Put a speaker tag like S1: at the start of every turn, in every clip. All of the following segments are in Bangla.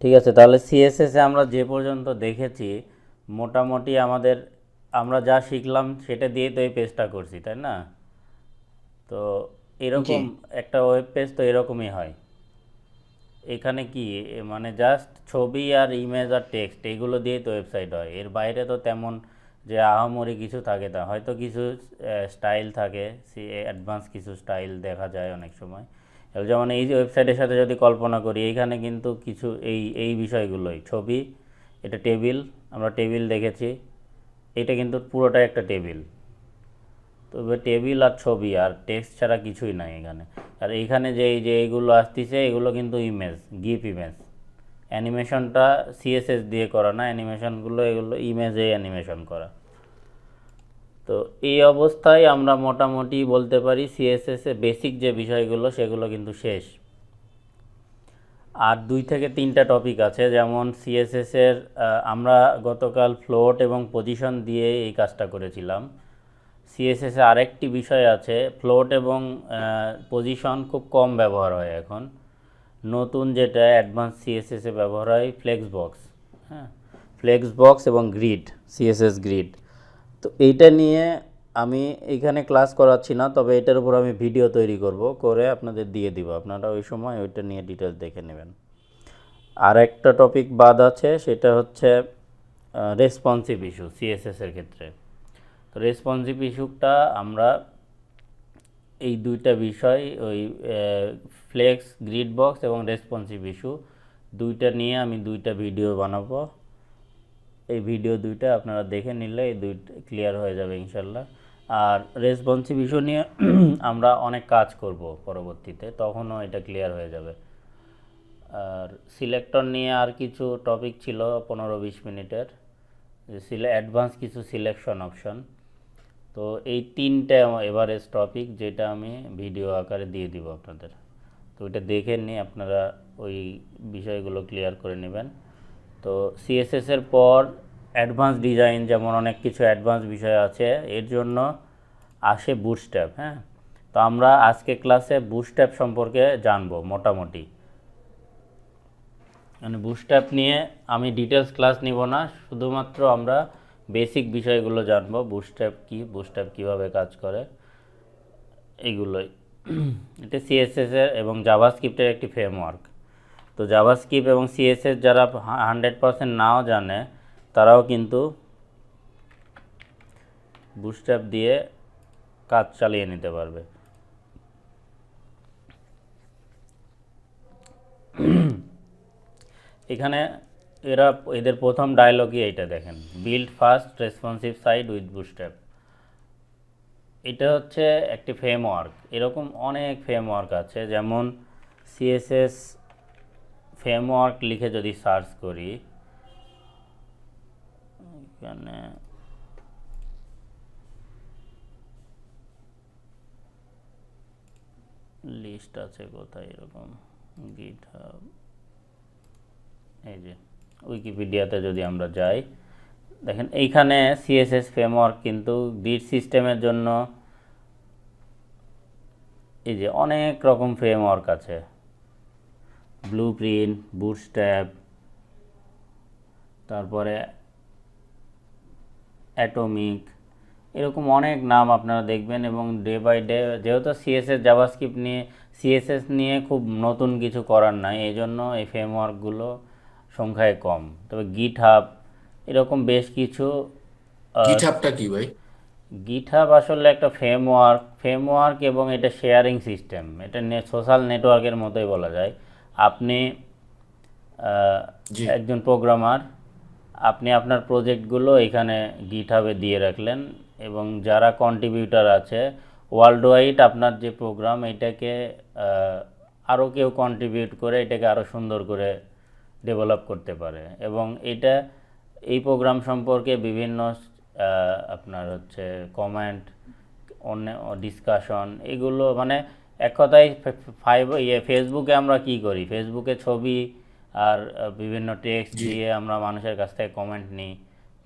S1: ঠিক আছে, তাহলে সিএসএসে আমরা যে পর্যন্ত দেখেছি মোটামুটি আমরা যা শিখলাম সেটা দিয়ে তো এই পেজটা করছি, তাই না? তো
S2: জি।
S1: এরকম একটা ওয়েব পেজ তো এরকমই হয়। এখানে কি মানে জাস্ট ছবি আর ইমেজ আর টেক্সট এগুলো দিয়েই তো ওয়েবসাইট হয়, এর বাইরে তো তেমন যে আহামরি কিছু থাকে না, হয়তো কিছু স্টাইল থাকে, অ্যাডভান্স কিছু স্টাইল দেখা যায় অনেক সময়। এবার যেমন এই যে ওয়েবসাইটের সাথে যদি কল্পনা করি, এইখানে কিন্তু কিছু এই এই বিষয়গুলোই ছবি, এটা টেবিল, আমরা টেবিল দেখেছি, এটা কিন্তু পুরোটাই একটা টেবিল। তবে টেবিল আর ছবি আর টেক্সট ছাড়া কিছুই নাই এখানে। আর এইখানে যে এই যে এইগুলো আসতেছে এগুলো কিন্তু ইমেজ, গিফ ইমেজ। অ্যানিমেশনটা সিএসএস দিয়ে করা না, অ্যানিমেশনগুলো এগুলো ইমেজে অ্যানিমেশন করা। তো এই অবস্থায় আমরা মোটামুটি বলতে পারি সিএসএস এ বেসিক যে বিষয়গুলো সেগুলো কিন্তু শেষ। আর 2 থেকে 3টা টপিক আছে, যেমন সিএসএস এর আমরা গতকাল ফ্লোট এবং পজিশন দিয়ে এই কাজটা করেছিলাম। সিএসএস এ আরেকটি বিষয় আছে, ফ্লোট এবং পজিশন খুব কম ব্যবহার হয় এখন। নতুন যেটা অ্যাডভান্স সিএসএস এ ব্যবহার হয় ফ্লেক্স বক্স। হ্যাঁ, ফ্লেক্স বক্স এবং গ্রিড, সিএসএস গ্রিড। তো এইটা নিয়ে আমি এইখানে ক্লাস করাচ্ছি না, তবে এটার উপর আমি ভিডিও তৈরি করব, করে আপনাদের দিয়ে দিব, আপনারা ওই সময় ওইটা নিয়ে ডিটেলস দেখে নেবেন। আর একটা টপিক বাদ আছে, সেটা হচ্ছে রেসপন্সিভ ইস্যু সিএসএস এর ক্ষেত্রে। তো রেসপন্সিভ ইস্যুটা আমরা এই 2টা বিষয়, ওই ফ্লেক্স গ্রিড বক্স এবং রেসপন্সিভ ইস্যু, দুইটা নিয়ে আমি 2টা ভিডিও বানাবো। এই ভিডিও 2টা আপনারা দেখে নিলে এই 2টা ক্লিয়ার হয়ে যাবে ইনশাল্লাহ। আর রেসপন্সিভ ইস্যু নিয়ে আমরা অনেক কাজ করব পরবর্তীতে, তখনও এটা ক্লিয়ার হয়ে যাবে। আর সিলেক্টর নিয়ে আর কিছু টপিক ছিল 15-20 মিনিটের, যে অ্যাডভান্স কিছু সিলেকশন অপশন। তো এই 3টে এভারেজ টপিক, যেটা আমি ভিডিও আকারে দিয়ে দিব আপনাদের। তো ওইটা দেখে নিয়ে আপনারা ওই বিষয়গুলো ক্লিয়ার করে নেবেন। তো সিএসএস এর পর অ্যাডভান্স ডিজাইন, যেমন অনেক কিছু অ্যাডভান্স বিষয় আছে, এর জন্য আসে বুটস্ট্র্যাপ। হ্যাঁ, তো আমরা আজকে ক্লাসে বুটস্ট্র্যাপ সম্পর্কে জানবো মোটামুটি। মানে বুটস্ট্র্যাপ নিয়ে আমি ডিটেলস ক্লাস নিব না, শুধুমাত্র আমরা বেসিক বিষয়গুলো জানবো, বুটস্ট্র্যাপ কি, বুটস্ট্র্যাপ কীভাবে কাজ করে, এইগুলোই। এটা সিএসএস এর এবং জাভাস্ক্রিপ্টের একটি ফ্রেমওয়ার্ক। তো জাভাস্ক্রিপ্ট এবং সিএসএস যারা 100% নাও জানে, তারাও কিন্তু বুটস্ট্র্যাপ দিয়ে কাজ চালিয়ে নিতে পারবে। এখানে এদের প্রথম ডায়লগই এইটা দেখেন, build fast responsive site with Bootstrap. এটা হচ্ছে একটি ফ্রেমওয়ার্ক, এরকম অনেক ফ্রেমওয়ার্ক আছে, যেমন সিএসএস ফ্রেমওয়ার্ক লিখে যদি সার্চ করি, এখানে লিস্ট আছে কোথায় এরকম, গিটহাব, এই যে উইকিপিডিয়াতে যদি আমরা যাই, দেখেন এইখানে সিএসএস ফ্রেমওয়ার্ক কিন্তু গ্রিড সিস্টেমের জন্য এই যে অনেক রকম ফ্রেমওয়ার্ক আছে, ব্লুপ্রিন্ট, বুটস্ট্র্যাপ, তারপরে অ্যাটমিক, এরকম অনেক নাম আপনারা দেখবেন। এবং ডে বাই ডে, যেহেতু সিএসএস জাভাস্ক্রিপ্ট নিয়ে, সিএসএস নিয়ে খুব নতুন কিছু করার নাই, এই জন্য এই ফ্রেমওয়ার্কগুলো সংখ্যায় কম। তবে গিটহাব, এরকম বেশ কিছু।
S2: গিটহাবটা কি ভাই?
S1: গিটহাব আসলে একটা ফ্রেমওয়ার্ক এবং এটা শেয়ারিং সিস্টেম, এটা সোশ্যাল নেটওয়ার্কের মতোই বলা যায়। আপনি
S2: জি।
S1: একজন প্রোগ্রামার, আপনি আপনার প্রজেক্টগুলো এখানে গিটহাবে দিয়ে রাখলেন, এবং যারা কন্ট্রিবিউটার আছে ওয়ার্ল্ড ওয়াইড, আপনার যে প্রোগ্রাম এটাকে আরও কেউ কন্ট্রিবিউট করে এটাকে আরও সুন্দর করে ডেভেলপ করতে পারে। এবং এটা এই প্রোগ্রাম সম্পর্কে বিভিন্ন আপনার হচ্ছে কমেন্ট, অন্য ডিসকাশন, এগুলো মানে এক কথায় ফেসবুকে আমরা কি করি, ফেসবুকে ছবি আর বিভিন্ন টেক্সট
S2: জি।
S1: দিয়ে আমরা মানুষের কাছ থেকে কমেন্ট নিই,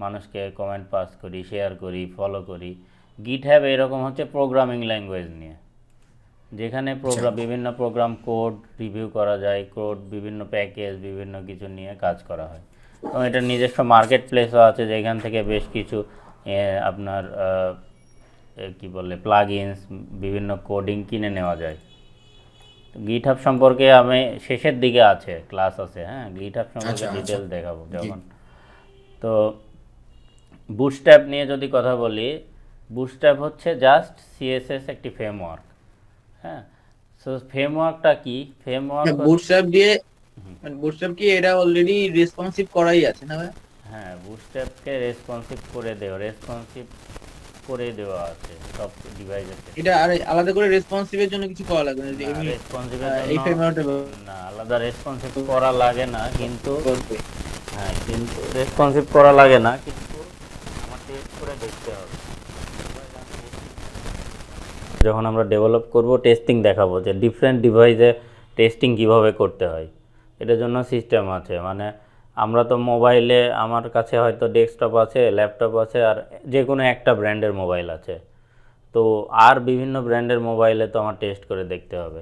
S1: মানুষকে কমেন্ট পাস করি, শেয়ার করি, ফলো করি। গিটহ্যাব এরকম হচ্ছে প্রোগ্রামিং ল্যাঙ্গুয়েজ নিয়ে, যেখানে প্রোগ্রাম বিভিন্ন প্রোগ্রাম কোড রিভিউ করা যায়, কোড বিভিন্ন প্যাকেজ বিভিন্ন কিছু নিয়ে কাজ করা হয়। এবং এটা নিজস্ব মার্কেট প্লেসও আছে যেখান থেকে বেশ কিছু আপনার কি বলে প্লাগইনস বিভিন্ন কোডিং কিনে নেওয়া যায়। গিটহাব সম্পর্কে আমি শেষের দিকে আছে ক্লাস আছে, হ্যাঁ গিটহাব সম্পর্কে ডিটেলস দেখাবো যখন। তো বুটস্ট্র্যাপ নিয়ে যদি কথা বলি, বুটস্ট্র্যাপ হচ্ছে জাস্ট সিএসএস একটি ফ্রেমওয়ার্ক। হ্যাঁ, সো ফ্রেমওয়ার্কটা কি? ফ্রেমওয়ার্ক
S3: বুটস্ট্র্যাপ দিয়ে বুটস্ট্র্যাপ কি এটা অলরেডি রেসপন্সিভ করাই আছে না ভাই?
S1: হ্যাঁ, বুটস্ট্র্যাপকে রেসপন্সিভ করে দেওয়া আছে সব ডিভাইসের ক্ষেত্রে।
S3: এটা আর আলাদা করে রেসপন্সিভের জন্য কিছু করা লাগবে না, যে আমি
S1: রেসপন্সিভের
S3: এই
S1: জন্য
S3: ফ্রেমওয়ার্কটা
S1: না, আলাদা রেসপন্সিভ করা লাগে না, কিন্তু হ্যাঁ কিন্তু রেসপন্সিভ করা লাগে না, কিন্তু আমার টেস্ট করে দেখতে হবে। যখন আমরা ডেভেলপ করব টেস্টিং দেখাবো যে ডিফারেন্ট ডিভাইসে টেস্টিং কিভাবে করতে হয়। এটার জন্য সিস্টেম আছে, মানে আমরা তো মোবাইলে, আমার কাছে হয়তো ডেস্কটপ আছে, ল্যাপটপ আছে, আর যে কোনো একটা ব্র্যান্ডের মোবাইল আছে। তো আর বিভিন্ন ব্র্যান্ডের মোবাইলে তো আমার টেস্ট করে দেখতে হবে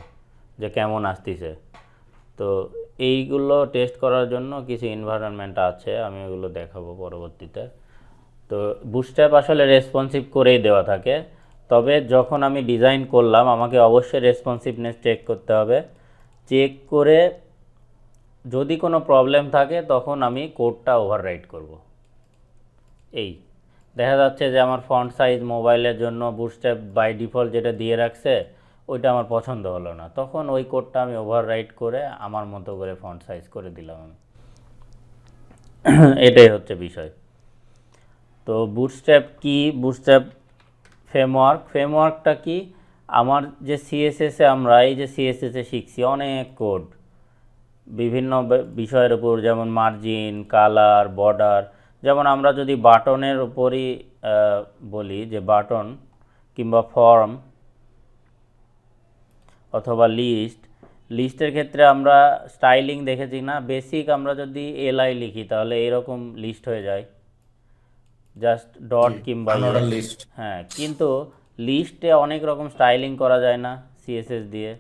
S1: যে কেমন আসতেছে। তো এইগুলো টেস্ট করার জন্য কিছু এনভায়রনমেন্ট আছে, আমি ওগুলো দেখাবো পরবর্তীতে। তো বুটস্ট্র্যাপ আসলে রেসপন্সিভ করেই দেওয়া থাকে, তবে যখন আমি ডিজাইন করলাম আমাকে অবশ্যই রেসপন্সিভনেস চেক করতে হবে। চেক করে যদি কোনো প্রবলেম থাকে তখন আমি কোডটা ওভাররাইট করব। এই দেখা যাচ্ছে যে আমার ফন্ট সাইজ মোবাইলের জন্য বুটস্ট্র্যাপ বাই ডিফল্ট যেটা দিয়ে রাখছে ওইটা আমার পছন্দ হলো না, তখন ওই কোডটা আমি ওভাররাইট করে আমার মতো করে ফন্ট সাইজ করে দিলাম আমি। এটাই হচ্ছে বিষয়। তো বুটস্ট্র্যাপ কি? বুটস্ট্র্যাপ ফ্রেমওয়ার্কটা কি? আমার যে সিএসএসে আমরা এই যে সিএসএসে শিখছি অনেক কোড বিভিন্ন বিষয়ের উপর, যেমন মার্জিন, কালার, বর্ডার। যেমন আমরা যদি বাটনের উপরই বলি যে বাটন কিংবা ফর্ম অথবা লিস্টের ক্ষেত্রে আমরা স্টাইলিং দেখেছি না, বেসিক আমরা যদি এলআই লিখি তাহলে এরকম লিস্ট হয়ে যায়, জাস্ট ডট কিংবা
S2: আনঅর্ডার লিস্ট।
S1: হ্যাঁ, কিন্তু লিস্টে অনেক রকম স্টাইলিং করা যায় না সিএসএস দিয়ে।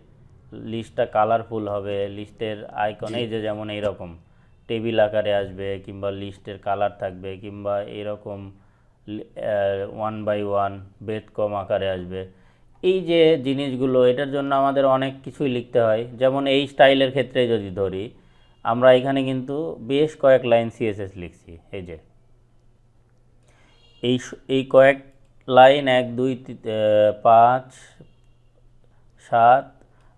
S1: লিস্টটা কালারফুল হবে, লিস্টের আইকন এই যে যেমন এইরকম টেবিল আকারে আসবে, কিংবা লিস্টের কালার থাকবে, কিংবা এরকম 1 by 1 বেদকম আকারে আসবে। এই যে জিনিসগুলো, এটার জন্য আমাদের অনেক কিছুই লিখতে হয়। যেমন এই স্টাইলের ক্ষেত্রে যদি ধরি, আমরা এখানে কিন্তু বেশ কয়েক লাইন সিএসএস লিখছি। এই যে এই কয়েক লাইন 1 2 5 7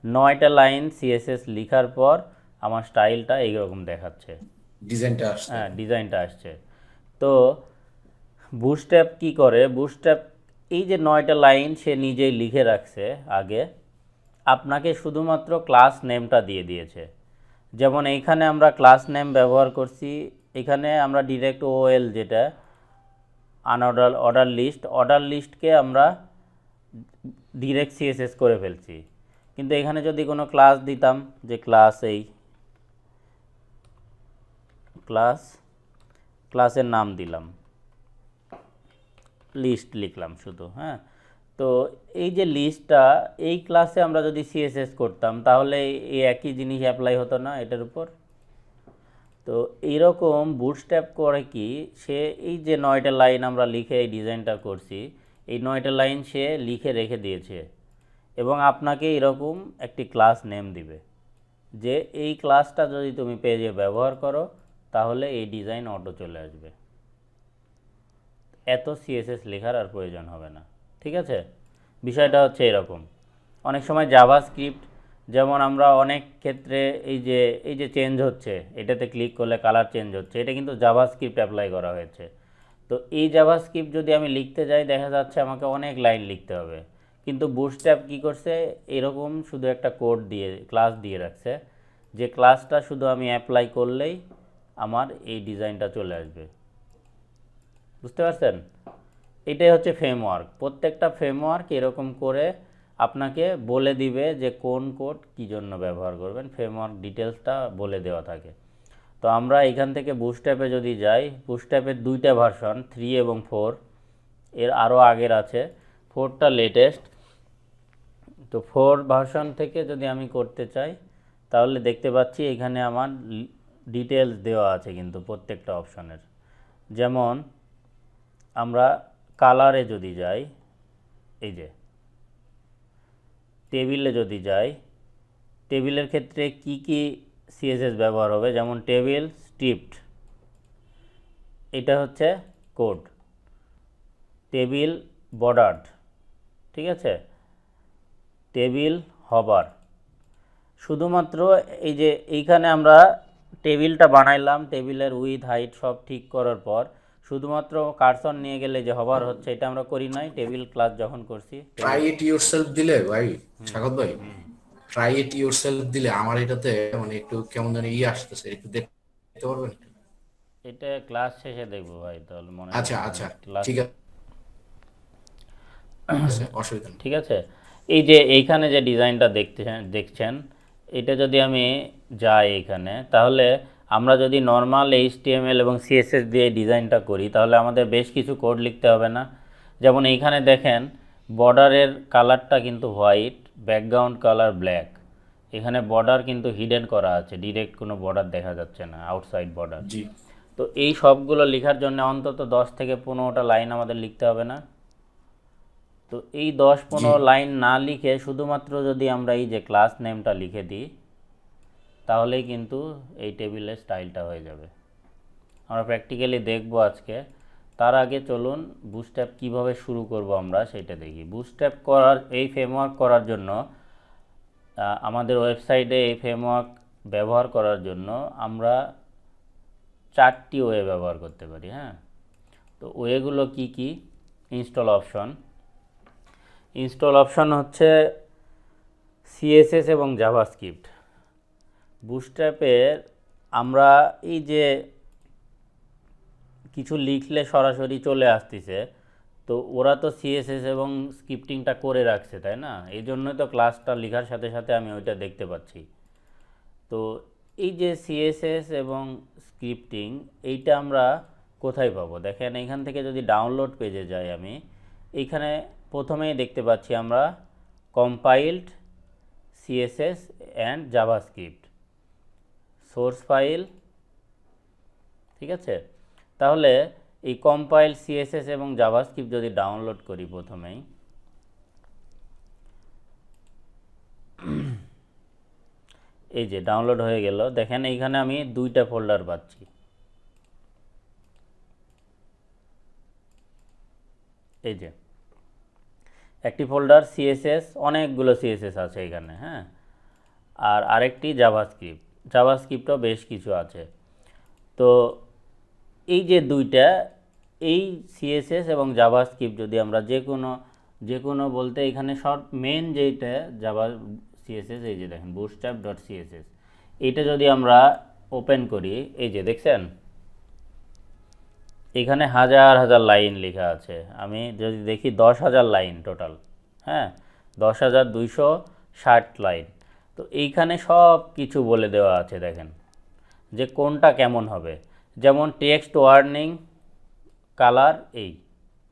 S1: 9টা লাইন সিএসএস লেখার পর আমার স্টাইলটা এইরকম দেখাচ্ছে,
S2: ডিজাইনটা আসছে।
S1: হ্যাঁ ডিজাইনটা আসছে। তো বুটস্ট্র্যাপ কি করে? বুটস্ট্র্যাপ এই যে 9টা লাইন সে নিজেই লিখে রাখছে আগে, আপনাকে শুধুমাত্র ক্লাস নেমটা দিয়ে দিয়েছে। যেমন এইখানে আমরা ক্লাস নেম ব্যবহার করছি, এখানে আমরা ডিরেক্ট ওএল যেটা অর্ডার লিস্টকে আমরা ডিরেক্ট সিএসএস করে ফেলছি। কিন্তু এখানে যদি কোনো ক্লাস দিতাম, যে ক্লাসের নাম দিলাম, লিস্ট লিখলাম শুধু, হ্যাঁ। তো এই যে লিস্টটা, এই ক্লাসে আমরা যদি সিএসএস করতাম তাহলে এই একই জিনিস অ্যাপ্লাই হতো না এটার উপর। তো এইরকম বুটস্ট্র্যাপ করে কি, সে এই যে 9টা লাইন আমরা লিখে এই ডিজাইনটা করছি, এই 9টা লাইন সে লিখে রেখে দিয়েছে, এবং আপনাকে এরকম একটি ক্লাস নেম দিবে যে এই ক্লাসটা যদি তুমি পেজে ব্যবহার করো তাহলে এই ডিজাইন অটো চলে আসবে। এত সিএসএস লেখার আর প্রয়োজন হবে না, ঠিক আছে? বিষয়টা হচ্ছে এরকম। অনেক সময় জাভাস্ক্রিপ্ট, যেমন আমরা অনেক ক্ষেত্রে এই যে চেঞ্জ হচ্ছে, এটাতে ক্লিক করলে কালার চেঞ্জ হচ্ছে, এটা কিন্তু জাভাস্ক্রিপ্ট অ্যাপ্লাই করা হয়েছে। তো এই জাভাস্ক্রিপ্ট যদি আমি লিখতে যাই, দেখা যাচ্ছে আমাকে অনেক লাইন লিখতে হবে। কিন্তু বুটস্ট্র্যাপ কী করছে, এরকম শুধু একটা কোড দিয়ে ক্লাস দিয়ে রাখছে, যে ক্লাসটা শুধু আমি অ্যাপ্লাই করলেই আমার এই ডিজাইনটা চলে আসবে। বুঝতে পারছেন? এটাই হচ্ছে ফ্রেমওয়ার্ক। প্রত্যেকটা ফ্রেমওয়ার্ক এরকম করে আপনাকে বলে দিবে যে কোন কোড কী জন্য ব্যবহার করবেন, ফ্রেমওয়ার্ক ডিটেলসটা বলে দেওয়া থাকে। তো আমরা এখান থেকে বুটস্ট্র্যাপে যদি যাই, বুটস্ট্র্যাপের 2টা ভার্সন 3 এবং 4, এর আরও আগের আছে, 4টা লেটেস্ট। তো তো 4 ভার্সন থেকে যদি আমি করতে চাই তাহলে দেখতে পাচ্ছি এখানে আমার ডিটেলস দেওয়া আছে কিন্তু প্রত্যেকটা অপশনের। যেমন আমরা কালারে যদি যাই, এই যে টেবিলে যদি যাই, টেবিলের ক্ষেত্রে কি কি সিএসএস ব্যবহার হবে, যেমন টেবিল স্ট্রিপড, এটা হচ্ছে কোড। টেবিল বর্ডার্ড, ঠিক আছে, টেবিল হবার। শুধুমাত্র এই যে এইখানে আমরা টেবিলটা বানাইলাম, টেবিলের উইথ হাইট সব ঠিক করার পর শুধুমাত্র কার্সর নিয়ে গেলে যে হবার হচ্ছে, এটা আমরা করি নাই টেবিল ক্লাস যখন করছি।
S2: ট্রাই ইট ইয়োরসেলফ দিলে ভাই, স্বাগত ভাই, ট্রাই ইট ইয়োরসেলফ দিলে আমার এটাতে মানে একটু কেমন জানি আসতেছে, একটু দেখতে পারবেন?
S1: এটা ক্লাস শেষে দেখবো ভাই, তাহলে মনে হয়
S2: আচ্ছা আচ্ছা,
S1: ক্লাস,
S2: ঠিক আছে, অসুবিধা নেই।
S1: ঠিক আছে। এই যে এইখানে যে ডিজাইনটা দেখছেন, এটা যদি আমি যাই এখানে, তাহলে আমরা যদি নর্মাল HTML এবং CSS দিয়ে ডিজাইনটা করি তাহলে আমাদের বেশ কিছু কোড লিখতে হবে না। যেমন এইখানে দেখেন বর্ডারের কালারটা কিন্তু হোয়াইট, ব্যাকগ্রাউন্ড কালার ব্ল্যাক। এখানে বর্ডার কিন্তু হিডেন করা আছে, ডিরেক্ট কোনো বর্ডার দেখা যাচ্ছে না, আউটসাইড বর্ডার।
S2: জি,
S1: তো এই সবগুলো লেখার জন্য অন্তত 10 থেকে 15টা লাইন আমাদের লিখতে হবে না? তো এই 10-15 লাইন না লিখে শুধুমাত্র যদি আমরা এই যে ক্লাস নেমটা লিখে দিই তাহলেই কিন্তু এই টেবিলের স্টাইলটা হয়ে যাবে। আমরা প্র্যাকটিক্যালি দেখব আজকে। তার আগে চলুন বুটস্ট্র্যাপ কিভাবে শুরু করব আমরা সেটা দেখি। বুটস্ট্র্যাপ করার, এই ফ্রেমওয়ার্ক করার জন্য আমাদের ওয়েবসাইটে এই ফ্রেমওয়ার্ক ব্যবহার করার জন্য আমরা 4টি ওয়ে ব্যবহার করতে পারি। হ্যাঁ, তো ওয়েগুলো কি কি? Install option. ইনস্টল অপশন হচ্ছে সিএসএস এবং জাভাস্ক্রিপ্ট। বুটস্ট্র্যাপের আমরা এই যে কিছু লিখলে সরাসরি চলে আসতেছে, তো ওরা তো সিএসএস এবং স্ক্রিপ্টিংটা করে রাখছে, তাই না? এই জন্যই তো ক্লাসটা লেখার সাথে সাথে আমি ওইটা দেখতে পাচ্ছি। তো এই যে সিএসএস এবং স্ক্রিপ্টিং, এইটা আমরা কোথায় পাবো? দেখেন এইখান থেকে যদি ডাউনলোড পেজে যাই আমি, এইখানে প্রথমেই দেখতে পাচ্ছি আমরা compiled CSS and JavaScript source file, ঠিক আছে। তাহলে এই কম্পাইল সিএসএস এবং জাভাস্ক্রিপ্ট যদি ডাউনলোড করি প্রথমেই, এই যে ডাউনলোড হয়ে গেল। দেখেন এইখানে আমি 2টা ফোল্ডার পাচ্ছি। এই যে একটি ফোল্ডার সিএসএস, অনেকগুলো সিএসএস আছে এখানে, হ্যাঁ, আর আরেকটি জাভাস্ক্রিপ্ট, জাভাস্ক্রিপ্টও বেশ কিছু আছে। তো এই যে দুইটা, এই সিএসএস এবং জাভাস্ক্রিপ্ট যদি আমরা যে কোনো বলতে এখানে শর্ট মেন যেইটা জাভা সিএসএস, এই যে দেখেন bootstrap.css, এইটা যদি আমরা ওপেন করি, এই যে দেখছেন এখানে হাজার হাজার লাইন লেখা আছে। আমি যদি দেখি 10,000 লাইন টোটাল, হ্যাঁ, 10,260 লাইন। তো এইখানে সব কিছু বলে দেওয়া আছে, দেখেন যে কোনটা কেমন হবে। যেমন টেক্সট ওয়ার্নিং কালার এই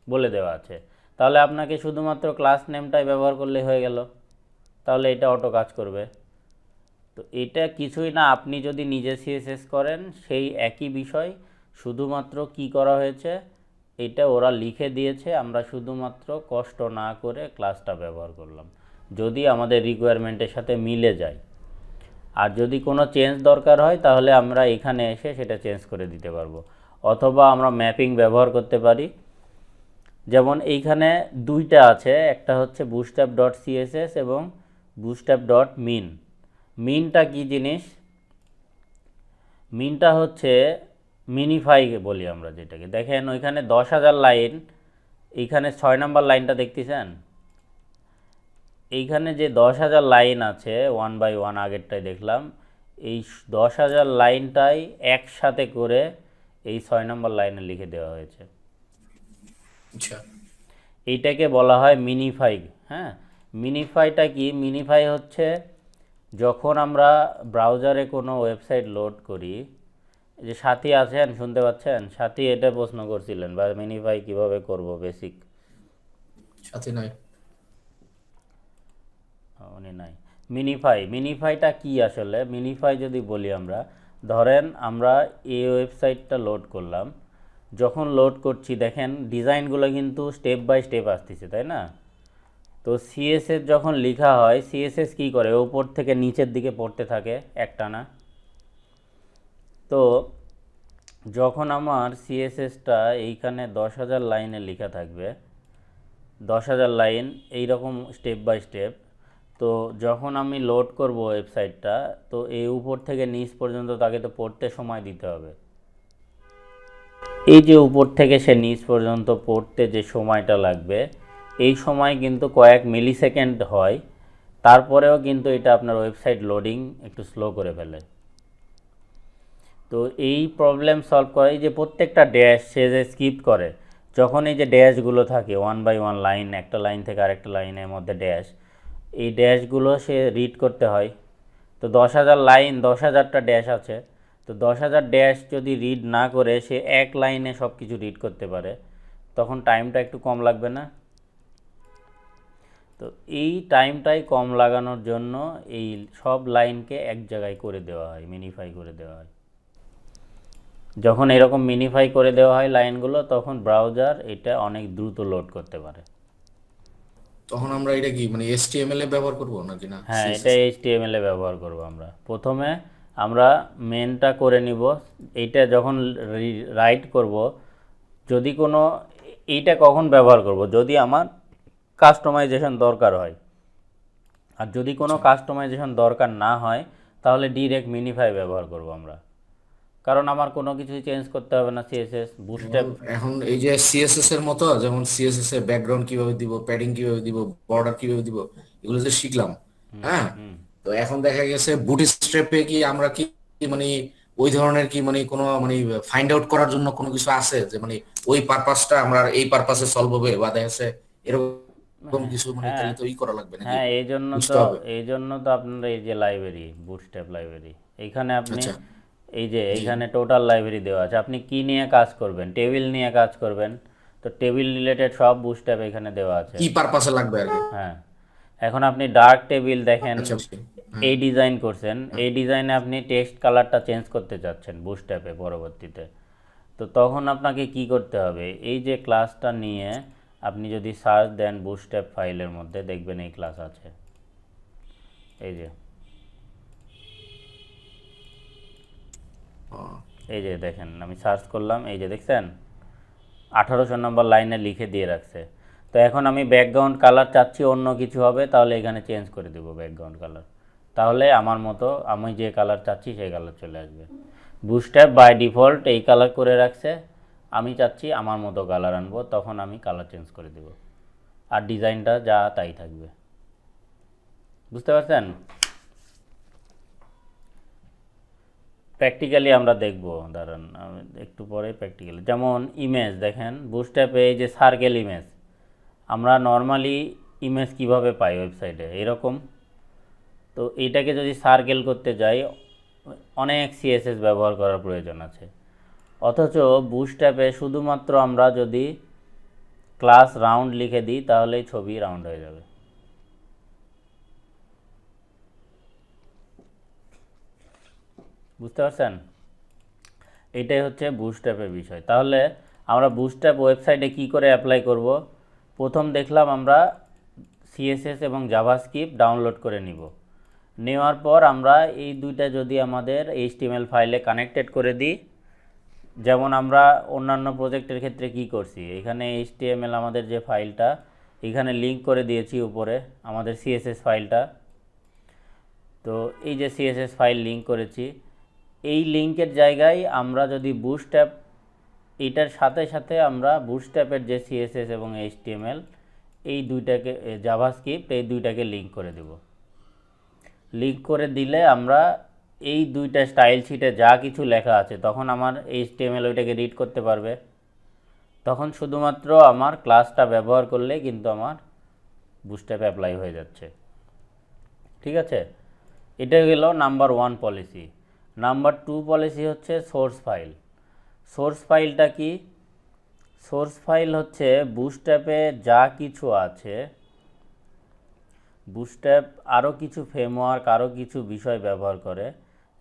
S1: বলে দেওয়া আছে। তাহলে আপনাকে শুধুমাত্র ক্লাস নেমটাই ব্যবহার করলে হয়ে গেল, তাহলে এটা অটো কাজ করবে। তো এটা কিছুই না, আপনি যদি নিজে সিএসএস করেন সেই একই বিষয়, শুধুমাত্র কি করা হয়েছে এটা ওরা লিখে দিয়েছে, আমরা শুধুমাত্র কষ্ট না করে ক্লাসটা ব্যবহার করলাম, যদি আমাদের রিকোয়ারমেন্টের সাথে মিলে যায়। আর যদি কোনো চেঞ্জ দরকার হয় তাহলে আমরা এখানে এসে সেটা চেঞ্জ করে দিতে পারবো, অথবা আমরা ম্যাপিং ব্যবহার করতে পারি। যেমন এইখানে 2টা আছে, একটা হচ্ছে bootstrap.css এবং bootstrap.min। মিনটা কি জিনিস? মিনটা হচ্ছে মিনিফাই বলি আমরা যেটাকে। দেখেন ওইখানে 10,000 লাইন, এইখানে 6 নম্বর লাইনটা দেখতেছেন, এইখানে যে 10,000 লাইন আছে 1 বাই 1, আগেরটাই দেখলাম, এই 10,000 লাইনটাই একসাথে করে এই 6 নম্বর লাইনে লিখে দেওয়া হয়েছে।
S2: আচ্ছা,
S1: এইটাকে বলা হয় মিনিফাই। হ্যাঁ, মিনিফাইটা কি? মিনিফাই হচ্ছে যখন আমরা ব্রাউজারে কোনো ওয়েবসাইট লোড করি, যে সাথী আছেন, শুনতে পাচ্ছেন? সাথী এটা প্রশ্ন করছিলেন বা মিনিফাই কিভাবে করব বেসিক।
S2: সাথে নাই।
S1: উনি নাই। মিনিফাইটা কি আসলে? মিনিফাই যদি বলি আমরা, ধরেন আমরা এই ওয়েবসাইটটা লোড করলাম, যখন লোড করছি দেখেন ডিজাইনগুলো কিন্তু স্টেপ বাই স্টেপ আসতেছে, তাই না? তো সিএসএস যখন লেখা হয়, সিএসএস কী করে, উপর থেকে নিচের দিকে পড়তে থাকে একটানা। তো যখন আমার সিএসএসটা এইখানে 10,000 লাইনে লেখা থাকবে, 10,000 লাইন এইরকম স্টেপ বাই স্টেপ, তো যখন আমি লোড করব ওয়েবসাইটটা, তো এই উপর থেকে নিচ পর্যন্ত তাকে তো পড়তে সময় দিতে হবে। এই যে উপর থেকে সে নিচ পর্যন্ত পড়তে যে সময়টা লাগবে, এই সময় কিন্তু কয়েক মিলি সেকেন্ড হয়, তারপরেও কিন্তু এটা আপনার ওয়েবসাইট লোডিং একটু স্লো করে ফেলে। তো এই প্রবলেম সলভ করা, এই যে প্রত্যেকটা ড্যাশ সে যে স্কিপ করে, যখন এই যে ড্যাশগুলো থাকে 1 বাই 1 লাইন, একটা লাইন থেকে আরেকটা লাইনের মধ্যে ড্যাশ, এই ড্যাশগুলো সে রিড করতে হয়। তো 10,000 লাইন, 10,000টা ড্যাশ আছে, তো 10,000 ড্যাশ যদি রিড না করে সে এক লাইনে সব কিছু রিড করতে পারে, তখন টাইমটা একটু কম লাগবে না? তো এই টাইমটাই কম লাগানোর জন্য এই সব লাইনকে এক জায়গায় করে দেওয়া হয়, মিনিফাই করে দেওয়া হয়। যখন এরকম মিনিফাই করে দেওয়া হয় লাইনগুলো, তখন ব্রাউজার এটা অনেক দ্রুত লোড করতে পারে।
S2: তখন আমরা এটা কি মানে HTML এ ব্যবহার করব নাকি না
S1: হ্যাঁ, এটা
S2: CSS?
S1: HTML এ ব্যবহার করব আমরা। প্রথমে আমরা মেনটা করে নিব, এইটা যখন রাইট করব, যদি কোনো, এইটা কখন ব্যবহার করব, যদি আমার কাস্টমাইজেশন দরকার হয়। আর যদি কোনো কাস্টমাইজেশন দরকার না হয়, তাহলে ডিরেক্ট মিনিফাই ব্যবহার করব আমরা, কারণ আমার কোনো কিছুই চেঞ্জ করতে হবে না। সিএসএস বুটস্ট্র্যাপ,
S2: এখন এই যে CSS এর মতো, যেমন CSS এর ব্যাকগ্রাউন্ড কিভাবে দিব, প্যাডিং কিভাবে দিব, বর্ডার কিভাবে দিব, এগুলো যে শিখলাম, হ্যাঁ, তো এখন দেখা গেছে বুটস্ট্র্যাপে কি আমরা কি মানে ওই ধরনের কি মানে কোনো মানে ফাইন্ড আউট করার জন্য কোনো কিছু আছে যে মানে ওই পারপাসটা আমরা এই পারপাসে সলভ হবে, বা দেখা যাচ্ছে এরকম কিছু মানে
S1: হ্যাঁ
S2: তাহলে তো ই করা লাগবে নাকি,
S1: হ্যাঁ,
S2: বুঝতে হবে?
S1: এই জন্য তো আপনার এই যে লাইব্রেরি, বুটস্ট্র্যাপ লাইব্রেরি, এইখানে আপনি
S2: আচ্ছা,
S1: এই যে
S2: জি,
S1: এইখানে টোটাল লাইব্রেরি দেওয়া আছে, আপনি কি নিয়ে কাজ করবেন, টেবিল নিয়ে কাজ করবেন, তো টেবিল রিলেটেড সব বুটস্ট্র্যাপ এখানে দেওয়া আছে।
S2: কি পারপাসে লাগবে আর কি।
S1: হ্যাঁ, এখন আপনি ডার্ক টেবিল দেখেন,
S2: আচ্ছা, বুঝছি। হ্যাঁ,
S1: এই ডিজাইন করছেন, এই ডিজাইনে আপনি টেক্সট কালারটা চেঞ্জ করতে চাচ্ছেন বুটস্ট্র্যাপে পরবর্তীতে, তো তখন আপনাকে কি করতে হবে, এই যে ক্লাসটা নিয়ে আপনি যদি সার্চ দেন বুটস্ট্র্যাপ ফাইলের মধ্যে, দেখবেন এই ক্লাস আছে। এই যে
S2: ও,
S1: এই যে দেখেন, আমি সার্চ করলাম, এই যে দেখছেন 1800 নম্বর লাইনে লিখে দিয়ে রাখছে। তো এখন আমি ব্যাকগ্রাউন্ড কালার চাচ্ছি অন্য কিছু হবে, তাহলে এখানে চেঞ্জ করে দেবো ব্যাকগ্রাউন্ড কালার, তাহলে আমার মতো আমি যে কালার চাচ্ছি সেই কালার চলে আসবে। বুটস্ট্র্যাপ বাই ডিফল্ট এই কালার করে রাখছে, আমি চাচ্ছি আমার মতো কালার আনবো, তখন আমি কালার চেঞ্জ করে দেব, আর ডিজাইনটা যা তাই থাকবে। বুঝতে পারছেন? প্র্যাকটিক্যালি আমরা দেখব, দাঁড়ান আমি একটু পরে প্র্যাকটিক্যালি, যেমন ইমেজ দেখেন, বুটস্ট্র্যাপে এই যে সার্কেল ইমেজ, আমরা নর্মালি ইমেজ কিভাবে পাই ওয়েবসাইটে এরকম, তো এইটাকে যদি সার্কেল করতে যাই অনেক সিএসএস ব্যবহার করার প্রয়োজন আছে, অথচ বুটস্ট্র্যাপে শুধুমাত্র আমরা যদি ক্লাস রাউন্ড লিখে দিই তাহলেই ছবি রাউন্ড হয়ে যাবে। বুঝতে পারছেন? এটাই হচ্ছে বুটস্ট্র্যাপের বিষয়। তাহলে আমরা বুটস্ট্র্যাপ ওয়েবসাইটে কি করে অ্যাপ্লাই করব? প্রথম দেখলাম আমরা সিএসএস এবং জাভাস্ক্রিপ্ট ডাউনলোড করে নিব, নেওয়ার পর আমরা এই দুইটা যদি আমাদের এইচটিএমএল ফাইলে কানেক্টেড করে দিই, যেমন আমরা অন্যান্য প্রজেক্টের ক্ষেত্রে কি করছি, এখানে এইচটিএমএল আমাদের যে ফাইলটা, এখানে লিঙ্ক করে দিয়েছি উপরে আমাদের সিএসএস ফাইলটা, তো এই যে সিএসএস ফাইল লিঙ্ক করেছি, এই লিঙ্কের জায়গায় আমরা যদি বুটস্ট্র্যাপ, এটার সাথে সাথে আমরা বুটস্ট্র্যাপের যে সিএসএস এবং এইচটিএমএল এই দুইটাকে, জাভাস্ক্রিপ্ট এই দুইটাকে লিঙ্ক করে দেব। লিঙ্ক করে দিলে আমরা এই দুইটা স্টাইল শিটে যা কিছু লেখা আছে, তখন আমার এইচটিএমএল ওইটাকে রিড করতে পারবে, তখন শুধুমাত্র আমার ক্লাসটা ব্যবহার করলে কিন্তু আমার বুটস্ট্র্যাপ অ্যাপ্লাই হয়ে যাচ্ছে। ঠিক আছে, এটা গেল নাম্বার 1 পলিসি। নাম্বার 2 পলিসি হচ্ছে সোর্স ফাইল। সোর্স ফাইলটা কি? সোর্স ফাইল হচ্ছে বুটস্ট্র্যাপে যা কিছু আছে বুটস্ট্র্যাপ আরও কিছু ফ্রেমওয়ার্ক, আরও কিছু বিষয় ব্যবহার করে।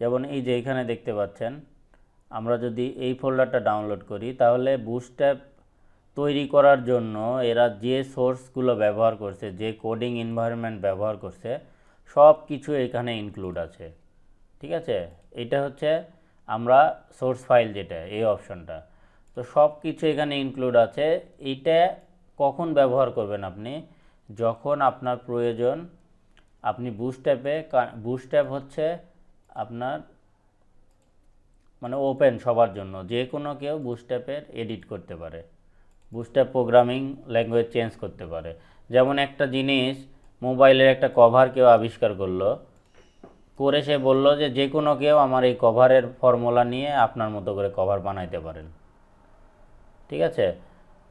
S1: যেমন এই যে এখানে দেখতে পাচ্ছেন, আমরা যদি এই ফোল্ডারটা ডাউনলোড করি তাহলে বুটস্ট্র্যাপ তৈরি করার জন্য এরা যে সোর্সগুলো ব্যবহার করছে, যে কোডিং এনভায়রনমেন্ট ব্যবহার করছে, সব কিছু এখানে ইনক্লুড আছে। ঠিক আছে, এটা হচ্ছে আমরা সোর্স ফাইল, যেটা এই অপশনটা, তো সব কিছু এখানে ইনক্লুড আছে। এইটা কখন ব্যবহার করবেন আপনি? যখন আপনার প্রয়োজন। আপনি বুটস্ট্র্যাপ হচ্ছে আপনার মানে ওপেন সবার জন্য, যে কোনো কেউ বুটস্ট্র্যাপের এডিট করতে পারে, বুটস্ট্র্যাপ প্রোগ্রামিং ল্যাঙ্গুয়েজ চেঞ্জ করতে পারে। যেমন একটা জিনিস, মোবাইলের একটা কভার কেউ আবিষ্কার করলো, করে সে বলল যে যে কোনো কেউ আমার এই কভারের ফর্মুলা নিয়ে আপনার মতো করে কভার বানাইতে পারেন। ঠিক আছে,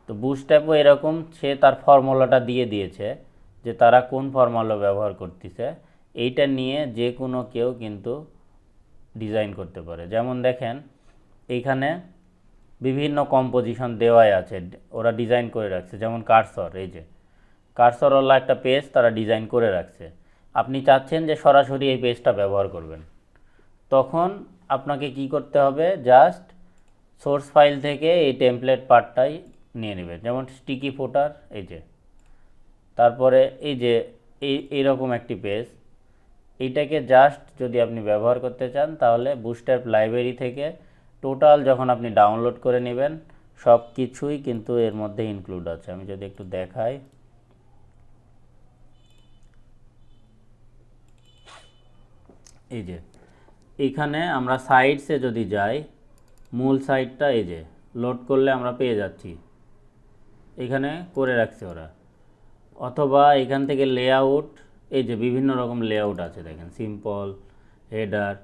S1: তো বুটস্ট্র্যাপও এরকম, সে তার ফর্মুলাটা দিয়ে দিয়েছে যে তারা কোন ফর্মুলা ব্যবহার করতেছে, এইটা নিয়ে যে কোনো কেউ কিন্তু ডিজাইন করতে পারে। যেমন দেখেন এইখানে বিভিন্ন কম্পোজিশন দেওয়াই আছে, ওরা ডিজাইন করে রাখছে। যেমন কার্সর, এই যে কার্সরওয়ালা একটা পেজ তারা ডিজাইন করে রাখছে। আপনি চাচ্ছেন যে সরাসরি এই পেজটা ব্যবহার করবেন, তখন আপনাকে কি করতে হবে? জাস্ট সোর্স ফাইল থেকে এই টেমপ্লেট পার্টটাই নিয়ে নেবেন। যেমন স্টিকি ফুটার, এই যে, তারপরে এই যে এইরকম একটি পেজ, এইটাকে জাস্ট যদি আপনি ব্যবহার করতে চান তাহলে বুটস্ট্র্যাপ লাইব্রেরি থেকে টোটাল যখন আপনি ডাউনলোড করে নেবেন, সব কিছুই কিন্তু এর মধ্যে ইনক্লুড আছে। আমি যদি একটু দেখাই, এই যে এখানে আমরা সাইটসে যদি যাই, মূল সাইটটা এই যে লোড করলে আমরা পেয়ে যাচ্ছি, এখানে করে রাখছে ওরা। অথবা এখান থেকে লেআউট, এই যে বিভিন্ন রকম লেআউট আছে দেখেন, সিম্পল, হেডার।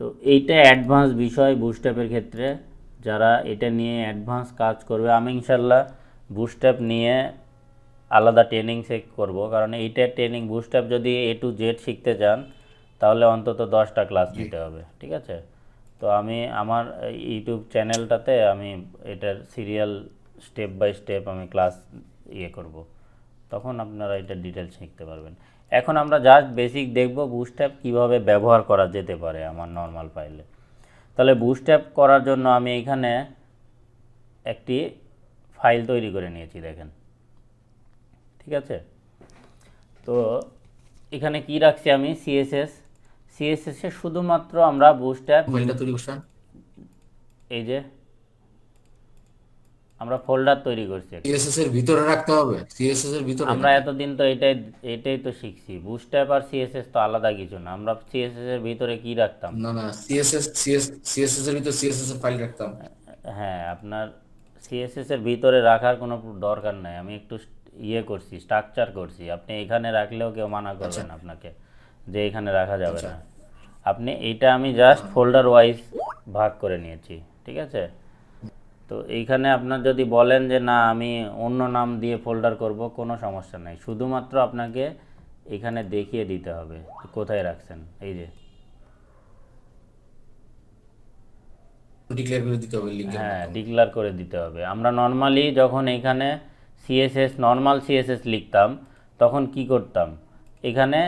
S1: তো এইটা অ্যাডভান্স বিষয় বুটস্ট্র্যাপের ক্ষেত্রে। যারা এটা নিয়ে অ্যাডভান্স কাজ করবে, আমি ইনশাল্লাহ বুটস্ট্র্যাপ নিয়ে আলাদা ট্রেনিং করব, কারণ এইটা ট্রেনিং, বুটস্ট্র্যাপ যদি A to Z শিখতে চান তাহলে অন্তত 10টা ক্লাস নিতে হবে। ঠিক আছে, তো আমি আমার ইউটিউব চ্যানেলটাতে আমি এটার সিরিয়াল স্টেপ বাই স্টেপ আমি ক্লাস করব, তখন আপনারা এটা ডিটেলস শিখতে পারবেন। এখন আমরা জাস্ট বেসিক দেখব বুটস্ট্র্যাপ কীভাবে ব্যবহার করা যেতে পারে আমার নর্মাল ফাইলে। তাহলে বুটস্ট্র্যাপ করার জন্য আমি এখানে একটি ফাইল তৈরি করে নিয়েছি, দেখেন। ঠিক আছে, তো এখানে কি রাখছি আমি? সিএসএস এ শুধুমাত্র আমরা বুটস্ট্র্যাপ,
S2: ফাইলটা তৈরি করছেন,
S1: এই যে আমরা ফোল্ডার তৈরি করছি।
S2: সিএসএস এর ভিতরে রাখতে হবে, সিএসএস এর ভিতরে
S1: আমরা
S2: নাকি?
S1: এতদিন তো এটাই তো শিখছি, বুটস্ট্র্যাপ আর সিএসএস তো আলাদা কিছু না। আমরা সিএসএস এর ভিতরে কি রাখতাম?
S2: না না, সিএসএস এর ভিতরে সিএসএস এর ফাইল রাখতাম।
S1: হ্যাঁ, আপনার সিএসএস এর ভিতরে রাখার কোনো দরকার নাই। আমি একটু করছি, স্ট্রাকচার করছি। আপনি এখানে রাখলেও কেউ মানা করবে না আপনাকে যে এখানে রাখা যাবে না। আপনি এইটা, আমি জাস্ট ফোল্ডার ওয়াইজ ভাগ করে নিয়েছি। ঠিক আছে, তো এইখানে আপনার যদি বলেন যে না আমি অন্য নাম দিয়ে ফোল্ডার করব, কোনো সমস্যা নাই। শুধুমাত্র আপনাকে এখানে দেখিয়ে দিতে হবে কোথায় রাখছেন। এই যে,
S2: ডিক্লেয়ার করে দিতে হবে লিংকের
S1: হ্যাঁ,
S2: মাধ্যমে।
S1: ডিক্লার করে দিতে হবে। আমরা নর্মালি যখন এখানে নর্মাল সিএসএস লিখতাম, তখন কি করতাম? এখানে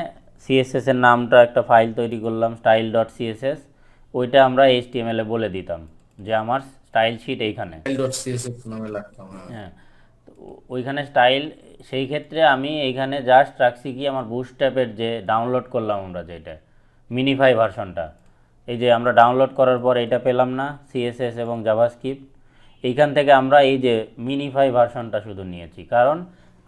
S1: সিএসএস এর নামটা একটা ফাইল তৈরি করলাম, স্টাইল ডট সিএসএস। ওইটা আমরা এইচটিএমএল এ বলে দিতাম যে আমার স্টাইল শিট এইখানে।
S2: ফাইল ডট সিএসএস নামে রাখতাম, হ্যাঁ।
S1: হ্যাঁ, তো ওইখানে স্টাইল, সেই ক্ষেত্রে আমি এইখানে জাস্ট রাখছি কি, আমার বুটস্ট্র্যাপের যে ডাউনলোড করলাম আমরা, যেটা মিনিফাই ভার্সনটা, এই যে আমরা ডাউনলোড করার পর এটা পেলাম না, সিএসএস এবং জাভাস্ক্রিপ্ট, এইখান থেকে আমরা এই যে মিনিফাই ভার্সনটা শুধু নিয়েছি, কারণ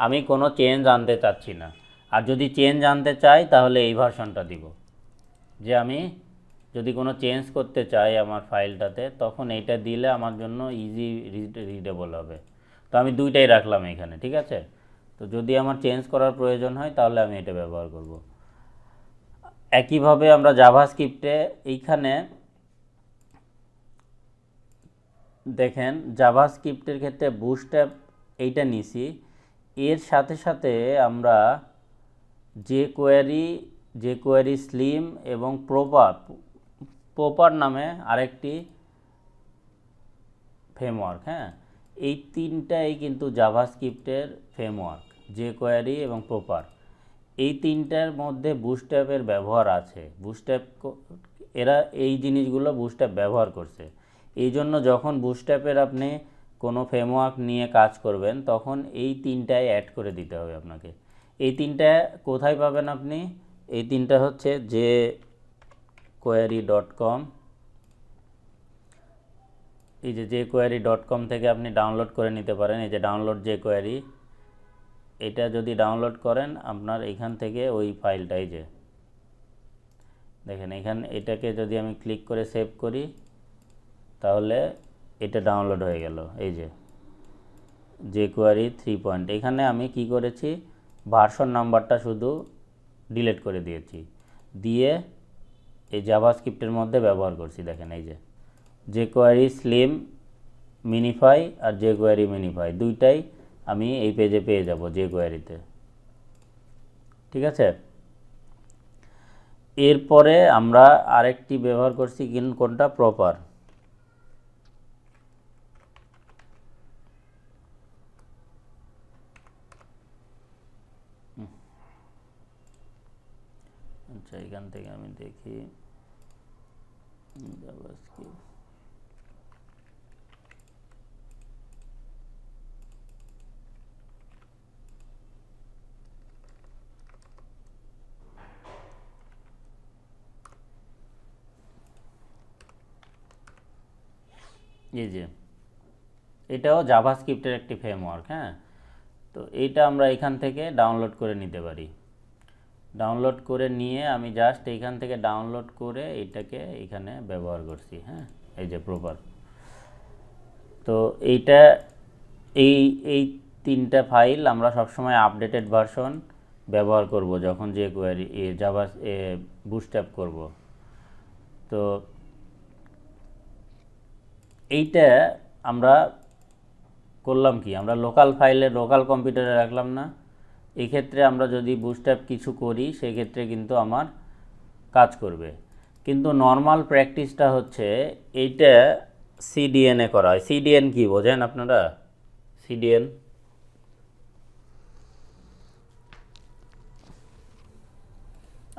S1: আমি কোনো চেঞ্জ আনতে চাচ্ছি না। আর যদি চেঞ্জ আনতে চাই তাহলে এই ভার্সনটা দিব, যে আমি যদি কোনো চেঞ্জ করতে চাই আমার ফাইলটাতে, তখন এইটা দিলে আমার জন্য ইজি রিডেবল হবে। তো আমি দুইটাই রাখলাম এখানে। ঠিক আছে, তো যদি আমার চেঞ্জ করার প্রয়োজন হয় তাহলে আমি এটা ব্যবহার করব। একইভাবে আমরা জাভাস্ক্রিপ্টে এইখানে দেখেন, জাভাস্ক্রিপ্টের ক্ষেত্রে বুটস্ট্র্যাপ এইটা নিছি, এর সাথে সাথে আমরা যে কোয়ারি স্লিম এবং প্রপার নামে আরেকটি ফ্রেমওয়ার্ক, হ্যাঁ, এই তিনটাই কিন্তু জাভাস্ক্রিপ্টের ফ্রেমওয়ার্ক, যে কোয়ারি এবং প্রপার। এই তিনটার মধ্যে বুটস্ট্র্যাপের ব্যবহার আছে। এরা এই জিনিসগুলো বুটস্ট্র্যাপ ব্যবহার করছে। এই জন্য যখন বুটস্ট্র্যাপের আপনি কোনো ফ্রেমওয়ার্ক নিয়ে কাজ করবেন তখন এই তিনটায় অ্যাড করে দিতে হবে আপনাকে। এই তিনটা কোথায় পাবেন আপনি? এই তিনটা হচ্ছে যে query.com, এই যে query.com থেকে আপনি ডাউনলোড করে নিতে পারেন। এই যে ডাউনলোড যে কোয়ারি, এটা যদি ডাউনলোড করেন আপনার এইখান থেকে ওই ফাইলটাই যে দেখেন এটাকে যদি আমি ক্লিক করে সেভ করি তাহলে এটা ডাউনলোড হয়ে গেল। এই যে কোয়ারি 3 এখানে আমি কি করেছি, ভার্সন নাম্বারটা শুধু ডিলিট করে দিয়েছি, দিয়ে এই জাভাস্ক্রিপ্টের মধ্যে ব্যবহার করছি। দেখেন এই যে কোয়ারি স্লিম মিনিফাই আর যে কোয়ারি মিনিফাই দুইটাই আমি এই পেজে পেয়ে যাব যে কোয়ারিতে। ঠিক আছে, এরপরে আমরা আরেকটি ব্যবহার করছি কোনটা, প্রপার। আচ্ছা, এখান থেকে আমি দেখি জাভাস্ক্রিপ্ট, এই যে এটাও জাভাস্ক্রিপ্টের একটি ফ্রেমওয়ার্ক। হ্যাঁ, তো এইটা আমরা এখান থেকে ডাউনলোড করে নিতে পারি। ডাউনলোড করে নিয়ে আমি জাস্ট এইখান থেকে ডাউনলোড করে এটাকে এখানে ব্যবহার করছি। হ্যাঁ, এই যে প্রপার। তো এইটা এই এই তিনটা ফাইল আমরা সবসময় আপডেটেড ভার্সন ব্যবহার করব যখন যে কোয়ারি জাভা বুটস্ট্র্যাপ করব। তো এইটা আমরা করলাম কি, আমরা লোকাল ফাইলে লোকাল কম্পিউটারে রাখলাম না। এই ক্ষেত্রে আমরা যদি বুটস্ট্র্যাপ কিছু করি সেক্ষেত্রে কিন্তু আমার কাজ করবে। কিন্তু নর্মাল প্র্যাকটিসটা হচ্ছে এইটা সিডিএনে করা হয়। সিডিএন কি বোঝেন আপনারা? সিডিএন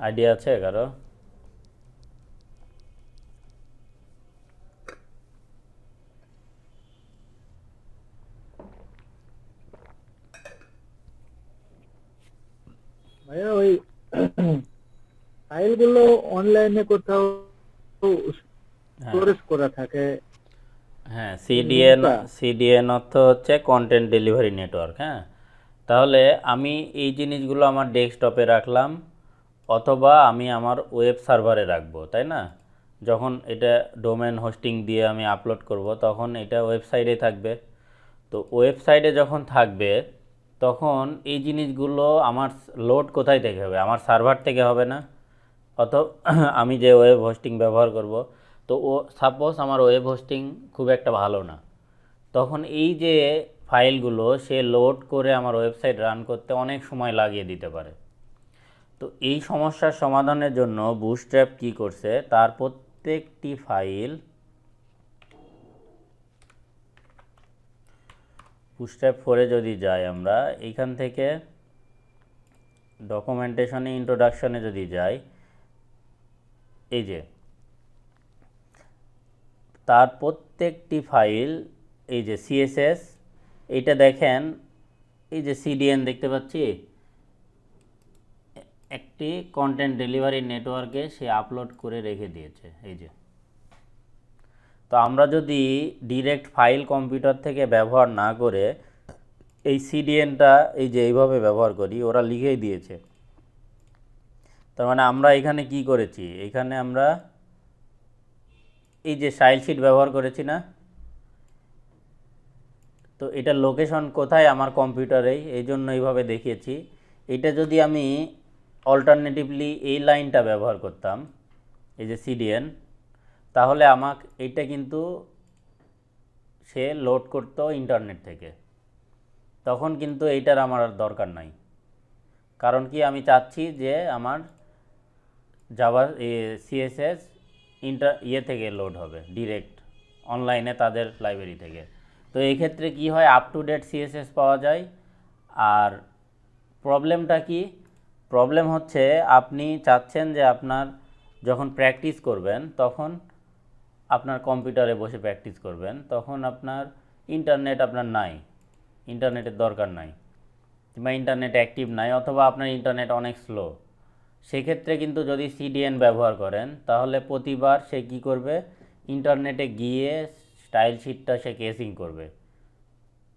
S1: আইডিয়া আছে কারো?
S4: ভাইয়া ওই ফাইলগুলো অনলাইনে কোথাও স্টোরেজ করা থাকে।
S1: হ্যাঁ, সিডিএন অর্থ হচ্ছে কন্টেন্ট ডেলিভারি নেটওয়ার্ক। হ্যাঁ, তাহলে আমি এই জিনিসগুলো আমার ডেস্কটপে রাখলাম অথবা আমি আমার ওয়েব সার্ভারে রাখবো, তাই না? যখন এটা ডোমেন হোস্টিং দিয়ে আমি আপলোড করব তখন এটা ওয়েবসাইটে থাকবে। তো ওয়েবসাইটে যখন থাকবে তখন এই জিনিসগুলো আমার লোড কোথায় থেকে হবে? আমার সার্ভার থেকে হবে না। আমি যে ওয়েব হোস্টিং ব্যবহার করব, তো সাপোজ আমার ওয়েব হোস্টিং খুব একটা ভালো না, তখন এই যে ফাইলগুলো সে লোড করে আমার ওয়েবসাইট রান করতে অনেক সময় লাগিয়ে দিতে পারে। তো এই সমস্যার সমাধানের জন্য বুটস্ট্র্যাপ কি করছে, তার প্রত্যেকটি ফাইল বুটস্ট্র্যাপ 4-এ যদি যাই আমরা এইখান থেকে ডকুমেন্টেশনে ইন্ট্রোডাকশনে যদি যাই, এই যে তার প্রত্যেকটি ফাইল, এই যে সিএসএস, এইটা দেখেন এই যে সিডিএন দেখতে পাচ্ছি, একটি কন্টেন্ট ডেলিভারি নেটওয়ার্কে সে আপলোড করে রেখে দিয়েছে। এই যে, তো আমরা যদি ডিরেক্ট ফাইল কম্পিউটার থেকে ব্যবহার না করে এই সিডিএনটা এই যে এইভাবে ব্যবহার করি, ওরা লিখেই দিয়েছে। তার মানে আমরা এখানে কি করেছি, এখানে আমরা এই যে স্টাইল শিট ব্যবহার করেছি না, তো এটা লোকেশন কোথায়, আমার কম্পিউটারেই, এই জন্য এইভাবে দেখিয়েছি। এটা যদি আমি অল্টারনেটিভলি এই লাইনটা ব্যবহার করতাম, এই যে সিডিএন, তাহলে আমাকে এইটা কিন্তু সে লোড করতো ইন্টারনেট থেকে, তখন কিন্তু এইটার আমার আর দরকার নাই। কারণ কি, আমি চাচ্ছি যে আমার জাভা সিএসএস থেকে লোড হবে ডিরেক্ট অনলাইনে তাদের লাইব্রেরি থেকে। তো এই ক্ষেত্রে কি হয়, আপ টু ডেট সিএসএস পাওয়া যায়। আর প্রবলেমটা কি, প্রবলেম হচ্ছে আপনি চাচ্ছেন যে আপনার যখন প্র্যাকটিস করবেন তখন আপনার কম্পিউটারে বসে প্র্যাকটিস করবেন, তখন আপনার ইন্টারনেট আপনার নাই, ইন্টারনেটের দরকার নাই, কিংবা ইন্টারনেট অ্যাক্টিভ নাই, অথবা আপনার ইন্টারনেট অনেক স্লো। সেক্ষেত্রে কিন্তু যদি সিডিএন ব্যবহার করেন তাহলে প্রতিবার সে কী করবে, ইন্টারনেটে গিয়ে স্টাইল শিটটা সে কেসিং করবে।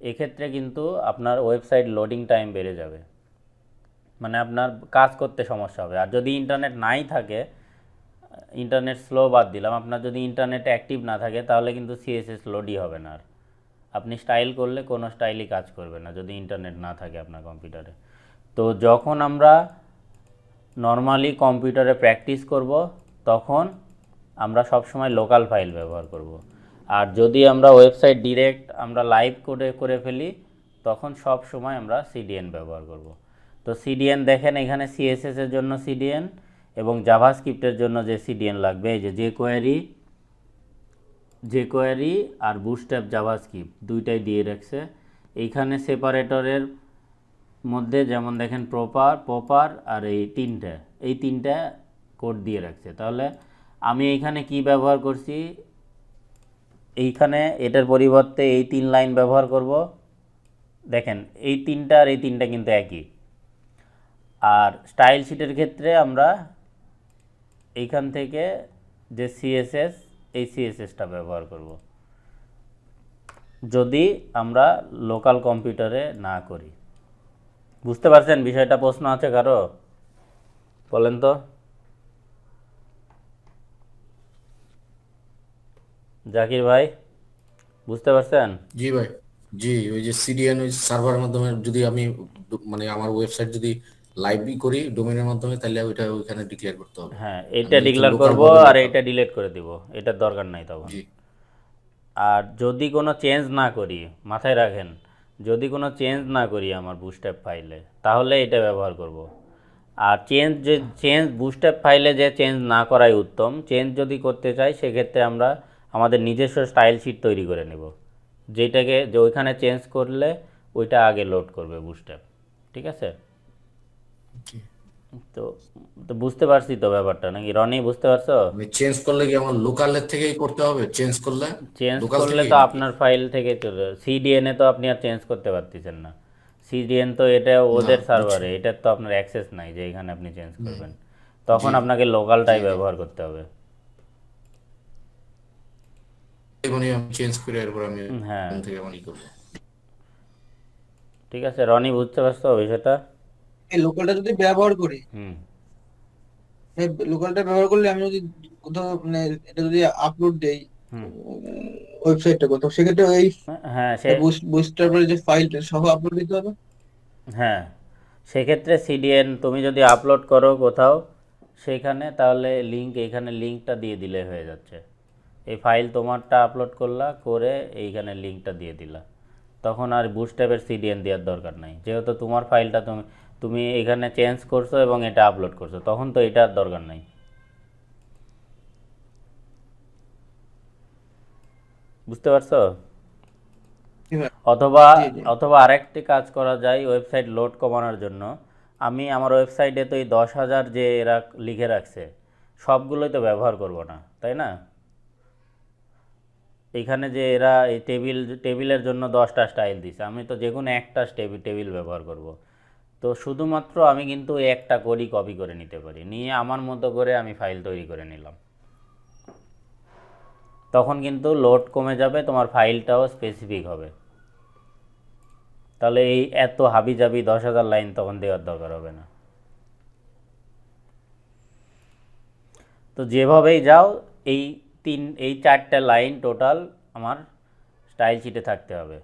S1: এক্ষেত্রে কিন্তু আপনার ওয়েবসাইট লোডিং টাইম বেড়ে যাবে, মানে আপনার কাজ করতে সমস্যা হবে। আর যদি ইন্টারনেট নাই থাকে, ইন্টারনেট স্লো বাদ দিলাম, আপনার যদি ইন্টারনেট অ্যাক্টিভ না থাকে তাহলে কিন্তু সিএসএস লোডই হবে না। আর আপনি স্টাইল করলে কোনো স্টাইলই কাজ করবে না যদি ইন্টারনেট না থাকে আপনার কম্পিউটারে। তো যখন আমরা নর্মালি কম্পিউটারে প্র্যাকটিস করব তখন আমরা সবসময় লোকাল ফাইল ব্যবহার করব। আর যদি আমরা ওয়েবসাইট ডিরেক্ট আমরা লাইভ করে ফেলি তখন সব সময় আমরা সিডিএন ব্যবহার করব। তো সিডিএন দেখেন এখানে সিএসএস এর জন্য সিডিএন এবং জাভাস্ক্রিপ্টের জন্য যে সিডিএন লাগবে, এই যে কোয়েরি আর বুটস্ট্র্যাপ জাভাস্ক্রিপ্ট দুইটাই দিয়ে রাখছে। এইখানে সেপারেটরের মধ্যে যেমন দেখেন প্রপার আর এই তিনটা কোড দিয়ে রাখছে। তাহলে আমি এইখানে কি ব্যবহার করছি, এইখানে এটার পরিবর্তে এই 3 লাইন ব্যবহার করব। দেখেন এই তিনটা আর এই তিনটা কিন্তু একই। আর স্টাইল শিটের ক্ষেত্রে আমরা এইখান থেকে যে সিএসএস, এই সিএসএসটা ব্যবহার করব যদি আমরা লোকাল কম্পিউটারে না করি। বুঝতে পারছেন বিষয়টা? প্রশ্ন আছে কারো? বলেন তো। জাকির ভাই বুঝতে পারছেন?
S2: জি ভাই, জি ওই যে সিডিএন ওই সার্ভারের মাধ্যমে যদি আমি মানে আমার ওয়েবসাইট যদি লাইভই করি ডোমেনের মাধ্যমে, তাহলে ওইটা ওইখানে ডিক্লেয়ার করতে হবে।
S1: হ্যাঁ,
S2: আর
S1: এটা
S2: নয়তো
S1: ডিক্লেয়ার
S2: লোকাল
S1: করব
S2: ভাবে
S1: আর
S2: লোকাল।
S1: এটা ডিলিট করে দিব, এটার দরকার নাই তখন।
S2: জি
S1: আর যদি কোনো চেঞ্জ না করি, মাথায় রাখেন, যদি কোনো চেঞ্জ না করি আমার বুটস্ট্র্যাপ ফাইলে তাহলে এটা ব্যবহার করব। আর চেঞ্জ বুটস্ট্র্যাপ ফাইলে যে চেঞ্জ না করাই উত্তম। চেঞ্জ যদি করতে চাই সেক্ষেত্রে আমরা আমাদের নিজস্ব স্টাইল শিট তৈরি করে নেব, যেটাকে যে ওইখানে চেঞ্জ করলে ওইটা আগে লোড করবে বুটস্ট্র্যাপ। ঠিক আছে?
S2: জি।
S1: তো তো বুঝতে পারছি তো ব্যাপারটা, নাকি রনি বুঝতে পারছো?
S2: মানে চেঞ্জ করলে কি আমার লোকালের থেকেই করতে হবে? চেঞ্জ করলে
S1: চেঞ্জ
S2: লোকাল
S1: করলে
S2: থেকেই
S1: তো
S2: নাকি?
S1: আপনার ফাইল থেকে চলে, সিডিএনে তো আপনি আর চেঞ্জ করতে পারতেছেন না। সিডিএন তো এটা
S2: না
S1: ওদের
S2: বুঝছি।
S1: সার্ভারে, এটার তো আপনার অ্যাক্সেস নাই যে এখানে আপনি চেঞ্জ
S2: হুম,
S1: করবেন।
S2: জি
S1: তখন আপনাকে লোকালটাই
S2: জি জি।
S1: ব্যবহার করতে হবে।
S2: মানে আমি চেঞ্জ করে এরপর আমি
S1: হ্যাঁ,
S2: ওখান থেকে আমি ই করবো।
S1: ঠিক আছে রনি, বুঝতে পারছো বিষয়টা?
S3: এই লোকালটা যদি ব্যবহার করি,
S1: হুম
S3: এই লোকালটা ব্যবহার করলে আমি যদি কোথাও মানে এটা যদি আপলোড দেই
S1: হুম।
S3: ওয়েবসাইটটা কোথাও, সেক্ষেত্রে এই
S1: হ্যাঁ
S3: বুস্টারের যে ফাইলটা সহ আপলোড দিতে হবে।
S1: হ্যাঁ, সেক্ষেত্রে সিডিএন তুমি যদি আপলোড করো কোথাও সেখানে, তাহলে এইখানে লিঙ্কটা দিয়ে দিলে হয়ে যাচ্ছে। এই ফাইল তোমারটা আপলোড করলা, করে এইখানে লিঙ্কটা দিয়ে দিলা, তখন আর বুটস্ট্র্যাপের সিডিএন দেওয়ার দরকার নাই। যেহেতু তোমার ফাইলটা তুমি তুমি এখানে চেঞ্জ করছো এবং এটা আপলোড করছো, তখন তো এটার দরকার নাই। বুঝতে পারছো?
S3: জি ভাই,
S1: অথবা
S3: জি জি।
S1: অথবা আরেকটি কাজ করা যায় ওয়েবসাইট লোড কমানোর জন্য। আমি আমার ওয়েবসাইটে তো এই 10,000 যে এরা লিখে রাখছে সবগুলোই তো ব্যবহার করব না, তাই না? এখানে যে এরা এই টেবিলের জন্য 10টা স্টাইল দিছে, আমি তো যে কোনো একটা টেবিল ব্যবহার করব। তো শুধুমাত্র আমি কিন্তু এই একটা কোডই কপি করে নিতে পারি, নিয়ে আমার মতো করে আমি ফাইল তৈরি করে নিলাম। তখন কিন্তু লোড কমে যাবে, তোমার ফাইলটাও স্পেসিফিক হবে। তাহলে এই এত হাবিজাবি 10,000 লাইন তখন দেওয়ার দরকার হবে না। তো যেভাবেই যাও, এই এই 4টে লাইন টোটাল আমার স্টাইল শিটে থাকতে হবে।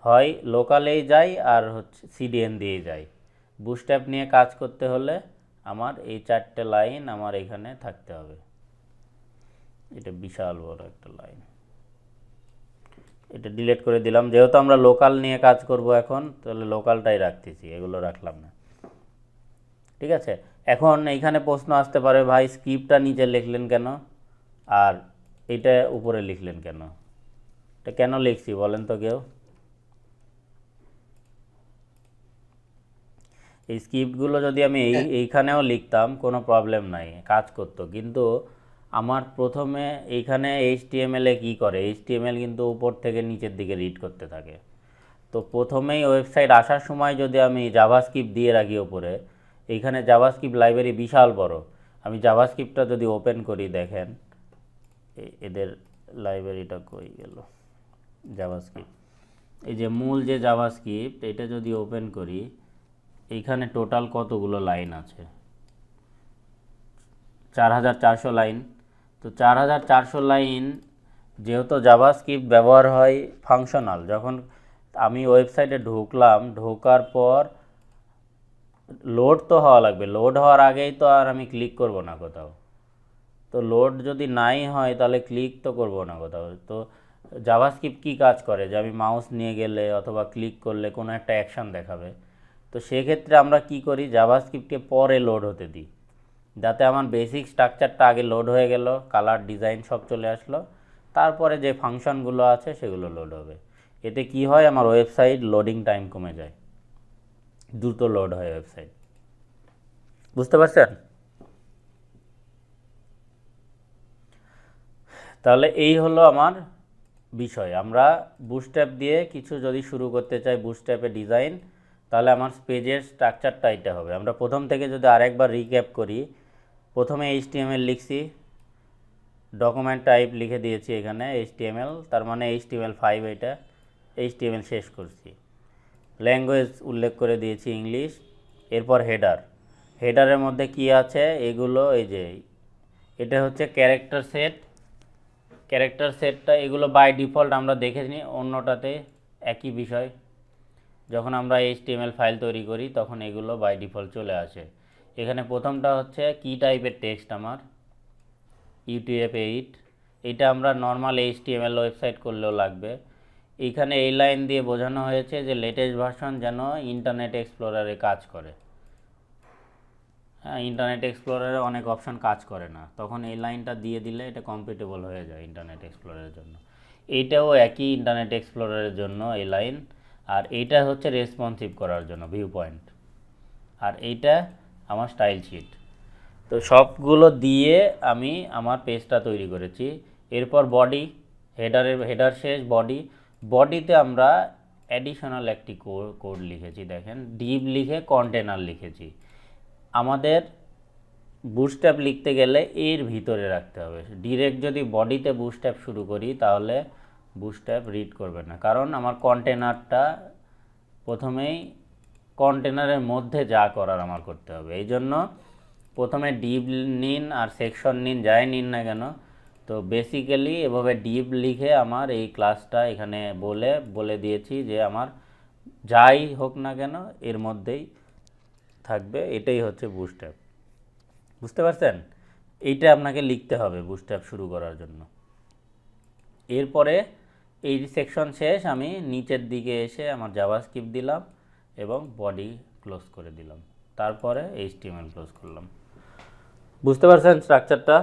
S1: হয় লোকালেই যাই আর হচ্ছে সিডিএন দিয়েই যাই। বুটস্ট্র্যাপ নিয়ে কাজ করতে হলে আমার এই 4টে লাইন আমার এখানে থাকতে হবে। এটা বিশাল বড় একটা লাইন, এটা ডিলিট করে দিলাম। যেহেতু আমরা লোকাল নিয়ে কাজ করব এখন, তাহলে লোকালটাই রাখতেছি, এগুলো রাখলাম না। ঠিক আছে? এখন এইখানে প্রশ্ন আসতে পারে, ভাই স্ক্রিপ্টটা নিচে লিখলেন কেন আর এটা উপরে লিখলেন কেন? এটা কেন লিখছি বলেন তো কেউ? এই স্ক্রিপ্টগুলো যদি আমি এইখানেও লিখতাম কোনো প্রবলেম নাই, কাজ করতো। কিন্তু আমার প্রথমে এইখানে এইচটিএমএলে কি করে, এইচটিএমএল কিন্তু উপর থেকে নিচের দিকে রিড করতে থাকে। তো প্রথমেই ওয়েবসাইট আসার সময় যদি আমি জাভাস্ক্রিপ্ট দিয়ে রাখি ওপরে, এইখানে জাভাস্ক্রিপ্ট লাইব্রেরি বিশাল বড়। আমি জাভাস্ক্রিপ্টটা যদি ওপেন করি, দেখেন এদের লাইব্রেরিটা কই গেল, জাভাস্ক্রিপ্ট, এই যে মূল যে জাভাস্ক্রিপ্ট, এটা যদি ওপেন করি, এইখানে টোটাল কতগুলো লাইন আছে, 4400 লাইন। তো 4400 লাইন, যেহেতু জাভাস্ক্রিপ্ট ব্যবহার হয় ফাংশনাল, যখন আমি ওয়েবসাইটে ঢুকলাম, ঢোকার পর লোড তো হওয়া লাগবে, লোড হওয়ার আগেই তো আর আমি ক্লিক করব না কোথাও। তো লোড যদি নাই হয় তাহলে ক্লিক তো করব না কোথাও। তো জাভাস্ক্রিপ্ট কী কাজ করে, যে আমি মাউস নিয়ে গেলে অথবা ক্লিক করলে কোনো একটা অ্যাকশান দেখাবে। তো সেক্ষেত্রে আমরা কি করি, জাভাস্ক্রিপ্টকে পরে লোড হতে দিই, যাতে আমার বেসিক স্ট্রাকচারটা আগে লোড হয়ে গেল, কালার ডিজাইন সব চলে আসলো, তারপরে যে ফাংশনগুলো আছে সেগুলো লোড হবে। এতে কি হয়, আমার ওয়েবসাইট লোডিং টাইম কমে যায়, দ্রুত লোড হয় ওয়েবসাইট। বুঝতে পারছেন? তাহলে এই হলো আমার বিষয়। আমরা বুটস্ট্র্যাপ দিয়ে কিছু যদি শুরু করতে চাই, বুটস্ট্র্যাপে ডিজাইন, তাহলে আমার পেজের স্ট্রাকচারটা এটা হবে। আমরা প্রথম থেকে যদি আরেকবার রিক্যাপ করি, প্রথমে এইচটিএমএল লিখছি, ডকুমেন্ট টাইপ লিখে দিয়েছি এখানে এইচটিএমএল, তার মানে HTML5, এটা এইচটিএমএল শেষ করছি। ল্যাঙ্গুয়েজ উল্লেখ করে দিয়েছি ইংলিশ। এরপর হেডার, হেডারের মধ্যে কি আছে এগুলো, এই যে এটা হচ্ছে ক্যারেক্টার সেট। ক্যারেক্টার সেটটা এগুলো বাই ডিফল্ট আমরা দেখে নিই, অন্যটাতে একই বিষয়। যখন আমরা HTML ফাইল তৈরি করি তখন এগুলো বাই ডিফল্ট চলে আসে। এখানে প্রথমটা হচ্ছে কি টাইপের টেক্সট, আমার UTF-8, এটা আমরা নর্মাল HTML ওয়েবসাইট করলেও লাগবে। এইখানে এই লাইন দিয়ে বোঝানো হয়েছে যে লেটেস্ট ভার্সন যেন ইন্টারনেট এক্সপ্লোরারে কাজ করে। হ্যাঁ, ইন্টারনেট এক্সপ্লোরারে অনেক অপশন কাজ করে না, তখন এই লাইনটা দিয়ে দিলে এটা কম্পিটেবল হয়ে যায় ইন্টারনেট এক্সপ্লোরারের জন্য। এইটাও একই ইন্টারনেট এক্সপ্লোরারের জন্য এই লাইন। আর এইটা হচ্ছে রেসপন্সিভ করার জন্য ভিউ পয়েন্ট। আর এইটা আমার স্টাইল শিট। তো সবগুলো দিয়ে আমি আমার পেজটা তৈরি করেছি। এরপর বডি, হেডার শেষ বডি। বডিতে আমরা অ্যাডিশনাল একটি কোড লিখেছি, দেখেন ডিভ লিখে কন্টেনার লিখেছি। আমাদের বুটস্ট্র্যাপ লিখতে গেলে এর ভিতরে রাখতে হবে। ডিরেক্ট যদি বডিতে বুটস্ট্র্যাপ শুরু করি তাহলে বুটস্ট্র্যাপ রিড করবে না, কারণ আমার কন্টেনারটা প্রথমেই কন্টেনারের মধ্যে যা করার আমার করতে হবে। এই জন্য প্রথমে ডিভ নিন আর সেকশন নিন, যাই নিন না কেন। তো বেসিক্যালি এভাবে ডিভ লিখে আমার এই ক্লাসটা এখানে বলে দিয়েছি যে আমার যাই হোক না কেন এর মধ্যেই থাকবে। এটাই হচ্ছে বুটস্ট্র্যাপ। বুঝতে পারছেন? এইটা আপনাকে লিখতে হবে বুটস্ট্র্যাপ শুরু করার জন্য। এরপরে এই সেকশন শেষ, আমি নিচের দিকে এসে আমার জাভাস্ক্রিপ্ট দিলাম এবং বডি ক্লোজ করে দিলাম, তারপরে HTML ক্লোজ করলাম। বুঝতে পারছেন স্ট্রাকচারটা?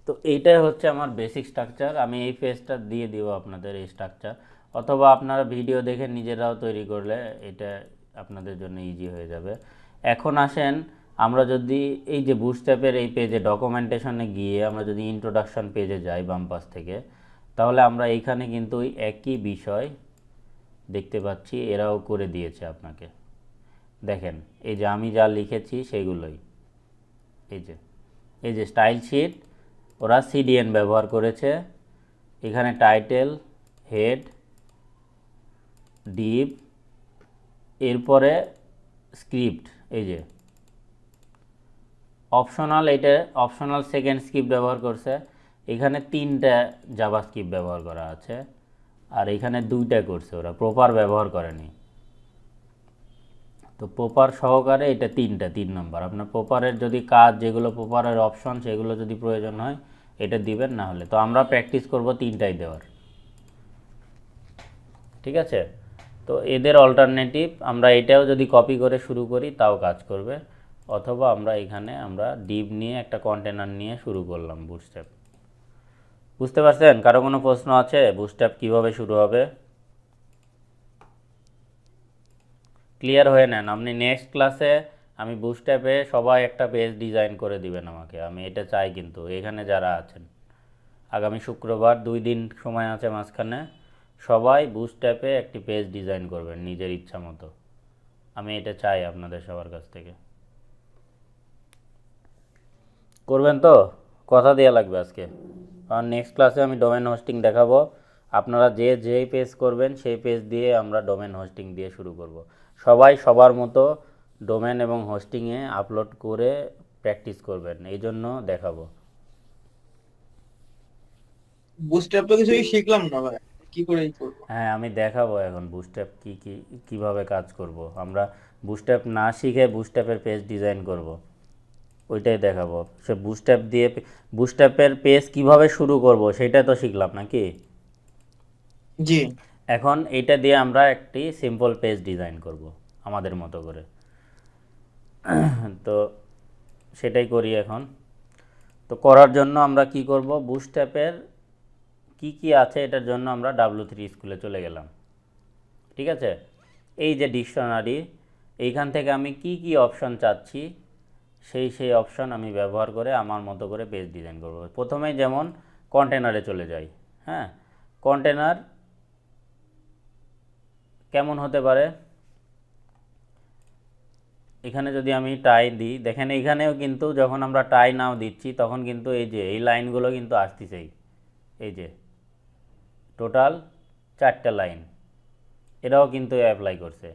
S1: তো এইটাই হচ্ছে আমার বেসিক স্ট্রাকচার। আমি এই পেজটা দিয়ে দিব আপনাদের এই স্ট্রাকচার, অথবা আপনারা ভিডিও দেখে নিজেরাও তৈরি করলে এটা আপনাদের জন্য ইজি হয়ে যাবে। এখন আসেন, আমরা যদি এই যে বুটস্ট্র্যাপের এই পেজে ডকুমেন্টেশনে গিয়ে আমরা যদি ইন্ট্রোডাকশন পেজে যাই বাম পাশ থেকে, তাহলে আমরা এইখানে কিন্তু ওই একই বিষয় দেখতে পাচ্ছি, এরাও করে দিয়েছে আপনাকে। দেখেন এই যে আমি যা লিখেছি সেগুলোই, এই যে স্টাইল শিট, ওরা CDN ব্যবহার করেছে। এখানে টাইটেল, হেড, ডিভ, এরপরে স্ক্রিপ্ট, এই যে অপশনাল, এটা অপশনাল সেকেন্ড স্ক্রিপ্ট ব্যবহার করছে। এখানে 3টা জাভাস্ক্রিপ্ট ব্যবহার করা আছে, আর এখানে 2টা করছে, ওরা প্রপার ব্যবহার করেনি। তো প্রপার সহকারে এটা 3 নম্বর। আপনার প্রপারের যদি কাজ, যেগুলো প্রপারের অপশন সেগুলো যদি প্রয়োজন হয় এটা দিবেন, না হলে তো আমরা প্র্যাকটিস করব 3টাই দেওয়ার। ঠিক আছে? তো এদের অল্টারনেটিভ আমরা এটাও যদি কপি করে শুরু করি তাও কাজ করবে, অথবা আমরা এখানে আমরা ডিভ নিয়ে একটা কন্টেনার নিয়ে শুরু করলাম বুটস্ট্র্যাপ। বুঝতে পারছেন? কারো কোনো প্রশ্ন আছে বুটস্ট্র্যাপ কীভাবে শুরু হবে? ক্লিয়ার হয়ে নেন। আপনি নেক্সট ক্লাসে আমি বুস্ট্র্যাপে সবাই একটা পেজ ডিজাইন করে দিবেন আমাকে, আমি এটা চাই কিন্তু এখানে যারা আছেন। আগামী শুক্রবার 2 দিন সময় আছে মাঝখানে, সবাই বুস্ট্র্যাপে একটি পেজ ডিজাইন করবেন নিজের ইচ্ছা মতো। আমি এটা চাই আপনাদের সবার কাছ থেকে। করবেন তো? কথা দেওয়া লাগবে আজকে, কারণ নেক্সট ক্লাসে আমি ডোমেন হোস্টিং দেখাবো। আপনারা যেই পেজ করবেন সেই পেজ দিয়ে আমরা ডোমেন হোস্টিং দিয়ে শুরু করব। সবাই সবার মতো ডোমেন এবং হোস্টিংয়ে আপলোড করে প্র্যাকটিস করবেন, এই জন্য দেখাবো।
S3: বুস্ট্র্যাপ তো কিছুই শিখলাম না ভাই, কি করে এই করবো?
S1: হ্যাঁ, আমি দেখাবো এখন বুস্ট্র্যাপ কিভাবে কাজ করব। আমরা বুস্ট্র্যাপ না শিখে বুস্ট্র্যাপের পেজ ডিজাইন করব, ওইটাই দেখাবো। সে বুস্ট্র্যাপের পেজ কিভাবে শুরু করব সেটা তো শিখলাম নাকি।
S3: জি।
S1: এখন এইটা দিয়ে আমরা একটি সিম্পল পেজ ডিজাইন করব আমাদের মতো করে। তো সেটাই করি এখন। তো করার জন্য আমরা কি করব, বুস্ট্র্যাপের কি আছে এটার জন্য আমরা W3 স্কুলে চলে গেলাম। ঠিক আছে, এই যে ডিকশনারি, এইখান থেকে আমি কি অপশন চাচ্ছি সেই অপশন আমি ব্যবহার করে আমার মতো করে পেজ ডিজাইন করব। প্রথমে যেমন কন্টেনারে চলে যাই। হ্যাঁ, কন্টেনার কেমন হতে পারে, এখানে যদি আমি টাই দিই, দেখেন এইখানেও কিন্তু যখন আমরা টাই নাও দিচ্ছি তখন কিন্তু এই যে এই লাইনগুলো কিন্তু আসতেছেই, এই যে টোটাল 4টা লাইন, এটাও কিন্তু অ্যাপ্লাই করছে।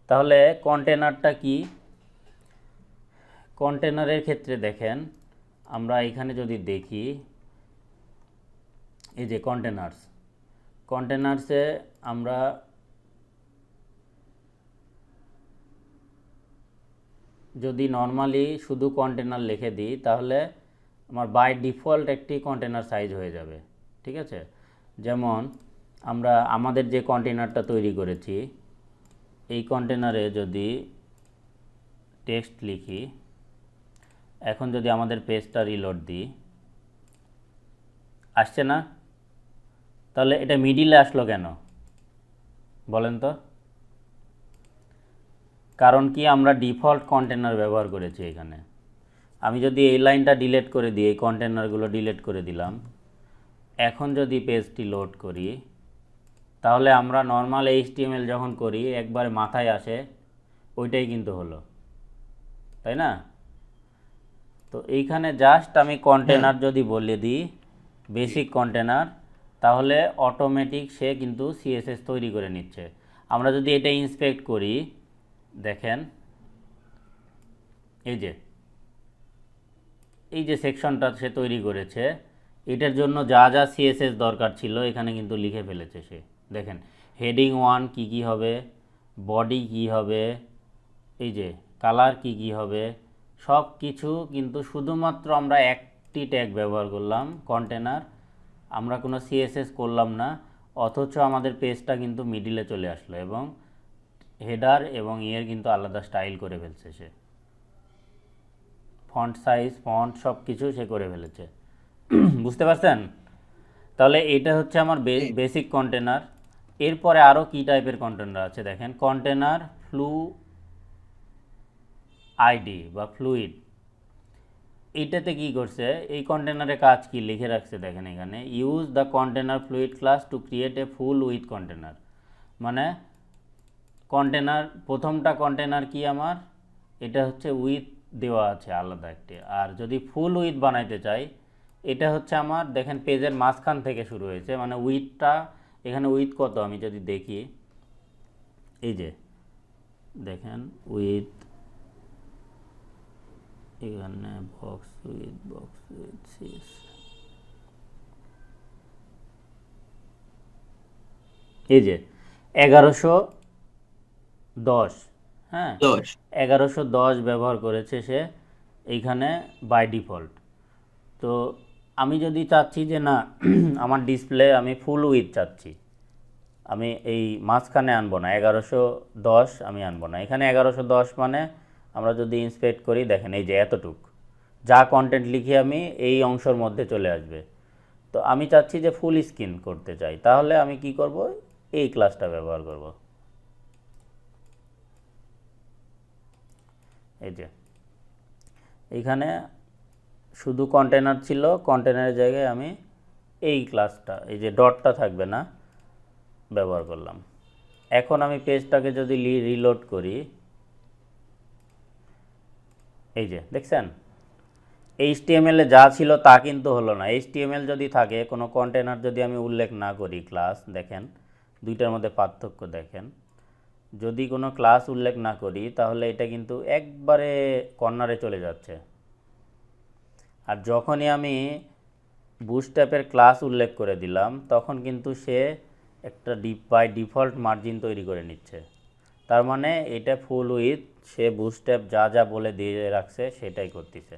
S1: তাহলে কন্টেনারটা কি? কন্টেনারের ক্ষেত্রে দেখেন আমরা এখানে যদি দেখি, এই যে কন্টেনার্সে আমরা যদি নর্মালি শুধু কন্টেনার লিখে দিই তাহলে আমার বাই ডিফল্ট একটি কন্টেনার সাইজ হয়ে যাবে। ঠিক আছে, যেমন আমরা আমাদের যে কন্টেনারটা তৈরি করেছি এই কন্টেনারে যদি টেক্সট লিখি, এখন যদি আমাদের পেজটা রিলোড দিই, আসছে না? তাহলে এটা মিডিলে আসলো কেন বলেন তো? কারণ কি, আমরা ডিফল্ট কন্টেনার ব্যবহার করেছি এখানে। আমি যদি এই লাইনটা ডিলিট করে দিই, এই কন্টেনারগুলো ডিলিট করে দিলাম, এখন যদি পেজটি লোড করি তাহলে আমরা নর্মাল HTML যখন করি একবার মাথায় আসে ওইটাই কিন্তু হলো, তাই না? তো এইখানে জাস্ট আমি কন্টেনার যদি বলে দিই বেসিক কন্টেনার, তাহলে অটোমেটিক সে কিন্তু CSS তৈরি করে নিচ্ছে। আমরা যদি এটা ইন্সপেক্ট করি, দেখেন এই যে সেকশনটা সে তৈরি করেছে, এটার জন্য যা যা CSS দরকার ছিল এখানে কিন্তু লিখে ফেলেছে সে। দেখেন হেডিং 1 কি হবে, বডি কি হবে, এই যে কালার কি হবে, সব কিছু কিন্তু শুধুমাত্র আমরা একটি ট্যাগ ব্যবহার করলাম কন্টেনার, আমরা কোনো CSS করলাম না, অথচ আমাদের পেজটা কিন্তু মিডিলে চলে আসলো এবং হেডার এবং ইয়ের কিন্তু আলাদা স্টাইল করে ফেলছে সে, ফন্ট সাইজ, ফন্ট সব কিছু সে করে ফেলেছে। বুঝতে পারছেন? তাহলে এটা হচ্ছে আমার বেসিক কন্টেনার। এরপরে আরও কি টাইপের কন্টেনার আছে দেখেন, কন্টেনার ফ্লু আইডি বা ফ্লুইড। এইটাতে কি করছে, এই কন্টেনারে কাজ কি লিখে রাখছে দেখেন এখানে, use the container fluid class to create a full with container. মানে কন্টেনার, প্রথমটা কন্টেনার কি আমার, এটা হচ্ছে উইথ দেওয়া আছে আলাদা একটি, আর যদি ফুল উইথ বানাইতে চাই এটা হচ্ছে আমার, দেখেন পেজের মাঝখান থেকে শুরু হয়েছে, মানে উইথটা এখানে উইথ কত আমি যদি দেখি, এই যে দেখেন উইথ, এখানে বক্স উইথ সিস, এই যে 1110, হ্যাঁ 1110 ব্যবহার করেছে সে এইখানে বাই ডিফল্ট। তো আমি যদি চাচ্ছি যে না আমার ডিসপ্লে আমি ফুল উইথ চাচ্ছি, আমি এই মাঝখানে আনবো না, 1110 আমি আনবো না, এখানে 1110 মানে আমরা যদি ইন্সপেক্ট করি দেখেন এই যে এতটুক যা কন্টেন্ট লিখি আমি এই অংশের মধ্যে চলে আসবে। তো আমি চাচ্ছি যে ফুল স্ক্রিন করতে চাই, তাহলে আমি কি করব, এই ক্লাসটা ব্যবহার করব। এই যে এইখানে শুধু কন্টেনার ছিল, কন্টেনারের জায়গায় আমি এই ক্লাসটা, এই যে ডটটা থাকবে না, ব্যবহার করলাম। এখন আমি পেজটাকে যদি রিলোড করি, এই যে দেখছেন HTML এ যা ছিল তা কিন্তু হলো না। HTML যদি থাকে, কোনো কন্টেনার যদি আমি উল্লেখ না করি, ক্লাস দেখেন দুইটার মধ্যে পার্থক্য দেখেন, যদি কোনো ক্লাস উল্লেখ না করি তাহলে এটা কিন্তু একবারে কর্নারে চলে যাচ্ছে। আর যখনই আমি বুটস্ট্র্যাপের ক্লাস উল্লেখ করে দিলাম তখন কিন্তু সে একটা বাই ডিফল্ট মার্জিন তৈরি করে নিচ্ছে। তার মানে এটা ফুল উইথ সে বুটস্ট্র্যাপ যা যা বলে দিয়ে রাখছে সেটাই করতেছে।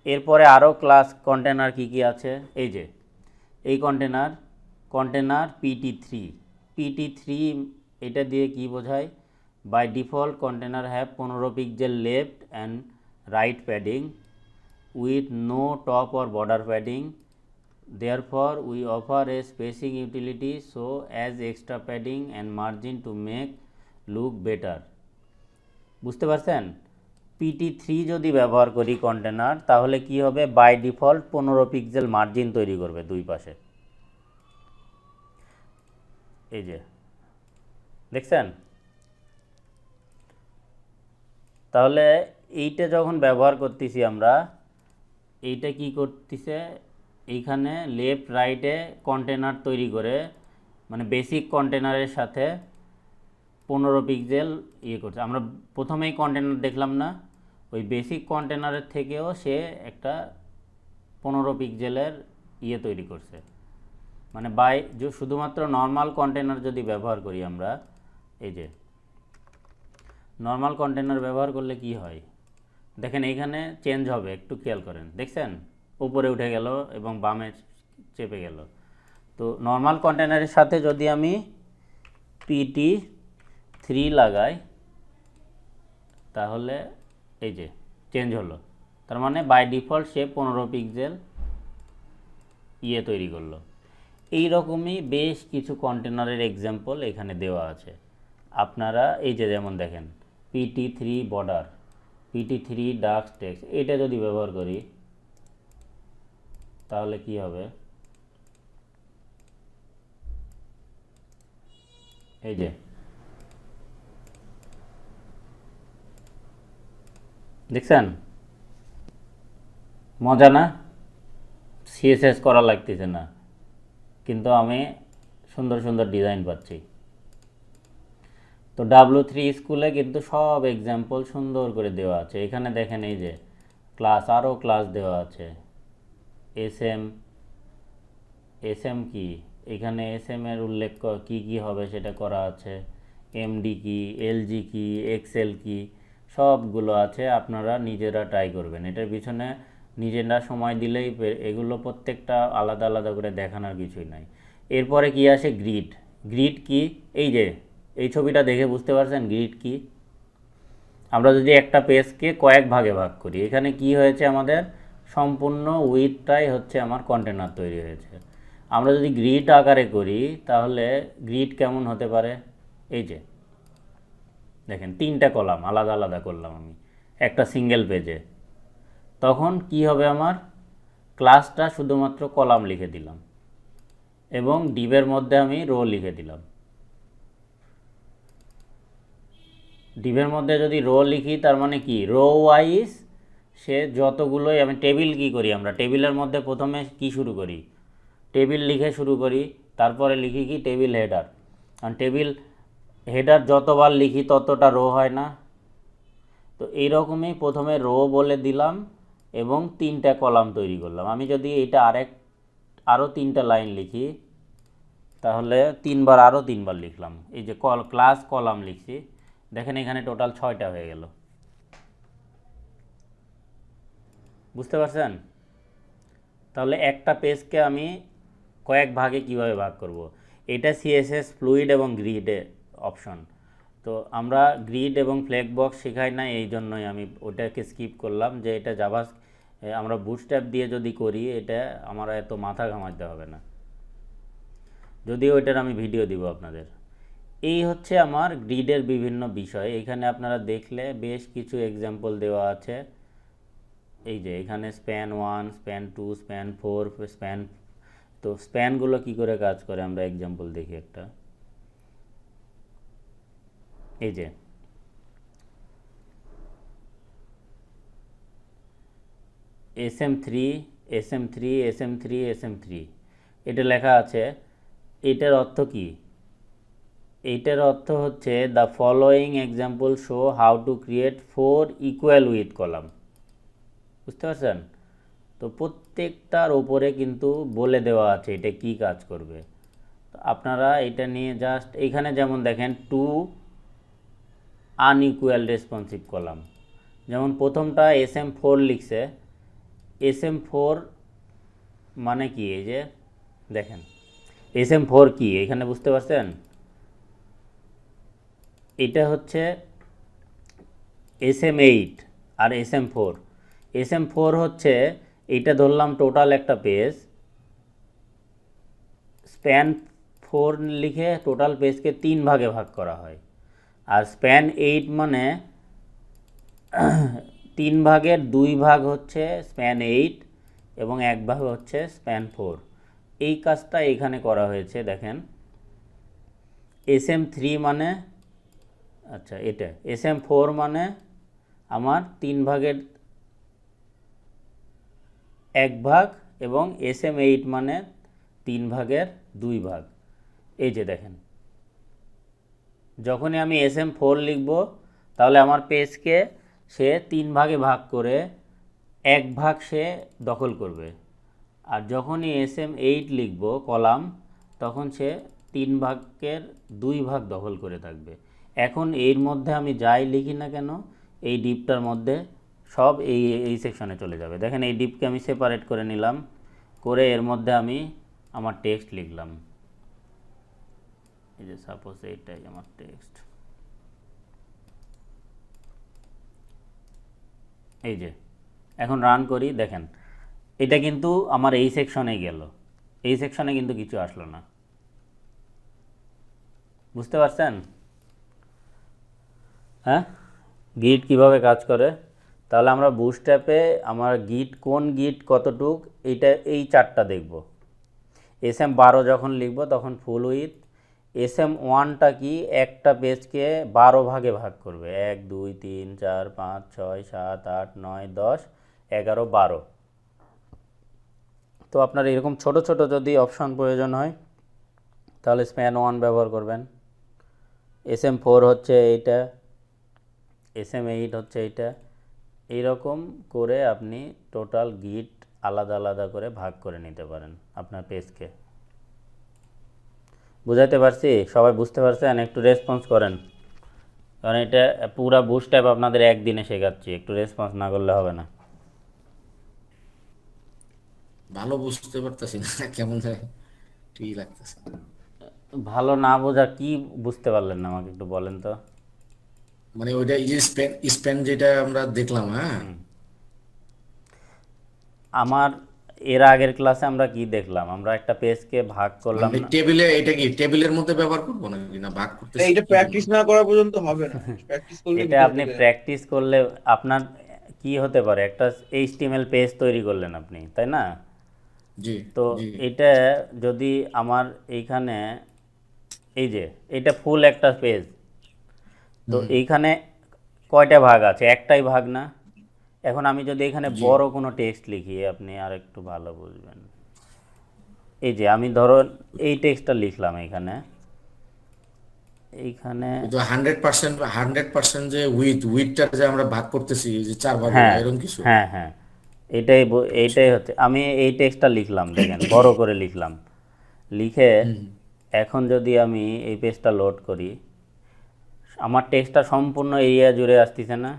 S1: এরপরে আরও ক্লাস কন্টেনার কি আছে, এই যে এই কন্টেনার PT3 এটা দিয়ে কি বোঝায়, by default container have 15 pixel left and right padding with no top or border padding, therefore we offer a spacing utility so as extra padding and margin to make look better। বুঝতে পারছেন? PT3 যদি ব্যবহার করি কন্টেনার, তাহলে কি হবে, বাই ডিফল্ট 15 পিক্সেল মার্জিন তৈরি করবে দুই পাশে। এই যে দেখছেন, তাহলে এইটা যখন ব্যবহার করতেছি আমরা, এইটা কি করতেছে, এইখানে লেফট রাইটে কন্টেনার তৈরি করে, মানে বেসিক কন্টেনারের সাথে 15 পিক্সেল করছে। আমরা প্রথমেই কন্টেনার দেখলাম না, ওই বেসিক কন্টেনারের থেকেও সে একটা 15 পিক্সেলের তৈরি করছে। মানে শুধুমাত্র নর্মাল কন্টেনার যদি ব্যবহার করি আমরা, এই যে নর্মাল কন্টেনার ব্যবহার করলে কি হয় দেখেন, এইখানে চেঞ্জ হবে, একটু খেয়াল করেন, দেখছেন উপরে উঠে গেল এবং বামে চেপে গেল। তো নর্মাল কন্টেনারের সাথে যদি আমি PT3 লাগাই তাহলে এই যে চেঞ্জ হলো, তার মানে বাই ডিফল্ট সে 15 পিক্সেল তৈরি করলো। এই রকমই বেশ কিছু কন্টেনারের এক্সাম্পল এখানে দেওয়া আছে। আপনারা এই যে যেমন দেখেন PT3 border, PT3 dark text, এটা যদি ব্যবহার করি তাহলে কি হবে, এই যে দেখছেন মজা না, CSS করা লাগতেছে না, কিন্তু আমি সুন্দর সুন্দর ডিজাইন পাচ্ছি। তো W3 স্কুলে কিন্তু সব এক্সাম্পল সুন্দর করে দেওয়া আছে। এখানে দেখেন এই যে ক্লাস, আরও ক্লাস দেওয়া আছে। এসএম কি, এখানে এসএম এর উল্লেখ কি কি হবে সেটা করা আছে। এমডি কি, এলজি কি, এক্সেল কি, সবগুলো আছে। আপনারা নিজেরা ট্রাই করবেন, এটার পিছনে নিজেরা সময় দিলেই এগুলো প্রত্যেকটা আলাদা আলাদা করে দেখানোর কিছুই নাই। এরপরে কি আসে, গ্রিড কি, এই যে এই ছবিটা দেখে বুঝতে পারছেন গ্রিড কি। আমরা যদি একটা পেজকে কয়েক ভাগে ভাগ করি, এখানে কি হয়েছে, আমাদের সম্পূর্ণ উইথটাই হচ্ছে আমার কন্টেনার তৈরি হয়েছে। আমরা যদি গ্রিড আকারে করি তাহলে গ্রিড কেমন হতে পারে, এই যে দেখেন 3টা কলাম আলাদা আলাদা করলাম আমি একটা সিঙ্গেল পেজে। তখন কি হবে, আমার ক্লাসটা শুধুমাত্র কলাম লিখে দিলাম এবং ডিভের মধ্যে আমি রো লিখে দিলাম। ডিভের মধ্যে যদি রো লিখি তার মানে কি, রো ওয়াইজ সে যতগুলোই, আমি টেবিল কি করি, আমরা টেবিলের মধ্যে প্রথমে কি শুরু করি, টেবিল লিখে শুরু করি, তারপরে লিখি কি, টেবিল হেডার। কারণ টেবিল হেডার যতবার লিখি ততটা রো হয় না। তো এইরকমই প্রথমে রো বলে দিলাম এবং 3টা কলাম তৈরি করলাম। আমি যদি এটা আরও 3টা লাইন লিখি তাহলে 3বার আরও 3বার লিখলাম। এই যে ক্লাস কলাম লিখছি, দেখেন এখানে টোটাল 6টা হয়ে গেল। বুঝতে পারছেন? তাহলে একটা পেজকে আমি কয়েক ভাগে কিভাবে ভাগ করব, এটা CSS ফ্লুইড এবং গ্রিডে অপশন। তো আমরা গ্রিড এবং ফ্ল্যাগ বক্স শেখাই না, এই জন্যই আমি ওটাকে স্কিপ করলাম, যে এটা আমরা বুটস্ট্র্যাপ দিয়ে যদি করি এটা আমার এত মাথা ঘামাতে হবে না, যদিও ওইটার আমি ভিডিও দিব আপনাদের। এই হচ্ছে আমার গ্রিডের বিভিন্ন বিষয়। এখানে আপনারা দেখলে বেশ কিছু এক্সাম্পল দেওয়া আছে। এই যে এখানে স্প্যান 1, স্প্যান 2, স্প্যান 4, স্প্যান, তো স্প্যানগুলো কি করে কাজ করে আমরা এক্সাম্পল দেখি একটা। এই যে SM3, SM3, SM3, SM3 এটা লেখা আছে। এটার অর্থ কি? এইটার অর্থ হচ্ছে the following example show how to create 4 equal with column. বুঝতে পারছেন? তো প্রত্যেকটার ওপরে কিন্তু বলে দেওয়া আছে এটা কি কাজ করবে। তো আপনারা এটা নিয়ে জাস্ট এইখানে যেমন দেখেন 2 আনইকুয়াল রেসপন্সিভ কলাম, যেমন প্রথমটা SM4 লিখছে। SM4 মানে কি? এই যে দেখেন SM4 কি এখানে বুঝতে পারছেন? এটা হচ্ছে SM8 আর SM4। SM4 হচ্ছে এইটা ধরলাম টোটাল একটা পেজ, স্প্যান 4 লিখে টোটাল পেজকে 3 ভাগে ভাগ করা হয়। আর স্প্যান 8 মানে 3 ভাগের 2 ভাগ হচ্ছে স্প্যান 8 এবং 1 ভাগ হচ্ছে স্প্যান 4। এই কাজটা এখানে করা হয়েছে। দেখেন SM3 মানে, আচ্ছা এটা SM4 মানে আমার 3 ভাগের 1 ভাগ এবং SM8 মানে 3 ভাগের 2 ভাগ। এই যে দেখেন যখনই আমি SM4 লিখব তাহলে আমার পেজকে সে 3 ভাগে ভাগ করে 1 ভাগ সে দখল করবে। আর যখনই SM8 লিখব কলাম, তখন সে 3 ভাগের 2 ভাগ দখল করে থাকবে। এখন এর মধ্যে আমি যাই লিখি না কেন এই ডিপটার মধ্যে সব এই সেকশনে চলে যাবে। দেখেন এই ডিপকে আমি সেপারেট করে নিলাম, করে এর মধ্যে আমি আমার টেক্সট লিখলাম। এই যে সাপোজ এইটাই আমার টেক্সট। এই যে এখন রান করি, দেখেন এটা কিন্তু আমার এই সেকশনে গেল, এই সেকশনে কিন্তু কিছু আসলো না। বুঝতে পারছেন? হ্যাঁ, গিট কিভাবে কাজ করে? তাহলে আমরা বুটস্ট্র্যাপে আমার গিট কোন গিট কতটুক এইটা এই চারটা দেখব। SM12 যখন লিখব তখন ফুল উইথ। SM1টা কি? একটা পেজকে 12 ভাগে ভাগ করবে, 1 2 3 4 5 6 7 8 9 10 11 12। তো আপনার এরকম ছোট ছোট যদি অপশন প্রয়োজন হয় তাহলে স্প্যান 1 ব্যবহার করবেন। SM4 হচ্ছে এইটা, SM8 হচ্ছে এইটা। এইরকম করে আপনি টোটাল গিট আলাদা আলাদা করে ভাগ করে নিতে পারেন আপনার পেজকে। বুঝাইতে পারছি? সবাই বুঝতে পারছেন? একটু রেসপন্স করেন, কারণ এটা পুরা বুটস্ট্র্যাপ আপনাদের একদিনে শেখাচ্ছি, একটু রেসপন্স না করলে হবে না।
S2: ভালো বুঝতে পারতেছি না, কেমন যায় ঠিকই লাগতেছে।
S1: ভালো না বোঝা কি বুঝতে পারলেন না আমাকে একটু বলেন তো।
S2: মানে ওইটা এই যে স্পেন স্পেন যেটা আমরা দেখলাম, হ্যাঁ,
S1: আমার এর আগের ক্লাসে আমরা কি দেখলাম? আমরা একটা পেজকে ভাগ করলাম
S2: মানে
S1: না।
S2: টেবিলে এটা কি টেবিলের মধ্যে ব্যবহার করবো নাকি না ভাগ করতেছি
S3: এটা
S2: কি বলবো?
S3: প্র্যাকটিস না করা পর্যন্ত হবে না, প্র্যাকটিস করলে
S1: এটা
S3: ভিতরে
S1: আপনি
S3: ঢুকে যাবে।
S1: প্র্যাকটিস করলে আপনার কি হতে পারে, একটা HTML পেজ তৈরি করলেন আপনি, তাই না?
S2: জি
S1: তো
S2: জি
S1: এটা যদি আমার এইখানে, এই যে এটা ফুল একটা পেজ, তো
S2: হুম
S1: এইখানে কয়টা ভাগ আছে? একটাই ভাগ না? এখন আমি যদি এখানে
S2: জি।
S1: বড় কোনো টেক্সট লিখি, আপনি আর একটু ভালো বুঝবেন। এই যে আমি ধরো এই টেক্সটটা লিখলাম এইখানে, এইখানে,
S2: কিন্তু 100% যে উইথটা যে আমরা ভাগ করতেছি এই যে 4 ভাগে, বা
S1: হ্যাঁ
S2: এরকম কিছু।
S1: হ্যাঁ হ্যাঁ, এইটাই
S2: আচ্ছা।
S1: এইটাই হচ্ছে। আমি এই টেক্সটটা লিখলাম, দেখেন বড় করে লিখলাম, লিখে
S2: হুম
S1: এখন যদি আমি এই পেজটা লোড করি, আমার টেক্সটটা সম্পূর্ণ এরিয়া জুড়ে আসতেছে না?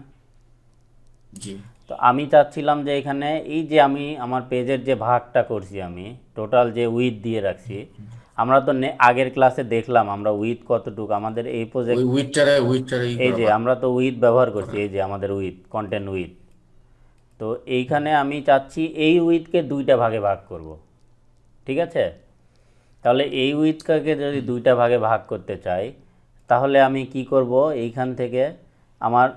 S2: জি
S1: তো আমি চাচ্ছিলাম যে এখানে এই যে আমি আমার পেজের যে ভাগটা করছি, আমি টোটাল যে উইথ দিয়ে রাখছি, আমরা তো আগের ক্লাসে দেখলাম আমরা উইথ কতটুকু আমাদের এই
S2: ওই
S1: প্রজেক্ট।
S2: উইথটারে
S1: এই
S2: করা
S1: যে
S2: ভাগ
S1: আমরা তো উইথ ব্যবহার করছি,
S2: করা।
S1: এই যে আমাদের উইথ, কন্টেন্ট উইথ। তো এইখানে আমি চাচ্ছি এই উইথকে 2টা ভাগে ভাগ করব, ঠিক আছে? তাহলে এই উইথটাকে যদি 2টা ভাগে ভাগ করতে চাই, তাহলে আমি কি করব, এইখান থেকে আমার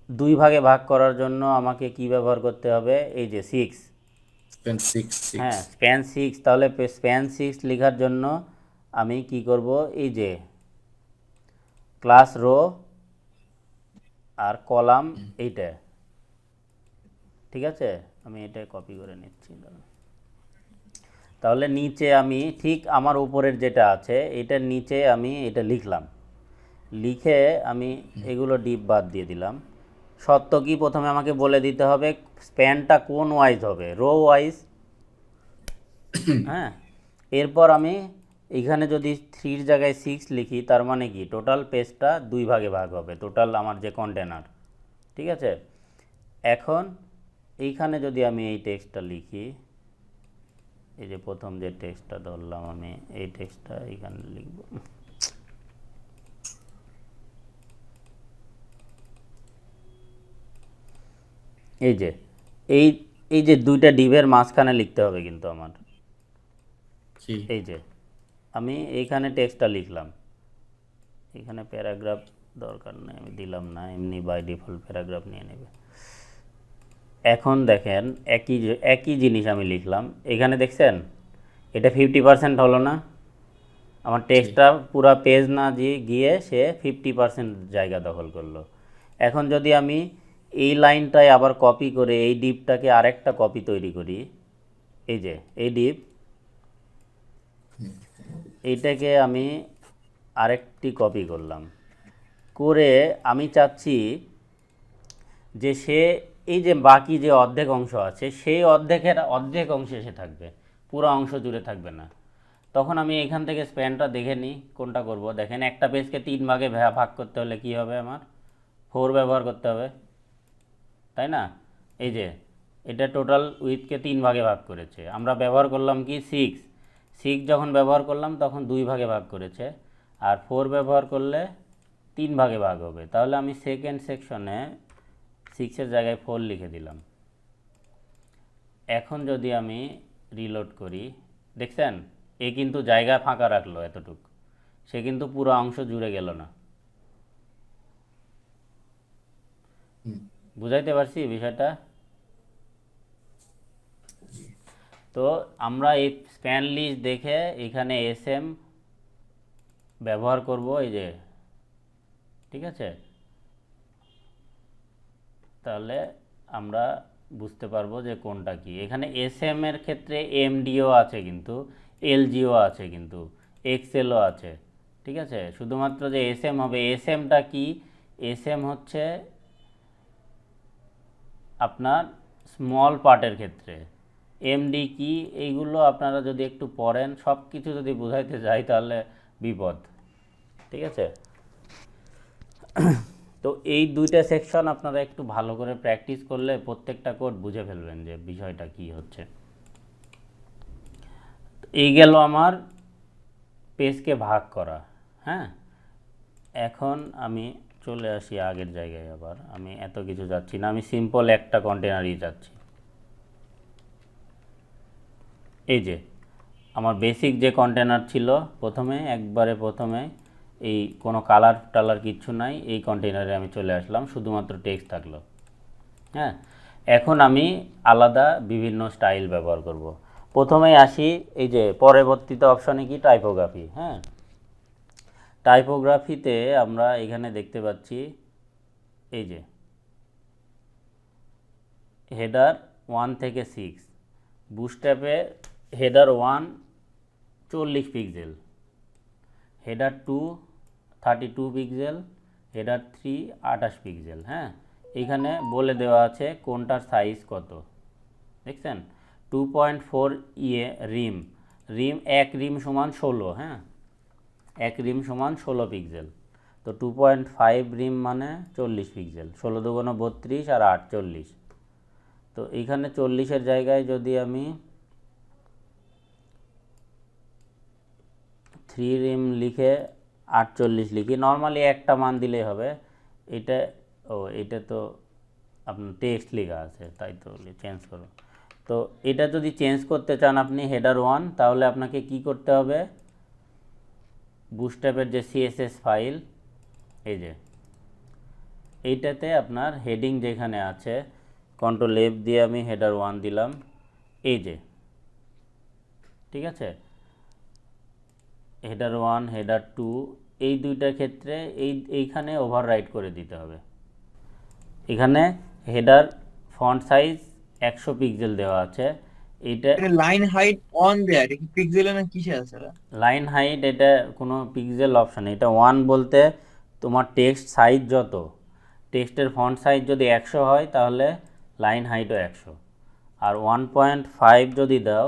S1: 2 ভাগে ভাগ করার জন্য আমাকে কি ব্যবহার করতে হবে, এই যে 6।
S2: স্প্যান 6 6।
S1: হ্যাঁ, স্প্যান 6, তাহলে স্প্যান 6 লেখার জন্য আমি কি করব, এই যে ক্লাস রো আর কলাম এইটা, ঠিক আছে, আমি এটা কপি করে নিচ্ছি। তাহলে নিচে আমি ঠিক আমার উপরের যেটা আছে এটার নিচে আমি এটা লিখলাম, লিখে আমি এগুলো ডিপ বাদ দিয়ে দিলাম। শর্ত কি, প্রথমে আমাকে বলে দিতে হবে স্প্যানটা কোন ওয়াইজ হবে, রো ওয়াইজ। হ্যাঁ, এরপর আমি এখানে যদি 3 এর জায়গায় 6 লিখি, তার মানে কি টোটাল পেজটা 2 ভাগে ভাগ হবে, টোটাল আমার যে কন্টেনার, ঠিক আছে। এখন এইখানে যদি আমি এই টেক্সটটা লিখি, এই যে প্রথম যে টেক্সটটা ধরলাম আমি, এই টেক্সটটা এখানে লিখব। এই যে এই এই যে 2টা ডিভের মাঝখানে লিখতে হবে কিন্তু আমার,
S2: কি
S1: এই যে আমি এইখানে টেক্সটটা লিখলাম, এখানে প্যারাগ্রাফ দরকার নেই, আমি দিলাম না, এমনি বাই ডিফল্ট প্যারাগ্রাফ নিয়ে নেবে। এখন দেখেন একই জিনিস আমি লিখলাম, এখানে দেখছেন এটা 50% হলো না, আমার টেক্সটটা পুরা পেজ না গিয়ে সে 50% জায়গা দখল করলো। এখন যদি আমি এই লাইনটায় আবার কপি করে এই ডিপটাকে আরেকটা কপি তৈরি করি, এই যে এই ডিপ, এইটাকে আমি আরেকটি কপি করলাম, করে আমি চাচ্ছি যে সে এই যে বাকি যে অর্ধেক অংশ আছে সেই অর্ধেকের অর্ধেক অংশে এসে থাকবে, পুরো অংশ জুড়ে থাকবে না। তখন আমি এখান থেকে স্প্যানটা দেখে নিই কোনটা করব। দেখেন একটা পেজকে 3 ভাগে ভাগ করতে হলে কি হবে, আমার 4 ব্যবহার করতে হবে, তাই না। এই যে এটা টোটাল উইথকে 3 ভাগে ভাগ করেছে, আমরা ব্যবহার করলাম কি 6 যখন ব্যবহার করলাম তখন 2 ভাগে ভাগ করেছে, আর 4 ব্যবহার করলে 3 ভাগে ভাগ হবে। তাহলে আমি সেকেন্ড সেকশনে 6-এর জায়গায় 4 লিখে দিলাম। এখন যদি আমি রিলোড করি, দেখছেন এ কিন্তু জায়গা ফাঁকা রাখলো এতটুক, সে কিন্তু পুরো অংশ জুড়ে গেল না। বুঝাইতে পারছি বিষয়টা? তো আমরা এই স্প্যান লিস্ট দেখে এখানে এসএম ব্যবহার করব, এই যে, ঠিক আছে। তাহলে আমরা বুঝতে পারবো যে কোনটা কি। এখানে এসএম এর ক্ষেত্রে এমডিও আছে, কিন্তু এলজিও আছে, কিন্তু এক্সএলও আছে, ঠিক আছে। শুধুমাত্র যে এসএম হবে, এসএমটা কি, এসএম হচ্ছে আপনার স্মল পার্টের ক্ষেত্রে, এমডি কি, এইগুলো আপনারা যদি একটু পড়েন, সব কিছু যদি বুঝাইতে যাই তাহলে বিপদ, ঠিক আছে। তো এই 2টা সেকশন আপনারা একটু ভালো করে প্র্যাকটিস করলে প্রত্যেকটা কোড বুঝে ফেলবেন যে বিষয়টা কি হচ্ছে। এই গেল আমার পেজকে ভাগ করা। হ্যাঁ, এখন আমি চলে আসি আগের জায়গায়, আবার আমি এত কিছু যাচ্ছি না, আমি সিম্পল একটা কন্টেনারই যাচ্ছি। এই যে আমার বেসিক যে কন্টেনার ছিল, প্রথমে এই কোনো কালার টালার কিচ্ছু নাই, এই কন্টেনারে আমি চলে আসলাম, শুধুমাত্র টেক্সট থাকলো। হ্যাঁ, এখন আমি আলাদা বিভিন্ন স্টাইল ব্যবহার করব। প্রথমেই আসি এই যে পরবর্তীতে অপশনে কি, টাইপোগ্রাফি। হ্যাঁ, টাইপোগ্রাফিতে আমরা এখানে দেখতে পাচ্ছি এই যে হেডার 1 থেকে 6, বুটস্ট্র্যাপে header 1 40 pixel, header 2 32 pixel, header 3 28 pixel. হ্যাঁ, এখানে বলে দেওয়া আছে কোনটার সাইজ কত, দেখছেন 2.4 ইয়ে রিম, এক রিম সমান 16। হ্যাঁ, এক রিম সমান 16 পিক্সেল, তো 2.5 রিম মানে 40 পিক্সেল, 16 দুগুণ 32 আর 8 40। তো এইখানে 40-এর জায়গায় যদি আমি 3 রিম লিখে 48 লিখি, নর্মালি একটা মান দিলেই হবে। এটা তো আপনার টেক্সট লেখা আছে, তাই তো চেঞ্জ করো। তো এটা যদি চেঞ্জ করতে চান আপনি হেডার 1, তাহলে আপনাকে কি করতে হবে, বুটস্ট্র্যাপের যে সিএসএস ফাইল এই যে এইটাতে আপনার হেডিং যেখানে আছে কন্ট্রোল এফ দিয়ে আমি হেডার 1 দিলাম, এই যে ঠিক আছে, হেডার 1 হেডার 2 এই দুইটার ক্ষেত্রে এইখানে ওভাররাইট করে দিতে হবে। এখানে হেডার ফন্ট সাইজ 100 পিক্সেল দেওয়া আছে, এইটা
S3: লাইন হাইট অন দেয়া, এটা কি পিক্সেলে না কিসে আছে এটা?
S1: লাইন হাইট এটা কোনো পিক্সেল অপশান, এটা 1 বলতে তোমার টেক্সট সাইজ যত, টেক্সটের ফন্ট সাইজ যদি 100 হয় তাহলে লাইন হাইটও 100, আর 1.5 যদি দাও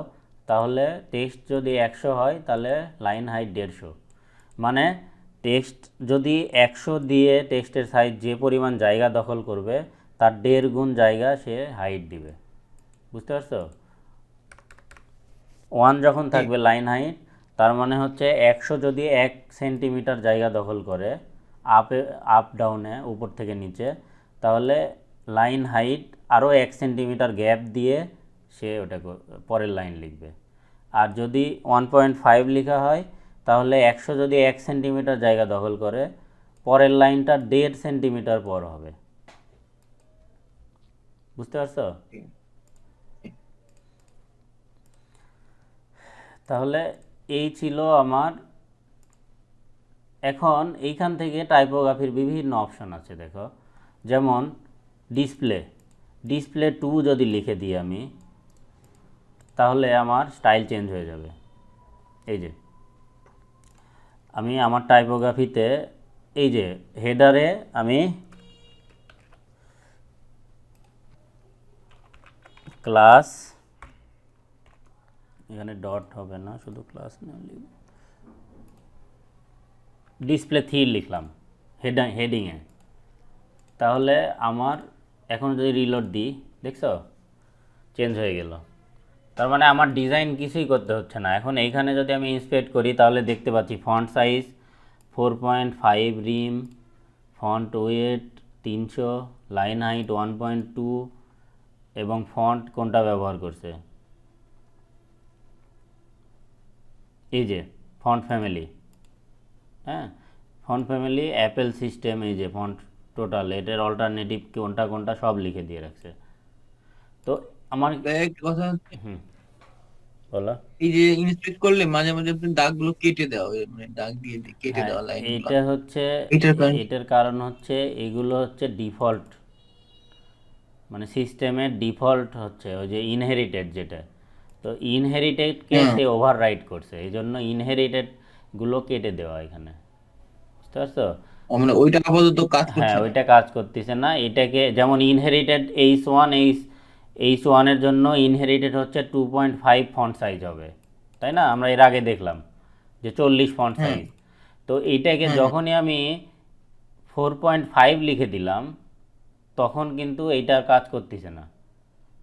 S1: তাহলে টেক্সট যদি 100 হয় তাহলে লাইন হাইট 150। মানে টেক্সট যদি 100 দিয়ে টেক্সটের সাইজ যে পরিমাণ জায়গা দখল করবে তার 1.5 গুণ জায়গা সে হাইট দিবে। বুঝতে পারছো? 1 যখন থাকবে লাইন হাইট, তার মানে হচ্ছে 100 যদি 1 সেন্টিমিটার জায়গা দখল করে আপ ডাউনে উপর থেকে নিচে, তাহলে লাইন হাইট আরও 1 সেন্টিমিটার গ্যাপ দিয়ে সে ওটা পরের লাইন লিখবে। আর যদি 1.5 লেখা হয় তাহলে 100 যদি 1 সেন্টিমিটার জায়গা দখল করে পরের লাইনটা 1.5 সেন্টিমিটার পর হবে। বুঝতে পারছো? তাহলে এই ছিল আমার। এখন এইখান থেকে টাইপোগ্রাফির বিভিন্ন অপশন আছে দেখো, যেমন ডিসপ্লে 2 যদি লিখে দিই আমি, তাহলে আমার স্টাইল চেঞ্জ হয়ে যাবে। এই যে আমি আমার টাইপোগ্রাফিতে এই যে হেডারে আমি ক্লাস, এখানে ডট হবে না, শুধু ক্লাস নাম লিখব, ডিসপ্লে 3 লিখলাম হেডিংয়ে। তাহলে আমার এখন যদি রিলোড দিই, দেখছো চেঞ্জ হয়ে গেল। তার মানে আমার ডিজাইন কিছুই করতে হচ্ছে না। এখন এইখানে যদি আমি ইন্সপেক্ট করি তাহলে দেখতে পাচ্ছি ফন্ট সাইজ 4.5 রিম, ফন্ট ওয়েট 300, লাইন হাইট 1.2 এবং ফন্ট কোনটা ব্যবহার করছে, এই যে ফন্ট ফ্যামিলি, হ্যাঁ ফন্ট ফ্যামিলি অ্যাপেল সিস্টেম, এই যে ফন্ট টোটাল, এটার অল্টারনেটিভ কোনটা কোনটা সব লিখে দিয়ে রাখছে। তো আমার
S3: একটা কথা হচ্ছে,
S1: বলো।
S3: এই যে ইনস্পেক্ট করলে মাঝে মাঝে আপনি দাগগুলো কেটে দেওয়া হয়, মানে দাগ দিয়ে কেটে
S1: হ্যাঁ,
S3: দেওয়া লাইনগুলো,
S1: এইটা হচ্ছে
S3: এটার কারণ কি?
S1: এটার কারণ হচ্ছে এগুলো হচ্ছে ডিফল্ট, মানে সিস্টেমের ডিফল্ট হচ্ছে ওই যে ইনহেরিটেড যেটা, তো ইনহেরিটেডকে
S3: হ্যাঁ,
S1: সে ওভাররাইট করছে, এই জন্য ইনহেরিটেডগুলো কেটে দেওয়া এখানে। বুঝতে পারছো?
S3: মানে ওইটা আপাতত কাজ
S1: হ্যাঁ,
S3: করছে না।
S1: ওইটা কাজ করতেছে না। এটাকে যেমন ইনহেরিটেড এইচ ওয়ানের জন্য ইনহেরিটেড হচ্ছে 2.5 ফন্ট সাইজ হবে, তাই না? আমরা এর আগে দেখলাম যে 40 ফন্ট
S3: হ্যাঁ,
S1: সাইজ। তো এইটাকে
S3: হ্যাঁ, হ্যাঁ।
S1: যখনই আমি 4.5 লিখে দিলাম তখন কিন্তু এইটার কাজ করতেছে না,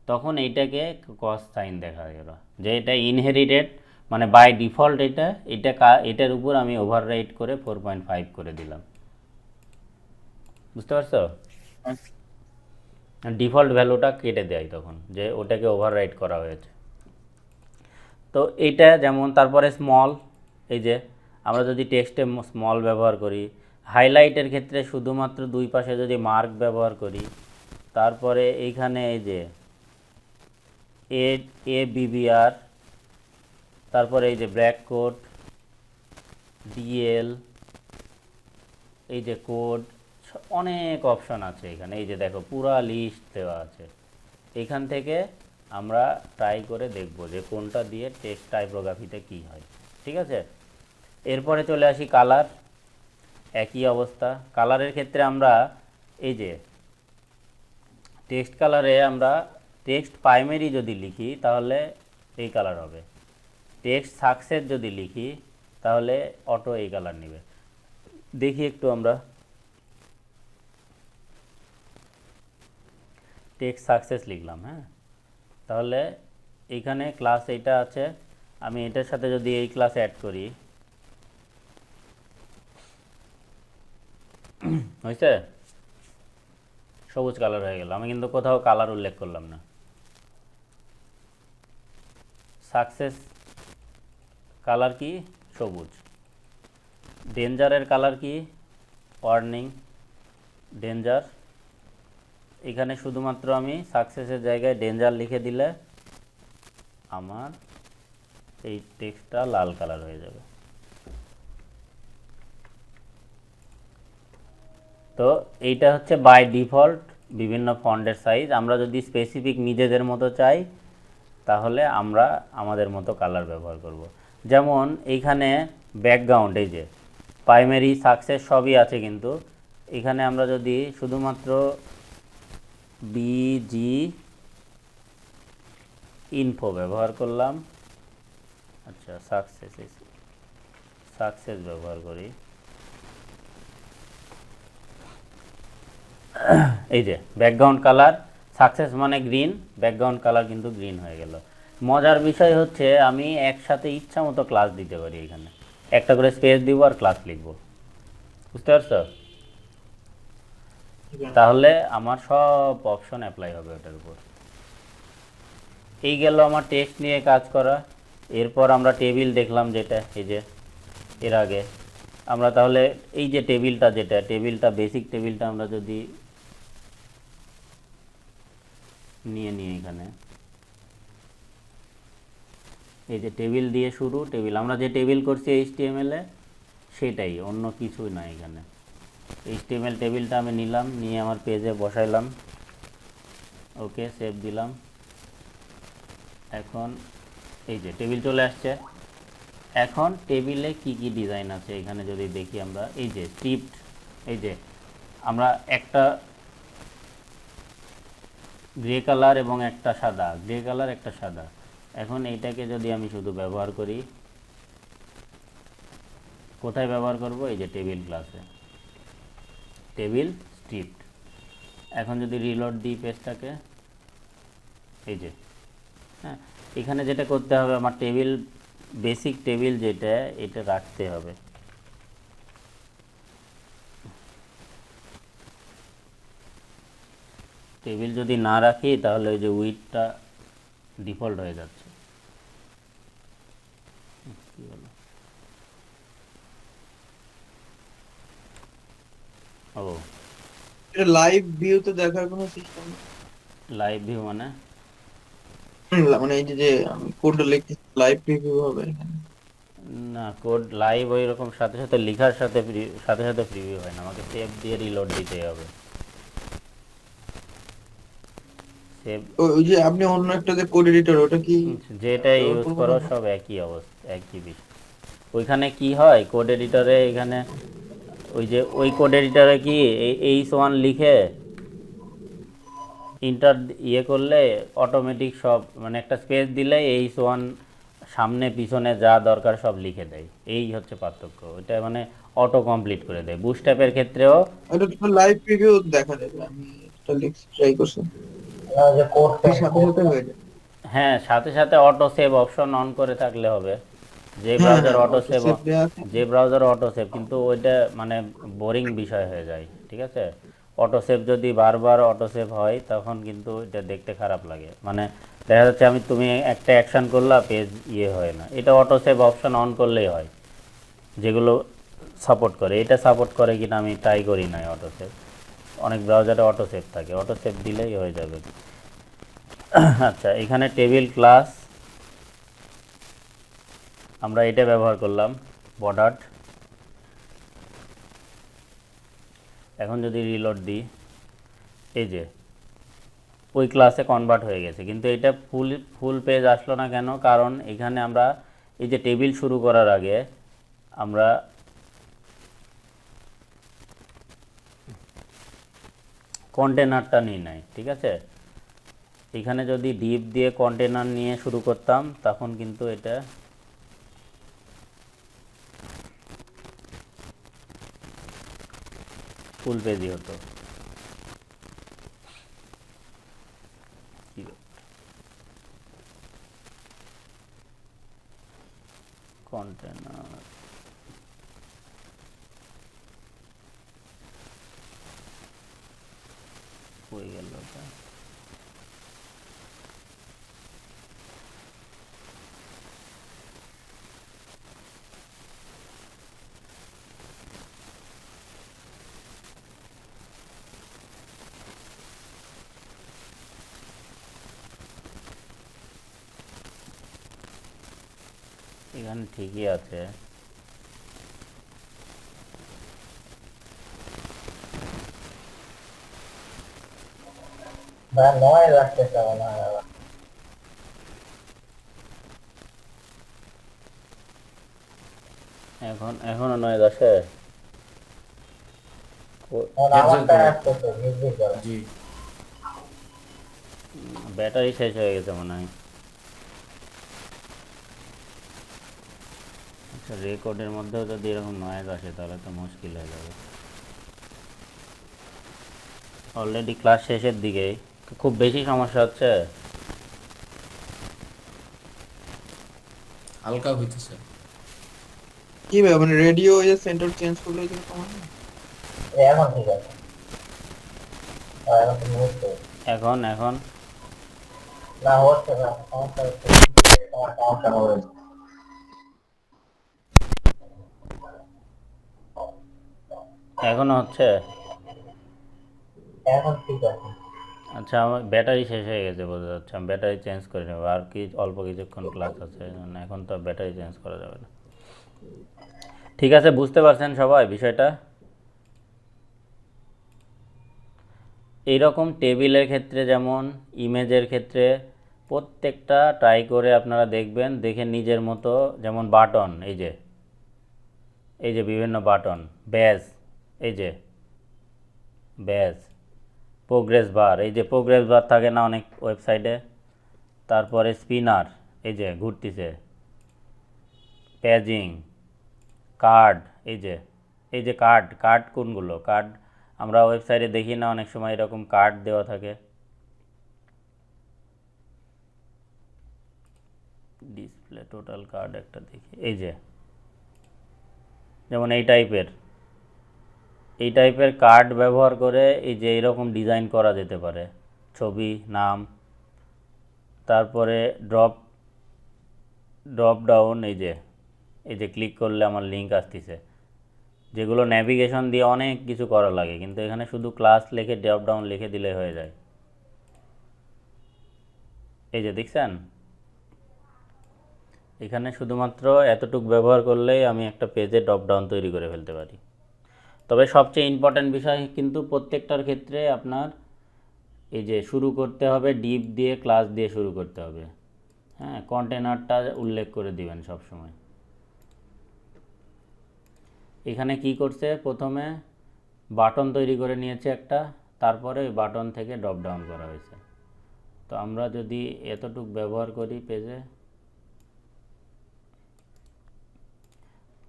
S1: তখন এইটাকে ক্রস সাইন দেখা গেল যে এটা ইনহেরিটেড, মানে বাই ডিফল্ট এটার উপর আমি ওভাররাইট করে 4.5 করে দিলাম। বুঝতে পারছো? ডিফল্ট ভ্যালুটা কেটে দেয় তখন, যে ওটাকে ওভাররাইট করা হয়েছে। তো এইটা যেমন, তারপরে স্মল, এই যে আমরা যদি টেক্সটে স্মল ব্যবহার করি, হাইলাইটের ক্ষেত্রে শুধুমাত্র দুই পাশে যদি মার্ক ব্যবহার করি, তারপরে এইখানে এই যে ABBR, তারপরে এই যে ব্র্যাক কোড, DL, এই যে কোড, অনেক অপশন আছে এখানে। এই যে দেখো পুরা লিস্ট দেওয়া আছে, এখান থেকে আমরা ট্রাই করে দেখব যে কোনটা দিয়ে টেক্সট টাইপোগ্রাফিতে কী হয়। ঠিক আছে, এরপরে চলে আসি কালার। একই অবস্থা, কালারের ক্ষেত্রে আমরা এই যে টেক্সট কালারে আমরা টেক্সট প্রাইমারি যদি লিখি তাহলে এই কালার হবে, টেক্সট সাকসেস যদি লিখি তাহলে অটো এই কালার নেবে। দেখি একটু আমরা টেক্সট সাকসেস লিখলাম, হ্যাঁ, তাহলে এইখানে ক্লাস এইটা আছে, আমি এটার সাথে যদি এই ক্লাস অ্যাড করি, হয়েছে সবুজ কালার হয়ে গেল। আমি কিন্তু কোথাও কালার উল্লেখ করলাম না। সাকসেস কালার কি? সবুজ। ডেঞ্জারের কালার কি? Warning, danger. এখানে শুধুমাত্র আমি সাকসেসের জায়গায় ডেঞ্জার লিখে দিলে আমার এই টেক্সটটা লাল কালার হয়ে যাবে। তো এইটা হচ্ছে বাই ডিফল্ট বিভিন্ন ফন্টের সাইজ। আমরা যদি স্পেসিফিক নিজেদের মতো চাই তাহলে আমরা আমাদের মতো কালার ব্যবহার করব। যেমন এইখানে ব্যাকগ্রাউন্ড, এই যে প্রাইমারি সাকসেস সবই আছে, কিন্তু এখানে আমরা যদি শুধুমাত্র বিজি ইনফো ব্যবহার করলাম, আচ্ছা সাকসেস ব্যবহার করি, এই যে ব্যাকগ্রাউন্ড কালার সাকসেস মানে গ্রিন, ব্যাকগ্রাউন্ড কালার কিন্তু গ্রিন হয়ে গেল। মজার বিষয় হচ্ছে আমি একসাথে ইচ্ছা মতো ক্লাস দিতে পারি, এখানে একটা করে স্পেস দিব আর ক্লাস লিখব, বুঝতে পারছো? তাহলে আমার সব অপশন অ্যাপ্লাই হবে ওটার উপর। এই গেল আমার টেক্সট নিয়ে কাজ করা। এরপর আমরা টেবিল দেখলাম, যেটা এই যে এর আগে আমরা, তাহলে এই যে টেবিলটা বেসিক টেবিলটা আমরা যদি নিয়ে এখানে এই যে টেবিল দিয়ে শুরু, টেবিল আমরা যে টেবিল করছি HTML এ সেটাই, অন্য কিছুই না। এখানে HTML টেবিলটা আমি নিলাম, নিয়ে আমার পেজে বসাইলাম, ওকে সেভ দিলাম। এখন এই যে টেবিল চলে আসছে। এখন টেবিলে কি কি ডিজাইন আছে এখানে যদি দেখি আমরা, এই যে স্ক্রিপ্ট, এই যে আমরা একটা গ্রে কালার এবং একটা সাদা, গ্রে কালার একটা সাদা। এখন এইটাকে যদি আমি শুধু ব্যবহার করি, কোথায় ব্যবহার করব? এই যে টেবিল ক্লাসে, টেবিল স্ক্রিপ্ট। এখন যদি রিলোড দিই পেজটাকে, এই যে হ্যাঁ, এখানে যেটা করতে হবে আমার টেবিল, বেসিক টেবিল যেটা, এটা রাখতে হবে। টেবিল যদি না রাখি তাহলে ওই যে উইডথটা ডিফল্ট হয়ে যাচ্ছে। কি হলো? ও,
S3: এটা লাইভ ভিউতে দেখার কোনো সিস্টেম
S1: লাইভ ভিউ মানে
S3: মানে এই যে আমি কোডটা লিখতেছি লাইভ প্রিভিউ হবে এখানে?
S1: না, কোড লাইভ ওই রকম সাথে সাথে লেখার সাথে সাথে প্রিভিউ হয় না, আমাকে সেভ দিয়ে রিলোড দিতে হবে। সেভ
S3: ওই যে আপনি অন্য একটা যে কোড এডিটর, ওটা কি
S1: যেটা ইউজ করো সব একই অবস্থা, একই বিষয়। ওইখানে কি হয় কোড এডিটরে, এখানে ওই যে ওই কোড এডিটরে কি H1 লিখে ইন্টার করলে অটোমেটিক সব, মানে একটা স্পেস দিলে H1 সামনে পিছনে যা দরকার সব লিখে দেয়। এই হচ্ছে পার্থক্য, ওইটা মানে অটো কমপ্লিট করে দেয়। বুটস্ট্র্যাপের ক্ষেত্রেও
S3: এটা তো লাইভ প্রিভিউ দেখা যাবে। আমি এটা লিখে ট্রাই করছি,
S2: যে কোড
S3: সাথে সাথে হয়ে যায়।
S1: হ্যাঁ, সাথে সাথে অটো সেভ অপশন অন করে থাকলে হবে। যে
S3: হ্যাঁ
S1: ব্রাউজার
S3: হ্যাঁ,
S1: অটো
S3: auto
S1: সেভ,
S3: save দেয়া আছে।
S1: যে ব্রাউজার অটো সেভ, কিন্তু ওইটা মানে বোরিং বিষয় হয়ে যায়, ঠিক আছে? অটো সেভ যদি বারবার অটো সেভ হয় তখন কিন্তু এটা দেখতে খারাপ লাগে, মানে দেখা যাচ্ছে তুমি একটা অ্যাকশন করলা, পেজ হয় না। এটা অটো সেভ অপশন অন করলেই হয়, যেগুলো সাপোর্ট করে। এটা সাপোর্ট করে কিনা আমি ট্রাই করি নাই অটো সেভ, অনেক ব্রাউজারে অটো সেভ থাকে, অটো সেভ দিলেই হয়ে যাবে। আচ্ছা, এখানে টেবিল ক্লাস আমরা এটা ব্যবহার করলাম, বর্ডার। এখন যদি রিলোড দিই, এই যে ওই ক্লাসে কনভার্ট হয়ে গেছে, কিন্তু এটা ফুল পেজ আসলো না কেন? কারণ এখানে আমরা এই যে টেবিল শুরু করার আগে আমরা কন্টেনারটা নিই নাই, ঠিক আছে? এখানে যদি ডিপ দিয়ে কন্টেনার নিয়ে শুরু করতাম তখন কিন্তু এটা ফুল পেজই হতো। কন্টেনার হয়ে গেল ওটা। এখানে ঠিকই আছে। এখনো নয়েজ আসে।
S2: জি
S1: ব্যাটারি শেষ হয়ে গেছে মনে হয়। আচ্ছা, রেকর্ডের মধ্যেও যদি এরকম নয়েজ আসে তাহলে তো মুশকিল হয়ে যাবে। অলরেডি ক্লাস শেষের দিকেই, খুব বেশি সমস্যা হচ্ছে।
S2: হালকা হইতেছে।
S3: কি ভাই মানে রেডিও এর সেন্টার চেঞ্জ করলে কি তোমার
S1: এখন এখন এখনো হচ্ছে। আচ্ছা, আমার ব্যাটারি শেষ হয়ে গেছে বোঝা যাচ্ছে। আমি ব্যাটারি চেঞ্জ করে নেবো, আর কি অল্প কিছুক্ষণ ক্লাস আছে, এখন তো ব্যাটারি চেঞ্জ করা যাবে না। ঠিক আছে, বুঝতে পারছেন সবাই বিষয়টা? এইরকম টেবিলের ক্ষেত্রে যেমন ইমেজের ক্ষেত্রে প্রত্যেকটা ট্রাই করে আপনারা দেখবেন, দেখে নিজের মতো। যেমন বাটন, এই যে বিভিন্ন বাটন, ব্যাজ, এই যে ব্যাজ, প্রোগ্রেস বার, এই যে প্রোগ্রেস বার থাকে না অনেক ওয়েবসাইটে। তারপরে স্পিনার, এই যে ঘুরতিছে, প্যাজিং, কার্ড, এই যে কার্ড, কার্ড কোনগুলো কার্ড আমরা ওয়েবসাইটে দেখি না অনেক সময় এরকম কার্ড দেওয়া থাকে। ডিসপ্লে টোটাল কার্ড একটা দেখি, এই যে যেমন এই টাইপের কার্ড ব্যবহার করে এই যে এরকম ডিজাইন করা যেতে পারে, ছবি, নাম। তারপরে ড্রপ ডাউন, এই যে ক্লিক করলে আমার লিঙ্ক আসতেছে, যেগুলো ন্যাভিগেশন দিয়ে অনেক কিছু করা লাগে, কিন্তু এখানে শুধু ক্লাস লিখে ড্রপ ডাউন লিখে দিলে হয়ে যায়। এই যে দেখছেন, এখানে শুধুমাত্র এতটুকু ব্যবহার করলেই আমি একটা পেজে ড্রপ ডাউন তৈরি করে ফেলতে পারি। তবে সবচেয়ে ইম্পর্ট্যান্ট বিষয় কিন্তু প্রত্যেকটার ক্ষেত্রে আপনার এই যে শুরু করতে হবে ডিপ দিয়ে, ক্লাস দিয়ে শুরু করতে হবে। হ্যাঁ, কন্টেনারটা উল্লেখ করে দিবেন সব সময়। এখানে কি করছে, প্রথমে বাটন তৈরি করে নিয়েছে একটা, তারপরে ওই বাটন থেকে ড্রপ ডাউন করা হয়েছে। তো আমরা যদি এতটুক ব্যবহার করি পেজে,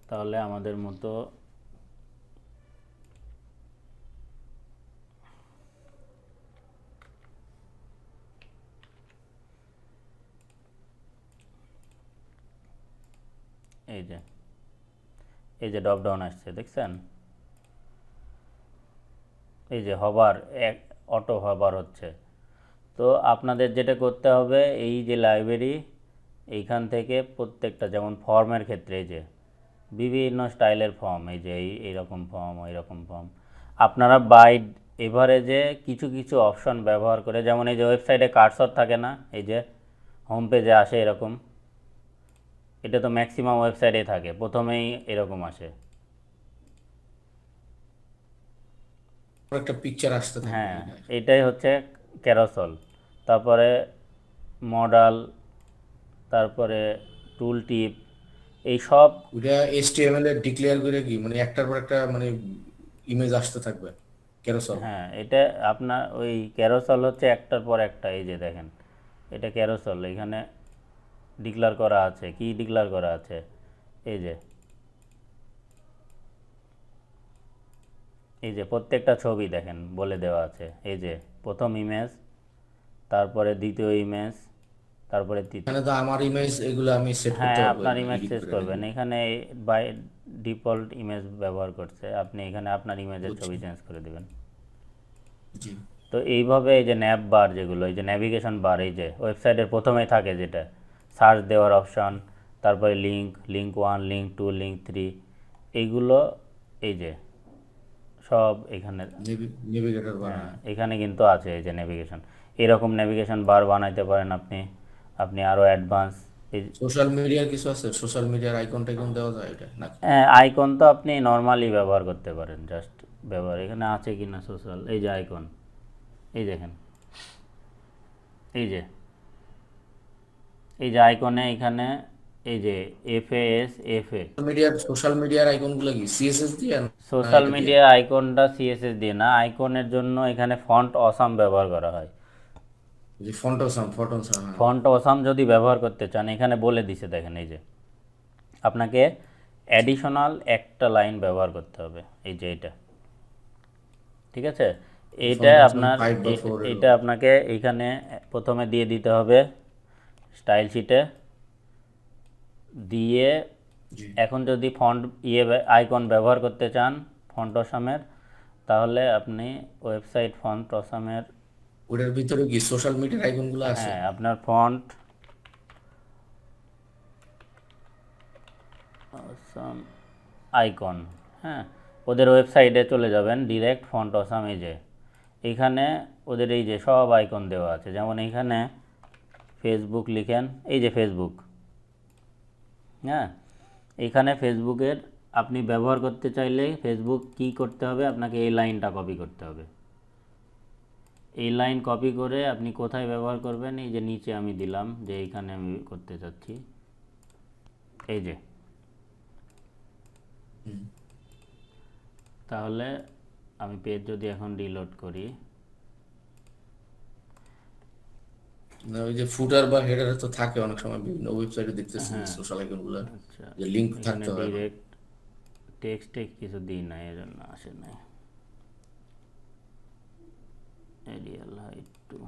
S1: তাহলে আমাদের মতো এই যে ড্রপ ডাউন আসছে, দেখছেন? এই যে হবার, অটো হবার হচ্ছে। তো আপনাদের যেটা করতে হবে, এই যে লাইব্রেরি, এইখান থেকে প্রত্যেকটা, যেমন ফর্মের ক্ষেত্রে এই যে বিভিন্ন স্টাইলের ফর্ম, এই যে এইরকম ফর্ম, ওইরকম ফর্ম, আপনারা বাই এভারেজে কিছু কিছু অপশন ব্যবহার করে, যেমন এই যে ওয়েবসাইটে কার্সর থাকে না, এই যে হোম পেজে আসে এরকম, এটা তো ম্যাক্সিমাম ওয়েবসাইটে থাকে, প্রথমেই এরকম আসে।
S2: একটা পিকচার আসতে থাকবে।
S1: হ্যাঁ, এটাই হচ্ছে ক্যারোসল। তারপরে মডাল, তারপরে টুল টিপ, এই সব।
S2: ওইটা HTML এ ডিক্লেয়ার করে কি মানে একটার পর একটা মানে ইমেজ আসতে থাকবে ক্যারোসেল।
S1: হ্যাঁ, এটা আপনার ওই ক্যারোসল হচ্ছে একটার পর একটা, এই যে দেখেন এটা ক্যারোসল, এখানে ডিক্লেয়ার করা আছে, কি ডিক্লেয়ার করা আছে, এই যে প্রত্যেকটা ছবি দেখেন বলে দেওয়া আছে, এই যে প্রথম ইমেজ, তারপরে দ্বিতীয় ইমেজ, তারপরে তৃতীয়।
S2: এখানে তো আমার ইমেজ এগুলো আমি সেট
S1: হ্যাঁ,
S2: করতে পারবো,
S1: আপনার ইমেজ
S2: এডিট
S1: চেঞ্জ
S2: করে
S1: করবেন,
S2: নাকি?
S1: এখানে বাই ডিফল্ট ইমেজ ব্যবহার করছে, আপনি এখানে আপনার ইমেজের
S2: বুঝছি।
S1: ছবি চেঞ্জ করে দেবেন।
S2: জি
S1: তো এইভাবে এই যে ন্যাব বার যেগুলো, এই যে ন্যাভিগেশন বার, এই যে ওয়েবসাইটের প্রথমেই থাকে যেটা সার্চ দেওয়ার অপশন, তারপরে লিঙ্ক 1, লিঙ্ক 2, লিঙ্ক 3, এইগুলো এই যে সব এখানে।
S2: নেভিগেটর
S1: হ্যাঁ,
S2: বানায়।
S1: এখানে কিন্তু আছে এই যে নেভিগেশন, এরকম নেভিগেশন বার বানাইতে পারেন আপনি। আপনি আরও অ্যাডভান্স এই
S2: সোশ্যাল মিডিয়ার কিছু আছে, সোশ্যাল মিডিয়ার আইকন টাইকন দেওয়া যায় এটা নাকি?
S1: আইকন তো আপনি নর্মালি ব্যবহার করতে পারেন, জাস্ট ব্যবহার এখানে আছে কি না সোশ্যাল, এই যে আইকন, এই দেখেন, এই যে আইকনে এখানে এই যে এফএ
S2: সোশ্যাল মিডিয়ার আইকন গুলো কি সিএসএস দিয়ে না
S1: সোশ্যাল
S2: এটা দিয়ে?
S1: মিডিয়া আইকনটা সিএসএস দিয়ে না, আইকনের জন্য এখানে ফন্ট অসাম ব্যবহার করা হয়।
S2: যে ফন্টসাম ফন্টসাম, হ্যাঁ।
S1: ফন্ট অসাম যদি ব্যবহার করতে চান এখানে বলে দিছে, দেখেন এই যে আপনাকে অ্যাডিশনাল একটা লাইন ব্যবহার করতে হবে, এই যে এটা, ঠিক আছে। এইটা
S2: ফন্টসাম
S1: আপনার
S2: 5 বা 4
S1: এইটা আপনাকে এইখানে প্রথমে দিয়ে দিতে হবে স্টাইল শিটে দিয়ে।
S2: জি।
S1: এখন যদি ফন্ট আইকন ব্যবহার করতে চান ফন্ট অসামের, তাহলে আপনি ওয়েবসাইট ফন্ট অসামের,
S2: ওটার ভিতরে কি সোশ্যাল মিডিয়ার আইকন গুলো আছে?
S1: হ্যাঁ আপনার ফন্ট অসাম আইকন, হ্যাঁ ওদের ওয়েবসাইটে চলে যাবেন ডিরেক্ট, ফন্ট অসাম, এই যে এইখানে ওদের এই যে সব আইকন দেওয়া আছে। যেমন এইখানে ফেসবুক লিখেন, এই যে ফেসবুক, হ্যাঁ এখানে ফেসবুকের আপনি ব্যবহার করতে চাইলে ফেসবুক কি করতে হবে, আপনাকে এই লাইনটা কপি করতে হবে। এই লাইন কপি করে আপনি কোথায় ব্যবহার করবেন, এই যে নিচে আমি দিলাম যে এইখানে আমি করতে চাচ্ছি, এই যে, তাহলে আমি পেজ যদি এখন রিলোড করি,
S2: না ওই যে ফুটার বা হেডারে তো থাকে অনেক সময় বিভিন্ন ওয়েবসাইটে দেখতেছি
S1: হ্যাঁ
S2: সোশ্যাল আইকন গুলো,
S1: আচ্ছা
S2: যে লিংক
S1: এখানে
S2: থাকতে হয়।
S1: ডিরেক্ট টেক্সটে কিছু দিই না, এর জন্য আসে নাই। এরিয়াল হাইট টু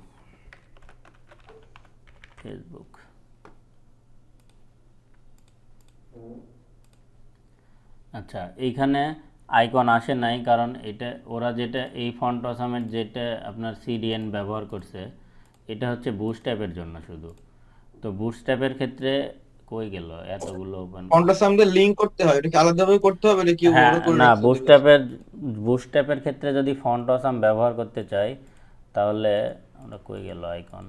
S1: ফেসবুক, আচ্ছা এইখানে আইকন আসে নাই কারণ এটা ওরা যেটা এই ফন্ট অসামের যেটা আপনার সিডিএন ব্যবহার করছে এটা হচ্ছে বুটস্ট্র্যাপের জন্য শুধু। তো বুটস্ট্র্যাপের ক্ষেত্রে কই গেল এতগুলো ওপেন,
S3: ফন্টসাম দিয়ে লিংক করতে হয়, এটা কি আলাদাভাবে করতে হবে নাকি
S1: হ্যাঁ
S3: ওরা করে
S1: না
S3: রাখছে ওদের কাছে?
S1: বুটস্ট্র্যাপের ক্ষেত্রে যদি ফন্ট অসাম ব্যবহার করতে চাই তাহলে আমরা কই গেল আইকন,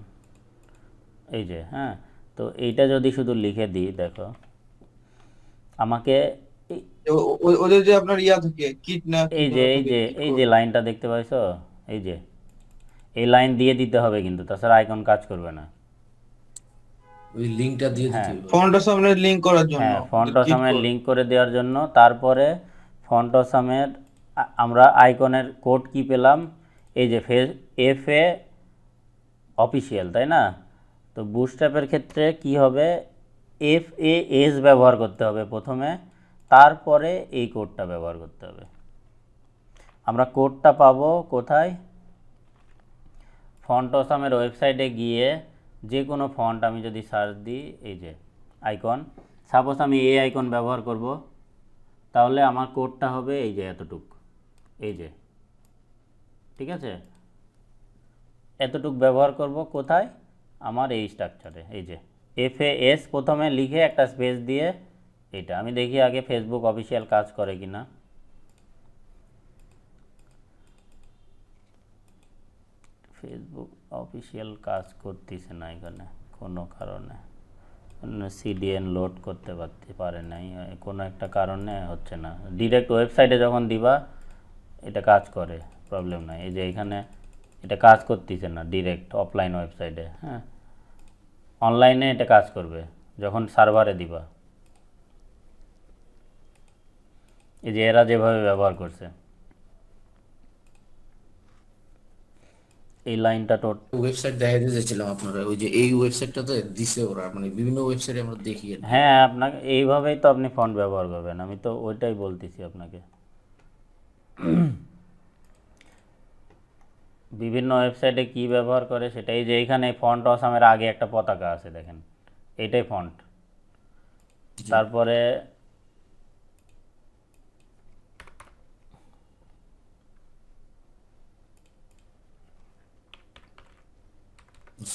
S1: এই যে, হ্যাঁ তো এইটা যদি শুধু লিখে দিই, দেখো আমাকে
S3: ওদের যে আপনার ইয়া থাকে কিট না কি
S1: এই যে
S3: বলা
S1: এই
S3: থাকে,
S1: যে
S3: কিট
S1: এই
S3: কোড।
S1: যে লাইনটা দেখতে পাইছো, এই যে এই লাইন দিয়ে দিতে হবে কিন্তু, তাছাড়া আইকন কাজ করবে না।
S2: ওই লিংকটা দিয়ে দিতে
S1: হ্যাঁ
S2: হবে।
S3: ফন্টসামে লিংক করার জন্য
S1: হ্যাঁ ফন্ট
S3: ওদের কিট
S1: অসামের
S3: কোড।
S1: লিঙ্ক করে দেওয়ার জন্য। তারপরে ফন্ট অসামের আমরা আইকনের কোড কি পেলাম, এই যে এফএ অফিসিয়াল, তাই না। তো বুটস্ট্র্যাপের ক্ষেত্রে কি হবে, এফএএস ব্যবহার করতে হবে প্রথমে, তারপরে এই কোডটা ব্যবহার করতে হবে। আমরা কোডটা পাবো কোথায়, ফন্ট অসামের ওয়েবসাইটে গিয়ে যে কোনো ফন্ট আমি যদি সার্চ দিই, এই যে আইকন, সাপোজ আমি এই আইকন ব্যবহার করব, তাহলে আমার কোডটা হবে এই যে এতটুক, এই যে, ঠিক আছে এতটুক ব্যবহার করব কোথায়, আমার এই স্ট্রাকচারে, এই যে এফএএস প্রথমে লিখে একটা স্পেস দিয়ে, এটা আমি দেখি আগে ফেসবুক অফিসিয়াল কাজ করে কিনা। ফেসবুক অফিসিয়াল কাজ করতেছে না এখানে কোনো কারণে, সিডিএন লোড করতে পারে নাই, কোনো একটা কারণে হচ্ছে না। ডিরেক্ট ওয়েবসাইটে যখন দিবা এটা কাজ করে, প্রবলেম নাই। এই যে এখানে এটা কাজ করতেছে না ডিরেক্ট অফলাইন ওয়েবসাইটে, হ্যাঁ অনলাইনে এটা কাজ করবে যখন সার্ভারে দিবা। এই যে এরা যেভাবে ব্যবহার করছে এই লাইনটা
S2: ওয়েবসাইট দেখা দিয়েছিলাম আপনারা, ওই যে এই ওয়েবসাইটটাতে দিছে ওরা, মানে বিভিন্ন ওয়েবসাইটে আমরা দেখি আর কি।
S1: হ্যাঁ আপনাকে এইভাবেই তো আপনি ফন্ট ব্যবহার করবেন, আমি তো ওইটাই বলতেছি আপনাকে। বিভিন্ন ওয়েবসাইটে কি ব্যবহার করে সেটাই, যে এখানে ফন্ট অসামের আগে একটা পতাকা আছে দেখেন, এইটাই ফন্ট। তারপরে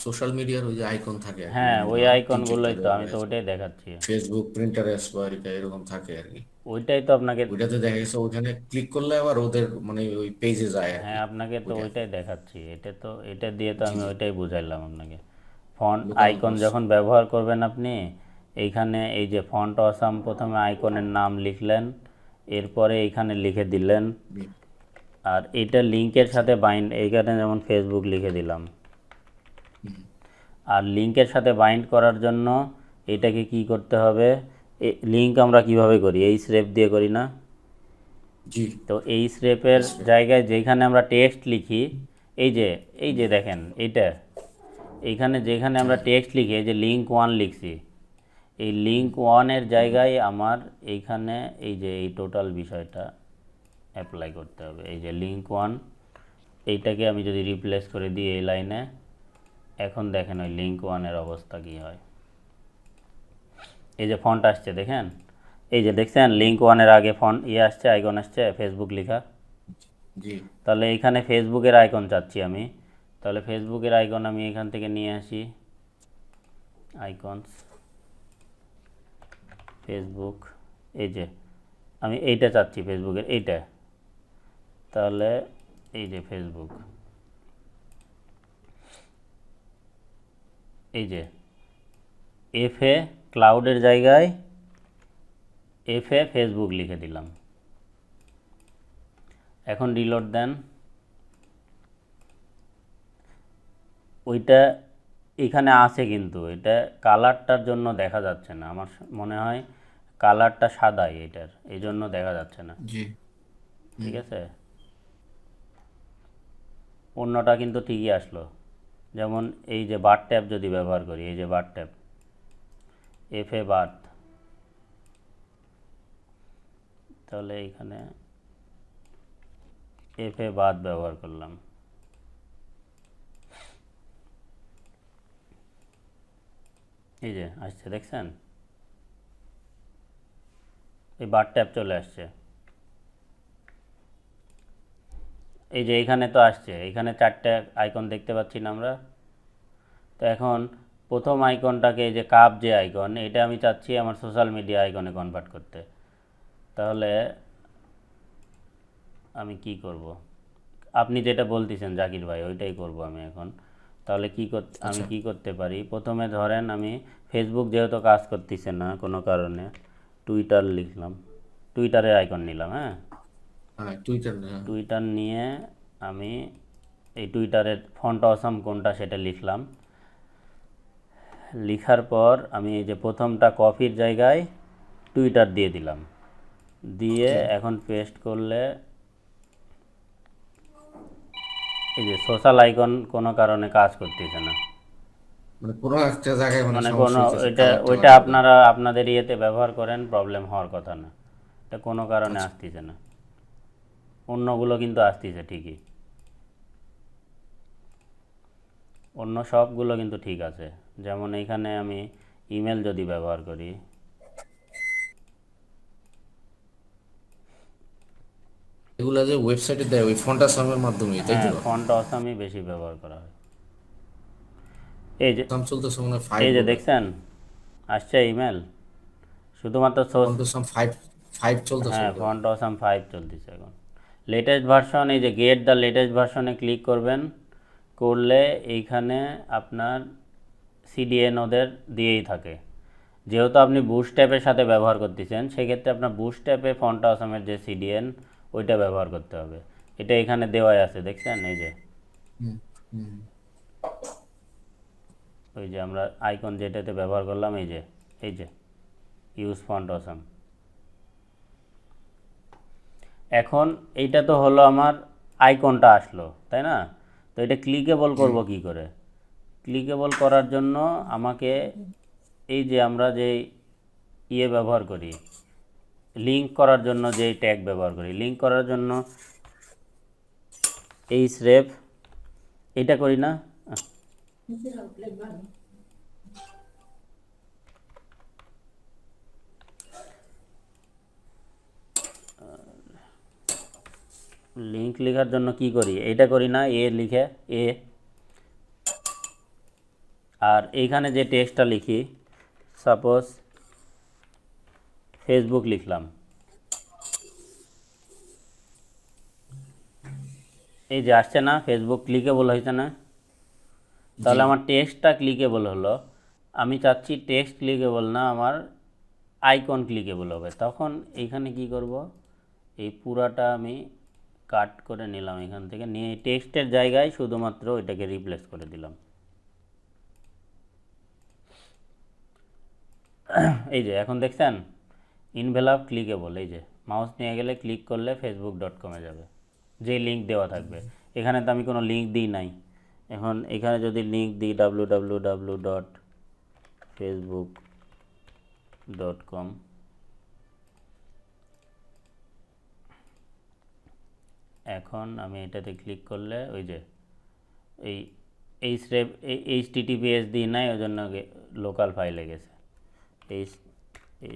S2: সোশ্যাল মিডিয়ার ওই যে আইকন থাকে আর কি,
S1: হ্যাঁ ওই
S2: বিভিন্ন
S1: আইকনগুলোই
S2: 3-4টা
S1: তো, আমি
S2: দেওয়া
S1: তো
S2: আছে।
S1: ওইটাই দেখাচ্ছি,
S2: ফেসবুক, প্রিন্টারেস্ট বা এটা এরকম থাকে আর কি।
S1: ওইটাই তো আপনাকে,
S2: ওইটাতে দেখা গেছে ওখানে ক্লিক করলে আবার ওদের মানে ওই পেজে যায় আর কি।
S1: হ্যাঁ আপনাকে তো
S2: ওইটা
S1: ওইটাই দেখাচ্ছি, এটা তো এটা দিয়ে তো
S2: জি
S1: আমি
S2: জি,
S1: ওইটাই বুঝাইলাম আপনাকে। ফন্ট
S2: লোকাল
S1: আইকন যখন ব্যবহার করবেন আপনি এইখানে এই যে ফন্ট অসাম প্রথমে আইকনের নাম লিখলেন, এরপরে এইখানে লিখে দিলেন,
S2: জি
S1: আর এটা লিঙ্কের সাথে বাইন্ড, এইখানে যেমন ফেসবুক লিখে দিলাম। আর লিঙ্কের সাথে বাইন্ড করার জন্য এটাকে কি করতে হবে, লিঙ্ক আমরা কিভাবে করি, এই স্রেপ দিয়ে করি না?
S2: জি
S1: তো এই স্রেপের জায়গায় যেখানে আমরা টেক্সট লিখি, এই যে দেখেন এইটা, এইখানে যেখানে আমরা টেক্সট লিখি, এই যে লিঙ্ক 1 লিখছি, এই লিঙ্ক 1-এর জায়গায় আমার এইখানে এই যে এই টোটাল বিষয়টা অ্যাপ্লাই করতে হবে। এই যে লিঙ্ক 1, এইটাকে আমি যদি রিপ্লেস করে দিই এই লাইনে, এখন দেখেন ওই লিঙ্ক 1-এর অবস্থা কী হয়। এই যে ফন্ট আসছে দেখেন, এই যে দেখছেন লিঙ্ক 1-এর আগে ফন্ট আসছে, আইকন আসছে ফেসবুক লেখা।
S2: জি
S1: তাহলে এইখানে ফেসবুকের আইকন চাচ্ছি আমি, তাহলে ফেসবুকের আইকন আমি এখান থেকে নিয়ে আসি, আইকনস, ফেসবুক, এই যে আমি এইটা চাচ্ছি ফেসবুকের এইটা, তাহলে এই যে ফেসবুক, এই যে এফে ক্লাউডের জায়গায় এফে ফেসবুক লিখে দিলাম। এখন রিলোড দেন, ওইটা এখানে আছে কিন্তু এটা কালারটার জন্য দেখা যাচ্ছে না, আমার মনে হয় কালারটা সাদাই এটার, এই জন্য দেখা যাচ্ছে না।
S2: জি
S1: ঠিক আছে, অন্যটা কিন্তু ঠিকই আসলো। যেমন এই যে বার ট্যাব যদি ব্যবহার করি, এই যে বার ট্যাব, এফে বার্থ, তাহলে এইখানে এফে বাদ ব্যবহার করলাম, এই যে আসছে দেখছেন, এই বার ট্যাব চলে আসছে। এই যে এইখানে তো আসছে, এইখানে 4টে আইকন দেখতে পাচ্ছি না আমরা। তো এখন প্রথম আইকনটাকে, এই যে কাপ যে আইকন, এটা আমি চাচ্ছি আমার সোশ্যাল মিডিয়া আইকনে কনভার্ট করতে। তাহলে আমি কি করব, আপনি যেটা বলতেছেন জাকির ভাই ওইটাই করব আমি এখন। তাহলে আমি কি করতে পারি, প্রথমে ধরেন আমি ফেসবুক যেহেতু কাজ করতেছে না কোনো কারণে, টুইটার লিখলাম, টুইটারের আইকন নিলাম। হ্যাঁ,
S2: হ্যাঁ টুইটার
S1: টুইটার নিয়ে আমি এই টুইটারের ফন্ট অসাম কোনটা সেটা লিখলাম, লিখার পর আমি এই যে প্রথমটা কপির জায়গায় টুইটার দিয়ে দিলাম, দিয়ে এখন পেস্ট করলে এই যে সোশ্যাল আইকন কোনো কারণে কাজ করতেছে না,
S2: মানে কোনো একটা জায়গায় মানে
S1: মানে
S2: সমস্যা
S1: কোনো
S2: হইতেছে,
S1: ওইটা
S2: কালারটা
S1: ওইটা
S2: আলাদা।
S1: আপনারা আপনাদের ইয়েতে ব্যবহার করেন, প্রবলেম হওয়ার কথা না, এটা কোনো কারণে আসতেছে না, অন্যগুলো কিন্তু আসতেছে ঠিকই, অন্য সবগুলো কিন্তু ঠিক আছে। যেমন এইখানে আমি ইমেল যদি ব্যবহার করি,
S2: এগুলা যে ওয়েবসাইটে দেয় ওই ফন্টা সামের মাধ্যমে, তাই
S1: হ্যাঁ
S2: তো?
S1: ফন্ট অসামই বেশি ব্যবহার করা হয়। এই যে
S2: সাম চলতেছে মনে হয় 5
S1: এই যে
S2: বলে।
S1: দেখছেন আসছে ইমেল, শুধুমাত্র
S2: ফন্টা সাম 5 চলতেছে
S1: হ্যাঁ
S2: বোধহয়।
S1: ফন্ট অসাম 5 চলতেছে এখন লেটেস্ট ভার্সন। এই যে গেট দ্য লেটেস্ট ভার্সনে ক্লিক করবেন, করলে এইখানে আপনার সিডিএন ওদের দিয়েই থাকে। যেহেতু আপনি বুটস্ট্র্যাপের সাথে ব্যবহার করতেছেন, সেক্ষেত্রে আপনার বুটস্ট্র্যাপে ফন্ট অসামের যে সিডিএন ওইটা ব্যবহার করতে হবে। এটা এখানে দেওয়াই আছে দেখছেন, এই যে
S2: হুম হুম
S1: ওই যে আমরা আইকন যেটাতে ব্যবহার করলাম, এই যে ইউজ ফন্ট অসাম। এখন এইটা তো হলো আমার আইকনটা আসলো, তাই না? তো এটা ক্লিকেবল করব কি করে? ক্লিকেবল করার জন্য আমাকে এই যে আমরা যে ব্যবহার করি, লিঙ্ক করার জন্য যে ট্যাগ ব্যবহার করি, লিঙ্ক করার জন্য এই স্রেপ এটা করি না, লিঙ্ক লেখার জন্য কি করি, এটা করি না, লিখে আর এইখানে যে টেক্সটটা লিখি, সাপোজ ফেসবুক লিখলাম, এই যে আসছে না ফেসবুক, ক্লিকেবল হয়েছে না? তাহলে আমার টেক্সটটা ক্লিকেবল হলো। আমি চাচ্ছি টেক্সট ক্লিকেবল না, আমার আইকন ক্লিকেবল হবে। তখন এইখানে কি করব, এই পুরাটা আমি কাট করে নিলাম, এখান থেকে নিয়ে টেক্সটের জায়গায় শুধুমাত্র এটাকে রিপ্লেস করে দিলাম। এই যে এখন দেখছেন ইনভেলপ ক্লিকেবল, এই যে মাউস নিয়ে গেলে ক্লিক করলে facebook.com-এ যাবে, যে লিঙ্ক দেওয়া থাকবে। এখানে তো আমি কোনো লিঙ্ক দিই নাই। এখন এখানে যদি লিঙ্ক দিই www.facebook.com, এখন আমি এটাতে ক্লিক করলে ওই যে এই HTTPS দিই নাই, ওই জন্য লোকাল ফাইলে গেছে।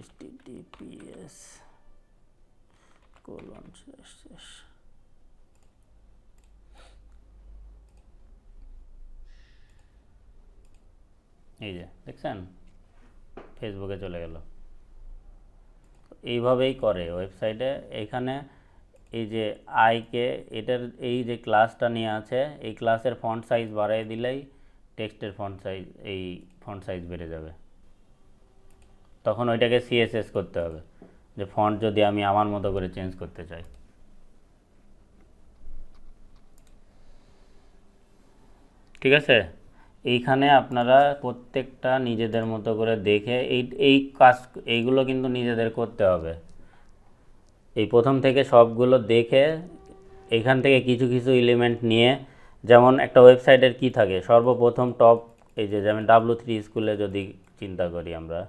S1: HTTPS: এই যে দেখছেন ফেসবুকে চলে গেল। এইভাবেই করে ওয়েবসাইটে। এখানে এই যে আইকে এটার এই যে ক্লাসটা নিয়ে আছে, এই ক্লাসের ফন্ট সাইজ বাড়িয়ে দিলেই টেক্সটের ফন্ট সাইজ, এই ফন্ট সাইজ বেড়ে যাবে। তখন ওইটাকে সিএসএস করতে হবে, যে ফন্ট যদি আমি আমার মতো করে চেঞ্জ করতে চাই। ঠিক আছে, এইখানে আপনারা প্রত্যেকটা নিজেদের মতো করে দেখে এই কাজ, এইগুলো কিন্তু নিজেদের করতে হবে। এই প্রথম থেকে সবগুলো দেখে এখান থেকে কিছু কিছু এলিমেন্ট নিয়ে, যেমন একটা ওয়েবসাইটের কি থাকে সর্বপ্রথম টপ, এই যে যেমন W3 স্কুলে যদি চিন্তা করি, আমরা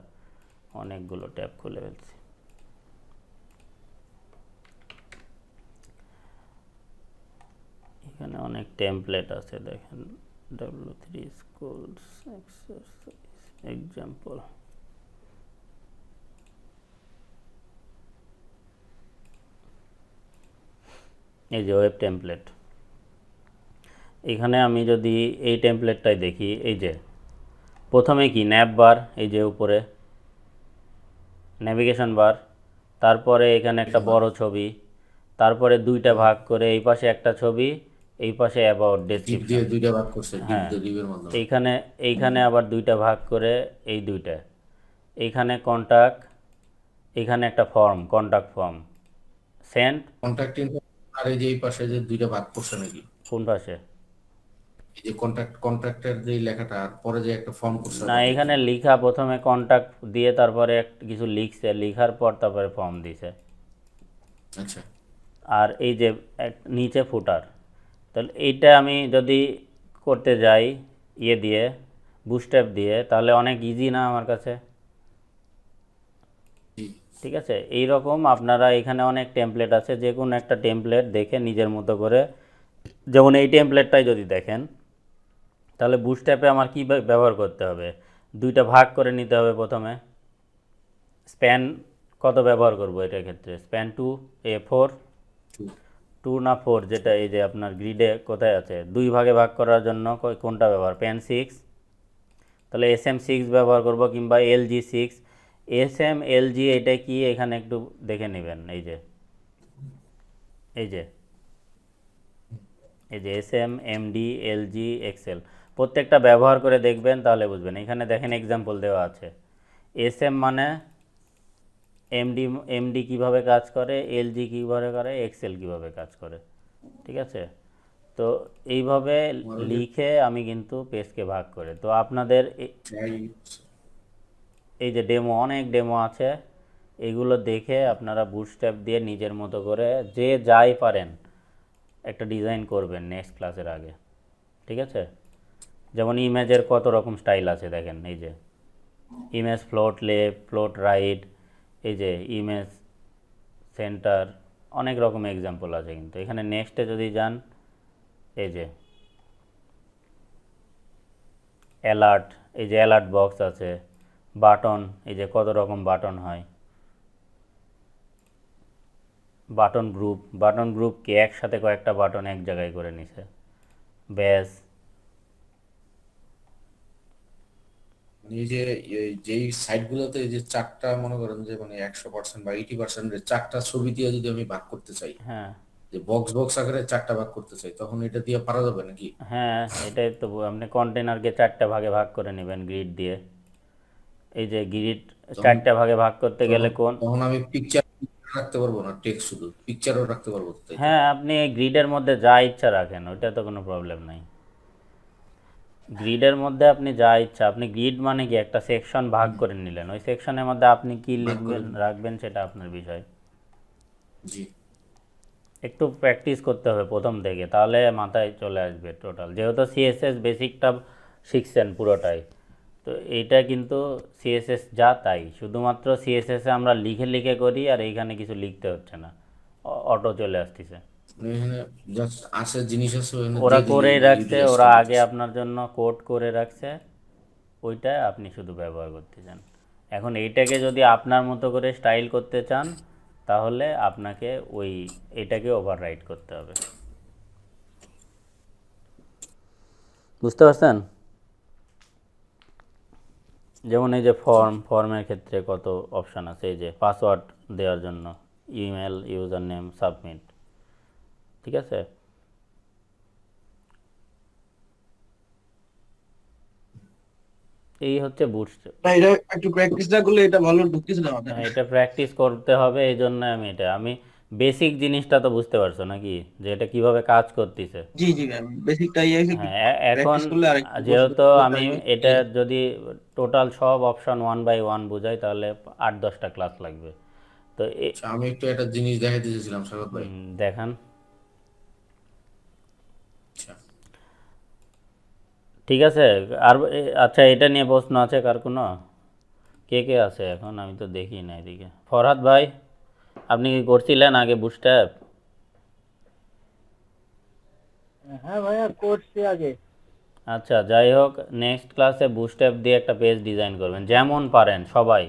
S1: অনেকগুলো ট্যাব খুলে ফেলছি। এখানে অনেক টেমপ্লেট আছে, দেখেন W3 স্কুলস এক্সারসাইজ এক্সাম্পল। এই যে ওয়েব টেমপ্লেট, এখানে আমি যদি এই টেমপ্লেটটাই দেখি, এই যে প্রথমে কি ন্যাব বার, এই যে উপরে নেভিগেশন বার, তারপরে এখানে একটা বড় ছবি, তারপরে দুইটা ভাগ করে এই পাশে একটা ছবি, এই পাশে অ্যাবাউট
S2: ডিপ
S1: ডেসক্রিপশন।
S2: দিয়ে দুইটা ভাগ করছে, ডিপ
S1: হ্যাঁ,
S2: দিয়ে ডিপের মাধ্যমে।
S1: এইখানে আবার দুইটা ভাগ করে এই দুইটা, এইখানে কন্টাক্ট, এইখানে একটা form, contact form, send.
S2: Contact info, আর এই যে এই পাশে যে দুইটা ভাগ করছে নাকি,
S1: কোন পাশে?
S2: এই যে কন্ট্রাক্টের যে লেখাটা, আর পরে যে একটা ফর্ম করছে
S1: না,
S2: ওটা দেখি।
S1: এখানে লিখা, প্রথমে কন্টাক্ট দিয়ে তারপরে কিছু লিখছে, লিখার পর তারপরে ফর্ম দিছে।
S2: আচ্ছা,
S1: আর এই যে নিচে ফুটার, তাহলে এইটা আমি যদি করতে যাই ইয়ে দিয়ে, বুস্ট্র্যাপ দিয়ে, তাহলে অনেক ইজি না আমার কাছে?
S2: জি।
S1: ঠিক আছে, এই রকম আপনারা এখানে অনেক টেমপ্লেট আছে, যে কোনো একটা টেমপ্লেট দেখে নিজের মতো করে, যেমন এই টেমপ্লেটটাই যদি দেখেন, তাহলে বুস্ট্র্যাপে আমার কী ব্যবহার করতে হবে, দুইটা ভাগ করে নিতে হবে প্রথমে। স্প্যান কত ব্যবহার করব এটার ক্ষেত্রে? স্প্যান 2A4, 2 না 4, যেটা এই যে আপনার গ্রিডে কোথায় আছে, দুই ভাগে ভাগ করার জন্য কোনটা ব্যবহার? প্যান 6, তাহলে SM6 ব্যবহার করব, কিংবা LG6। LG এটা কি এখানে একটু দেখে নেবেন, এই যে এই যে এই যে MD, LG, এক্সেল, প্রত্যেকটা ব্যবহার করে দেখবেন, তাহলে বুঝবেন। এখানে দেখেন এক্সাম্পল দেওয়া আছে। মানে MD কিভাবে কাজ করে, LG কিভাবে করে, এক্সেল কিভাবে কাজ করে। ঠিক আছে, তো এইভাবে লিখে আমি কিন্তু পেজকে ভাগ করে, তো আপনাদের এই যে অনেক ডেমো আছে, এগুলো দেখে আপনারা বুটস্ট্র্যাপ দিয়ে নিজের মতো করে যে যাই পারেন একটা ডিজাইন করবেন নেক্সট ক্লাসের আগে। ঠিক আছে, যেমন ইমেজের কত রকম স্টাইল আছে দেখেন, এই যে image float left, float right, এই যে ইমেজ সেন্টার, অনেক রকম এক্সাম্পল আছে। কিন্তু এখানে নেক্সটে যদি যান, এই যে অ্যালার্ট, এই যে অ্যালার্ট বক্স আছে, বাটন, এই যে কত রকম বাটন হয়, বাটন গ্রুপকে একসাথে কয়েকটা বাটন এক জায়গায় করে নিছে, ব্যাস।
S2: এই যে যেই সাইটগুলোতে এই যে চারটা, মনে করেন যে মানে 100% বা 80% চারটা ছবি দিয়ে যদি আমি ভাগ করতে চাই,
S1: হ্যাঁ
S2: যে বক্স আকারে চারটা ভাগ করতে চাই, তখন এটা দিয়ে পারা যাবে নাকি?
S1: হ্যাঁ, এটাই তো, আপনি কন্টেনারকে 4টা ভাগে ভাগ করে নেবেন গ্রিড দিয়ে, এই যে গ্রিড 4টা ভাগে ভাগ করতে গেলে কোন
S2: তখন আমি পিকচার রাখতে পারবো না, টেক্সট শুধু পিকচারও রাখতে পারবো তো, তাই তো?
S1: হ্যাঁ, আপনি এই গ্রিডের মধ্যে যা ইচ্ছা রাখেন, ওইটা তো কোনো প্রবলেম নাই। গ্রিডের মধ্যে আপনি যা ইচ্ছা, আপনি গ্রিড মানে কি একটা সেকশন ভাগ করে নিলেন, ওই সেকশনের মধ্যে আপনি কি
S2: ভাগ করে
S1: লিখবেন রাখবেন সেটা আপনার বিষয়।
S2: জি।
S1: একটু প্র্যাকটিস করতে হবে প্রথম থেকে, তাহলে মাথায় চলে আসবে টোটাল। যেহেতু সিএসএস বেসিকটা শিখছেন পুরোটাই, তো এইটা কিন্তু সিএসএস যা তাই, শুধুমাত্র সিএসএসে আমরা লিখে লিখে করি আর এইখানে কিছু লিখতে হচ্ছে না, অটো চলে আসতেছে।
S2: মানে এখানে জাস্ট আছে, জিনিস আছে, ওখানে
S1: ওরা
S2: দিয়ে
S1: করেই
S2: দিই,
S1: রাখছে,
S2: ইউটিলাইজ
S1: ওরা
S2: করে
S1: আগে
S2: দিতেছি।
S1: আপনার জন্য কোড করে রাখছে, ওইটা আপনি শুধু ব্যবহার করতে চান। এখন এইটাকে যদি আপনার মতো করে স্টাইল করতে চান, তাহলে আপনাকে ওই এটাকে ওভাররাইট করতে হবে। বুঝতে পারছেন? যেমন এই যে ফর্মের ক্ষেত্রে কত অপশান আছে, এই যে পাসওয়ার্ড দেওয়ার জন্য ইমেল, ইউজার নেম, সাবমিট, ঠিক আছে? এই হচ্ছে বুটস্ট্র্যাপ।
S3: না, এটা একটু প্র্যাকটিস না করলে এটা ভালো ঢুকতেছে না মাথায়।
S1: হ্যাঁ, এটা প্র্যাকটিস করতে হবে, এই জন্য আমি বেসিক জিনিসটা তো বুঝতে পারছো নাকি, যে এটা কিভাবে কাজ করতেছে।
S3: জি জি, বেসিকটা ইয়ে আছে, একটু
S1: হ্যাঁ, এখন
S3: প্র্যাকটিস করলে আর একটু
S1: যেহেতু আমি
S3: তাহলে
S1: এটা যদি টোটাল সব অপশন 1 বাই 1 বুঝাই, তাহলে 8-10টা ক্লাস লাগবে। তো
S2: আচ্ছা, আমি একটু একটা জিনিস দেখাইতে চেয়েছিলাম সাগর ভাই।
S1: দেখান।
S2: আচ্ছা,
S1: ঠিক আছে। আর আচ্ছা, এটা নিয়ে প্রশ্ন আছে কার কোনো? কে কে আছে এখন? আমি তো দেখি না এদিকে। ফরহাদ ভাই, আপনি কি করছিলেন আগে বুটস্ট্র্যাপ?
S4: হ্যাঁ ভাইয়া, করছি আগে।
S1: আচ্ছা, যাই হোক, নেক্সট ক্লাসে বুটস্ট্র্যাপ দিয়ে একটা পেজ ডিজাইন করবেন, যেমন পারেন সবাই।